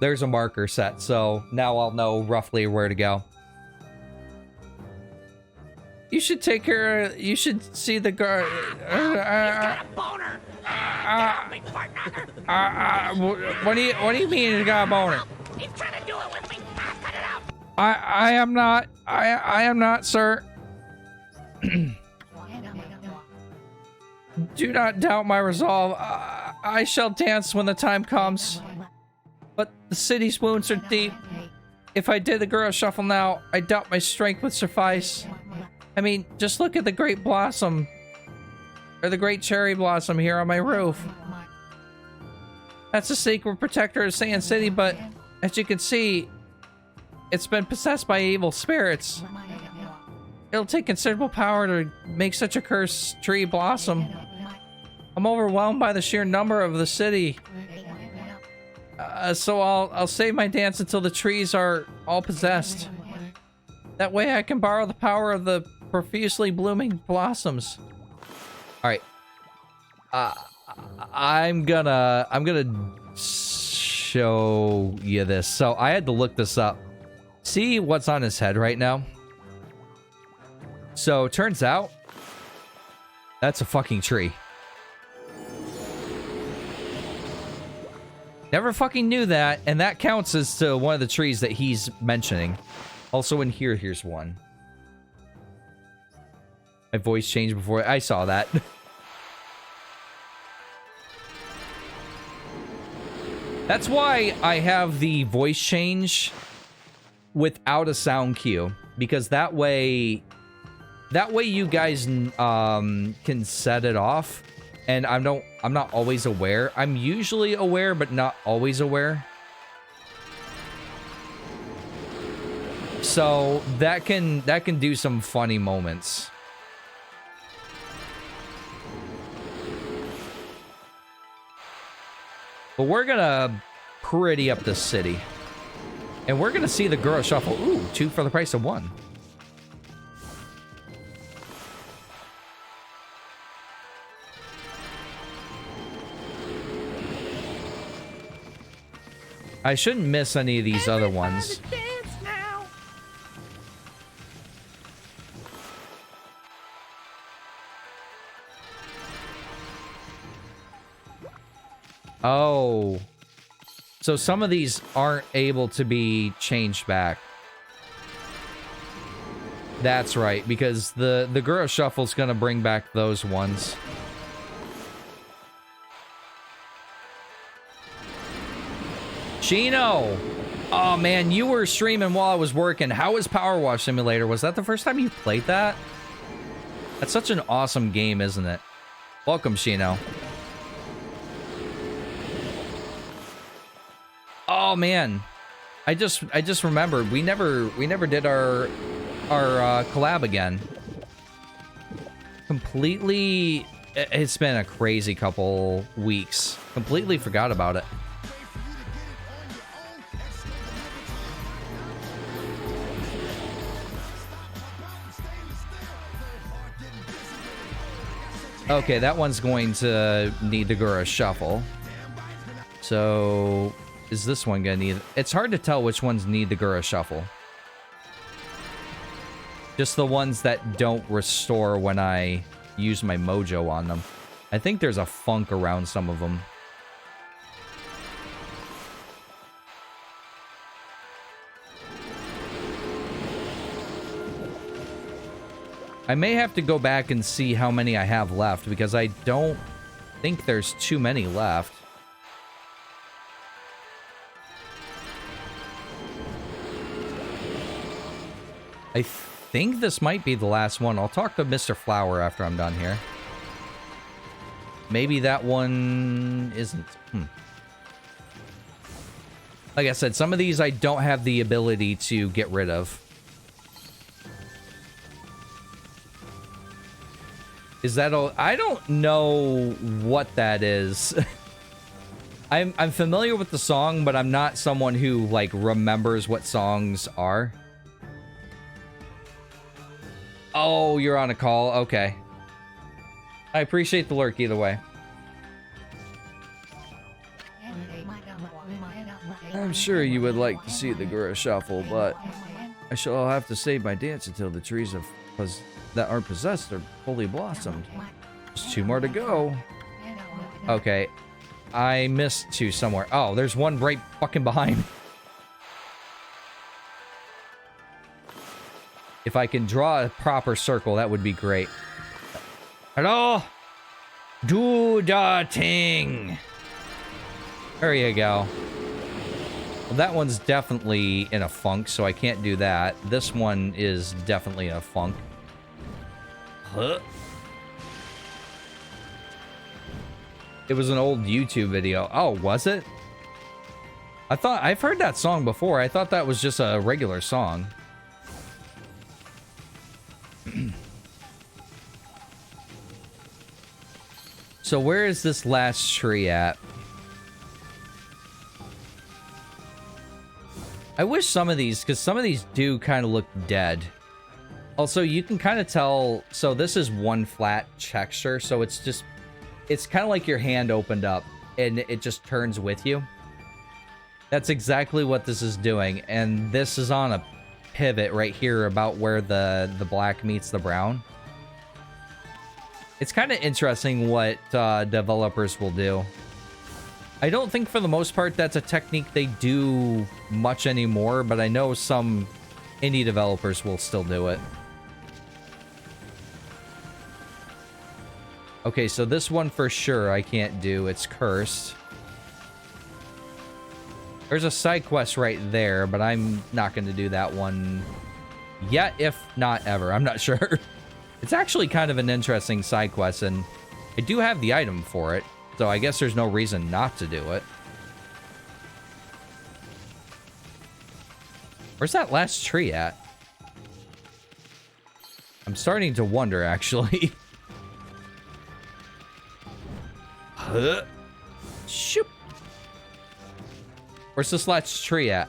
there's a marker set, so now I'll know roughly where to go. You should take her. You should see the guard. What do you mean you got a boner? He's trying to do it with me. Cut it out. I am not. I am not, sir. Do not doubt my resolve. I shall dance when the time comes. But the city's wounds are deep. If I did the Gura Shuffle now, I doubt my strength would suffice. I mean, just look at the great blossom. Or the great cherry blossom here on my roof. That's the sacred protector of Sai-an City, but as you can see, it's been possessed by evil spirits. It'll take considerable power to make such a cursed tree blossom. I'm overwhelmed by the sheer number of the city. So I'll save my dance until the trees are all possessed. That way I can borrow the power of the profusely blooming blossoms. All right. I'm gonna show you this. So I had to look this up. See what's on his head right now? So turns out that's a fucking tree. Never fucking knew that, and that counts as to one of the trees that he's mentioning. Also in here, here's one. My voice changed before I saw that. That's why I have the voice change without a sound cue, because that way you guys can set it off. And I'm not always aware. I'm usually aware, but not always aware. So that can do some funny moments. But we're gonna pretty up the city. And we're gonna see the Gura Shuffle. Ooh, 2 for the price of 1. I shouldn't miss any of these other ones. Oh. So some of these aren't able to be changed back. That's right, because the Gura Shuffle's gonna bring back those ones. Chino! Oh man, you were streaming while I was working. How was Power Wash Simulator? Was that the first time you played that? That's such an awesome game, isn't it? Welcome, Chino. Oh man, I just remembered we never did our collab again. Completely, it's been a crazy couple weeks. Completely forgot about it. Okay, that one's going to need the Gura Shuffle. So, is this one gonna need... It's hard to tell which ones need the Gura Shuffle. Just the ones that don't restore when I use my mojo on them. I think there's a funk around some of them. I may have to go back and see how many I have left, because I don't think there's too many left. I think this might be the last one. I'll talk to Mr. Flower after I'm done here. Maybe that one isn't. Like I said, some of these I don't have the ability to get rid of. Is that all? I don't know what that is. I'm familiar with the song, but I'm not someone who, like, remembers what songs are. Oh, you're on a call? Okay. I appreciate the lurk either way. I'm sure you would like to see the Gura Shuffle, but I shall have to save my dance until the trees that aren't possessed are fully blossomed. There's 2 more to go. Okay. I missed 2 somewhere. Oh, there's one right fucking behind. If I can draw a proper circle, that would be great. Hello? Do the thing. There you go. Well, that one's definitely in a funk, so I can't do that. This one is definitely in a funk. Huh? It was an old YouTube video. Oh, was it? I've heard that song before. I thought that was just a regular song. So where is this last tree at? I wish some of these, because some of these do kind of look dead. Also, you can kind of tell, so this is one flat texture, so it's kind of like your hand opened up and it just turns with you. That's exactly what this is doing, and this is on a pivot right here about where the black meets the brown. It's kind of interesting what developers will do. I don't think for the most part that's a technique they do much anymore, but I know some indie developers will still do it. Okay, so this one for sure I can't do. It's cursed. There's a side quest right there, but I'm not going to do that one yet, if not ever. I'm not sure. It's actually kind of an interesting side quest, and I do have the item for it, so I guess there's no reason not to do it. Where's that last tree at? I'm starting to wonder, actually. Huh? Shoop. Where's this last tree at?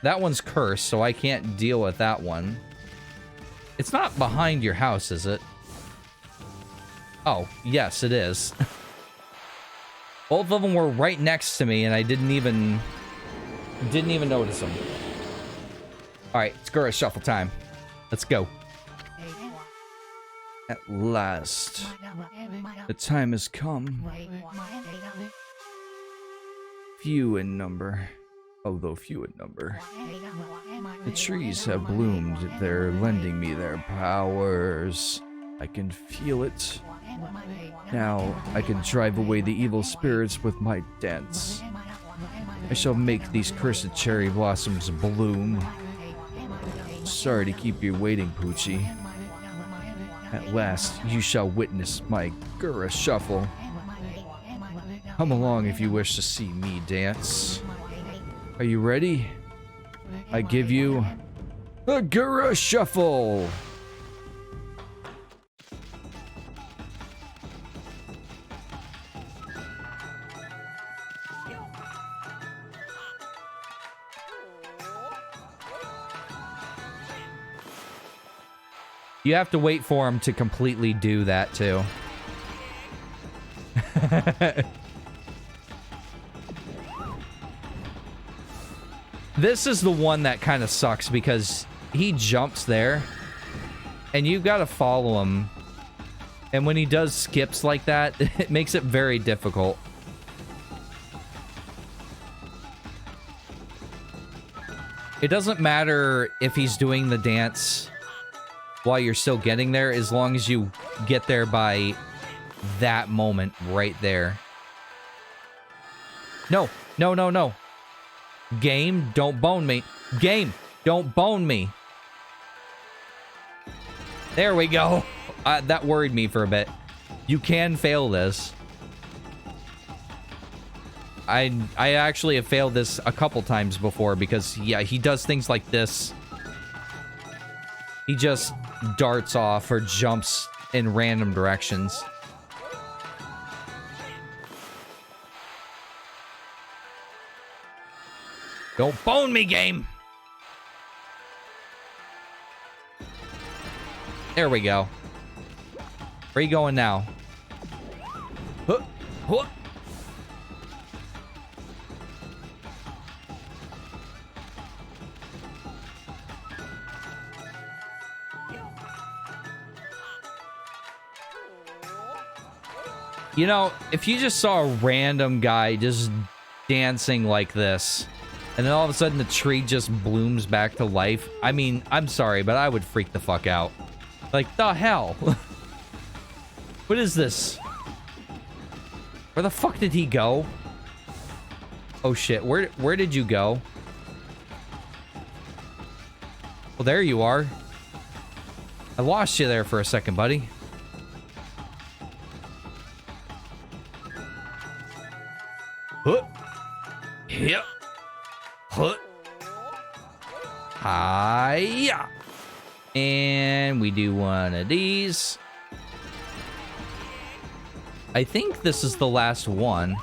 That one's cursed, so I can't deal with that one. It's not behind your house, is it? Oh, yes, it is. Both of them were right next to me, and I didn't even notice them. All right, it's Gura shuffle time. Let's go. At last, the time has come. Few in number, although few in number. The trees have bloomed. They're lending me their powers. I can feel it. Now I can drive away the evil spirits with my dance. I shall make these cursed cherry blossoms bloom. Sorry to keep you waiting, Poochie. At last, you shall witness my Gura shuffle. Come along if you wish to see me dance. Are you ready? I give you a Gura shuffle. You have to wait for him to completely do that, too. This is the one that kind of sucks because he jumps there and you've got to follow him. And when he does skips like that, it makes it very difficult. It doesn't matter if he's doing the dance while you're still getting there, as long as you get there by that moment right there. No, no, no, no. Game, don't bone me. Game, don't bone me. There we go. That worried me for a bit. You can fail this. I actually have failed this a couple times before because, yeah, he does things like this. He just darts off or jumps in random directions. Don't bone me, game! There we go. Where are you going now? Huh, huh. You know, if you just saw a random guy just dancing like this, and then all of a sudden the tree just blooms back to life, I mean, I'm sorry, but I would freak the fuck out. Like, the hell? What is this? Where the fuck did he go? Oh shit, where did you go? Well, there you are. I lost you there for a second, buddy. Huh. Yep. Huh. Hiya. And we do one of these. I think this is the last one.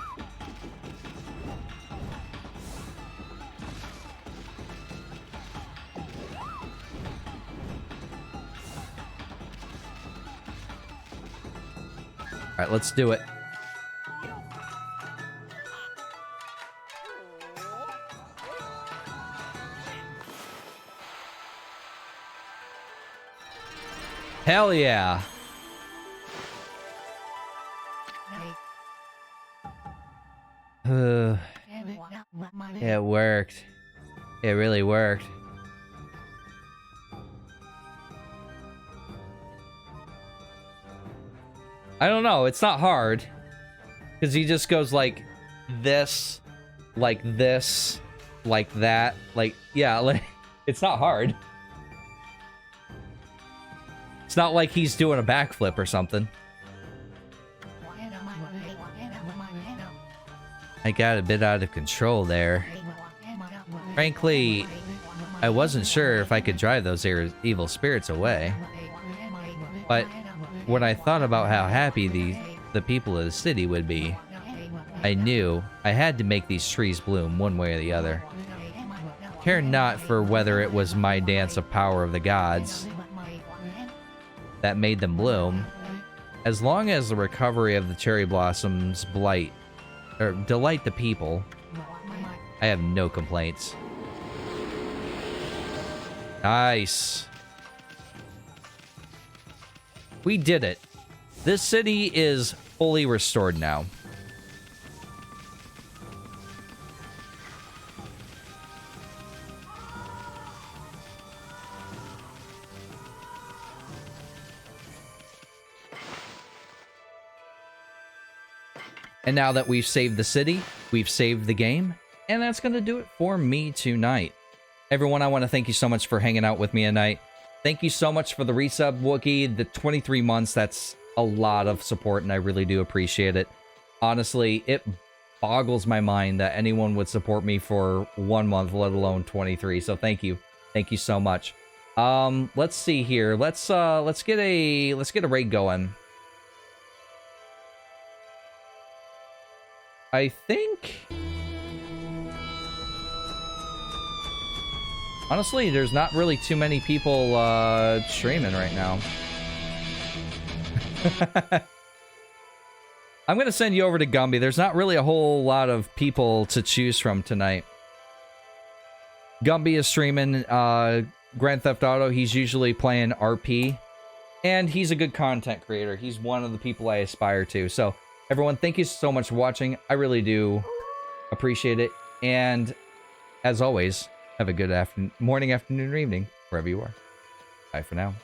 All right, let's do it. Hell yeah. It worked. It really worked. I don't know. It's not hard. Because he just goes like this, like this, like that. Like, yeah, like, it's not hard. It's not like he's doing a backflip or something. I got a bit out of control there. Frankly, I wasn't sure if I could drive those evil spirits away. But when I thought about how happy the people of the city would be, I knew I had to make these trees bloom one way or the other. Care not for whether it was my dance of power of the gods that made them bloom, as long as the recovery of the cherry blossom's blight or delight the people, I have no complaints. Nice. We did it. This city is fully restored now. And now that we've saved the city, we've saved the game, and that's going to do it for me tonight. Everyone, I want to thank you so much for hanging out with me tonight. Thank you so much for the resub, Wookie. The 23 months, that's a lot of support, and I really do appreciate it. Honestly, it boggles my mind that anyone would support me for 1 month, let alone 23. So thank you. Thank you so much. Let's see here. Let's get a raid going. I think... Honestly, there's not really too many people streaming right now. I'm going to send you over to Gumby. There's not really a whole lot of people to choose from tonight. Gumby is streaming Grand Theft Auto. He's usually playing RP. And he's a good content creator. He's one of the people I aspire to. So, everyone, thank you so much for watching. I really do appreciate it. And, as always, have a good morning, afternoon, or evening, wherever you are. Bye for now.